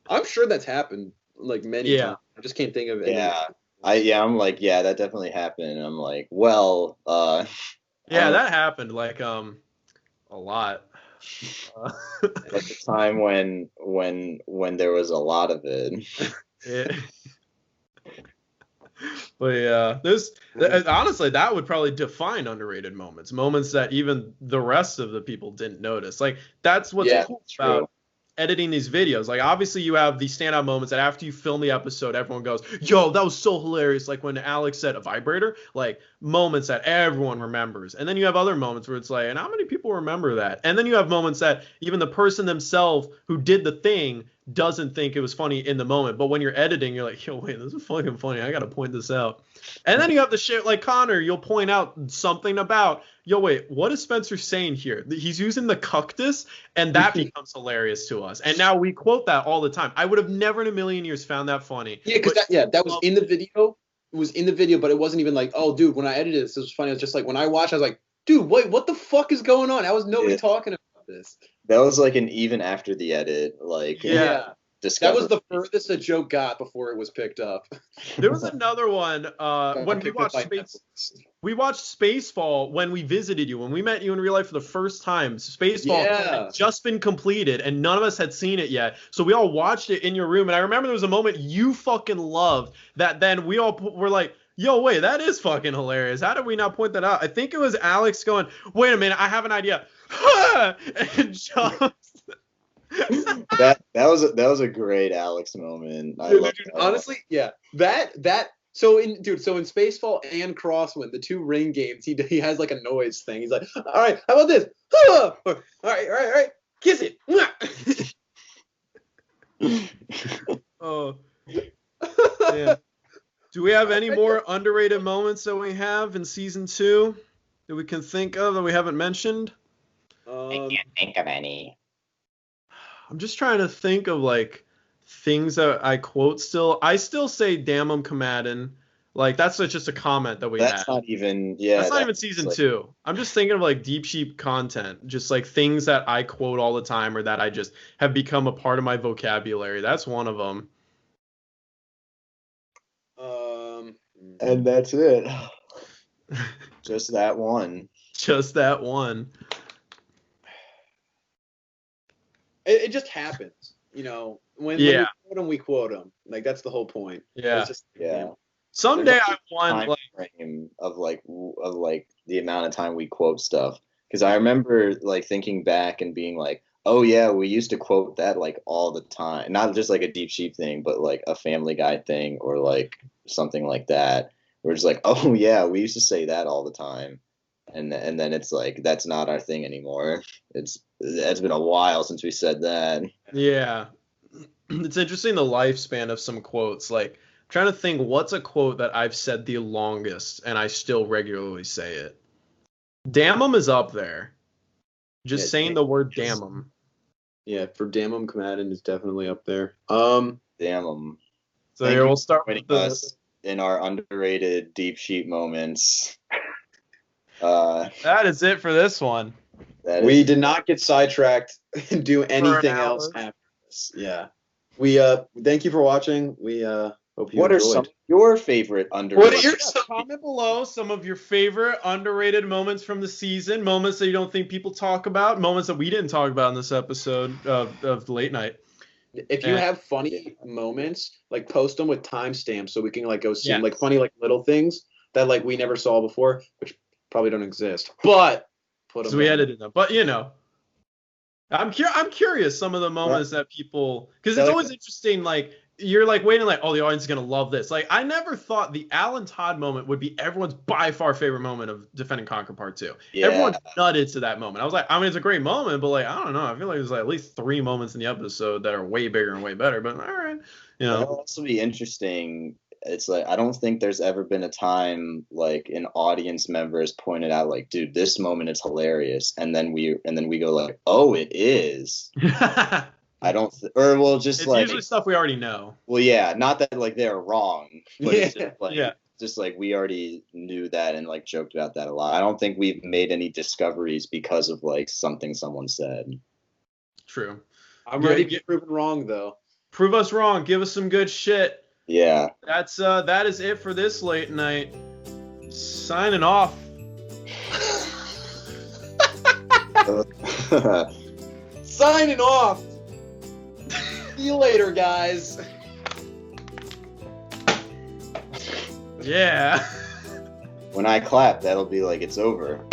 I'm sure that's happened like many times. I just can't think of it. Yeah. I'm like, yeah, that definitely happened. And I'm like, well, yeah, that happened like a lot. At the time when there was a lot of it. Yeah. But yeah, honestly, that would probably define underrated moments that even the rest of the people didn't notice. Like, that's what's cool about editing these videos. Like, obviously you have these standout moments that after you film the episode, everyone goes, yo, that was so hilarious. Like when Alex said a vibrator, like moments that everyone remembers. And then you have other moments where it's like, and how many people remember that? And then you have moments that even the person themselves who did the thing doesn't think it was funny in the moment. But when you're editing, you're like, yo, wait, this is fucking funny. I got to point this out. And then you have the shit like Connor, you'll point out something about, yo, wait, what is Spencer saying here? He's using the cuctus, and that becomes hilarious to us. And now we quote that all the time. I would have never in a million years found that funny. Yeah, because that was in the video. It was in the video, but it wasn't even like, oh, dude, when I edited this, it was funny. It was just like, when I watched, I was like, dude, wait, what the fuck is going on? How was nobody talking about this? That was like an even after the edit, like that was the furthest a joke got before it was picked up. There was another one when we watched Spacefall when we visited you, when we met you in real life for the first time. Spacefall had just been completed and none of us had seen it yet, so we all watched it in your room. And I remember there was a moment you fucking loved that. Then we all were like, yo, wait, that is fucking hilarious. How did we not point that out? I think it was Alex going, wait a minute, I have an idea. And jumps. that was a great Alex moment. Dude, honestly, so in Spacefall and Crosswind, the two ring games, he has like a noise thing. He's like, all right, how about this? All right, kiss it. Oh, yeah. Do we have any more underrated moments that we have in season 2 that we can think of that we haven't mentioned? I can't think of any. I'm just trying to think of like things that I quote still. I still say damn 'em Camden. Like that's just a comment that we had. That's not even season 2. I'm just thinking of like deep sheep content, just like things that I quote all the time or that I just have become a part of my vocabulary. That's one of them. And that's it. Just that one. Just that one. It just happens, when we quote them. Like that's the whole point. Yeah. It's just, Someday I want of the amount of time we quote stuff, because I remember like thinking back and being like, oh yeah, we used to quote that like all the time, not just like a Deep Sheep thing, but like a Family Guy thing or like something like that. We're just like, oh yeah, we used to say that all the time. And then it's like, that's not our thing anymore. It's been a while since we said that. Yeah. It's interesting the lifespan of some quotes. Like, I'm trying to think what's a quote that I've said the longest and I still regularly say it. Damn 'em is up there. Just Yeah, saying the word damn 'em. Yeah, for Damn Camden is definitely up there. Damn them. So here we'll start with with us in our underrated deep sheet moments. That is it for this one. We did not get sidetracked and do anything else after this. Yeah. We thank you for watching. We hope you What enjoyed. are some of your favorite underrated? Comment below some of your favorite underrated moments from the season, moments that you don't think people talk about, moments that we didn't talk about in this episode of Late Night. If you have funny moments, like post them with timestamps so we can like go see like funny like little things that like we never saw before, which probably don't exist. But put them. So we edited them, but you know, I'm curious some of the moments that people, because it's always interesting. Like you're like waiting, like, oh, the audience is gonna love this. Like I never thought the Alan Todd moment would be everyone's by far favorite moment of Defend and Conquer Part 2. Yeah. Everyone's nutted to that moment. I was like, I mean, it's a great moment, but like, I don't know. I feel like there's like at least 3 moments in the episode that are way bigger and way better. But all right, you know. It'll also be interesting. It's like I don't think there's ever been a time like an audience member has pointed out like, dude, this moment is hilarious, and then we go like, oh, it is. I don't, or we'll just it's like usually stuff we already know. Well, yeah, not that like they're wrong, but it's just like, just like we already knew that and like joked about that a lot. I don't think we've made any discoveries because of like something someone said. True. I'm ready to get proven wrong though. Prove us wrong. Give us some good shit. Yeah. That is it for this late night. Signing off. Signing off. See you later, guys. Yeah. When I clap, that'll be like it's over.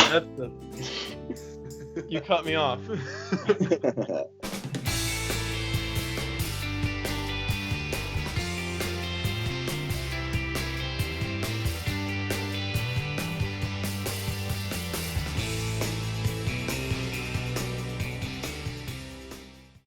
You cut me off.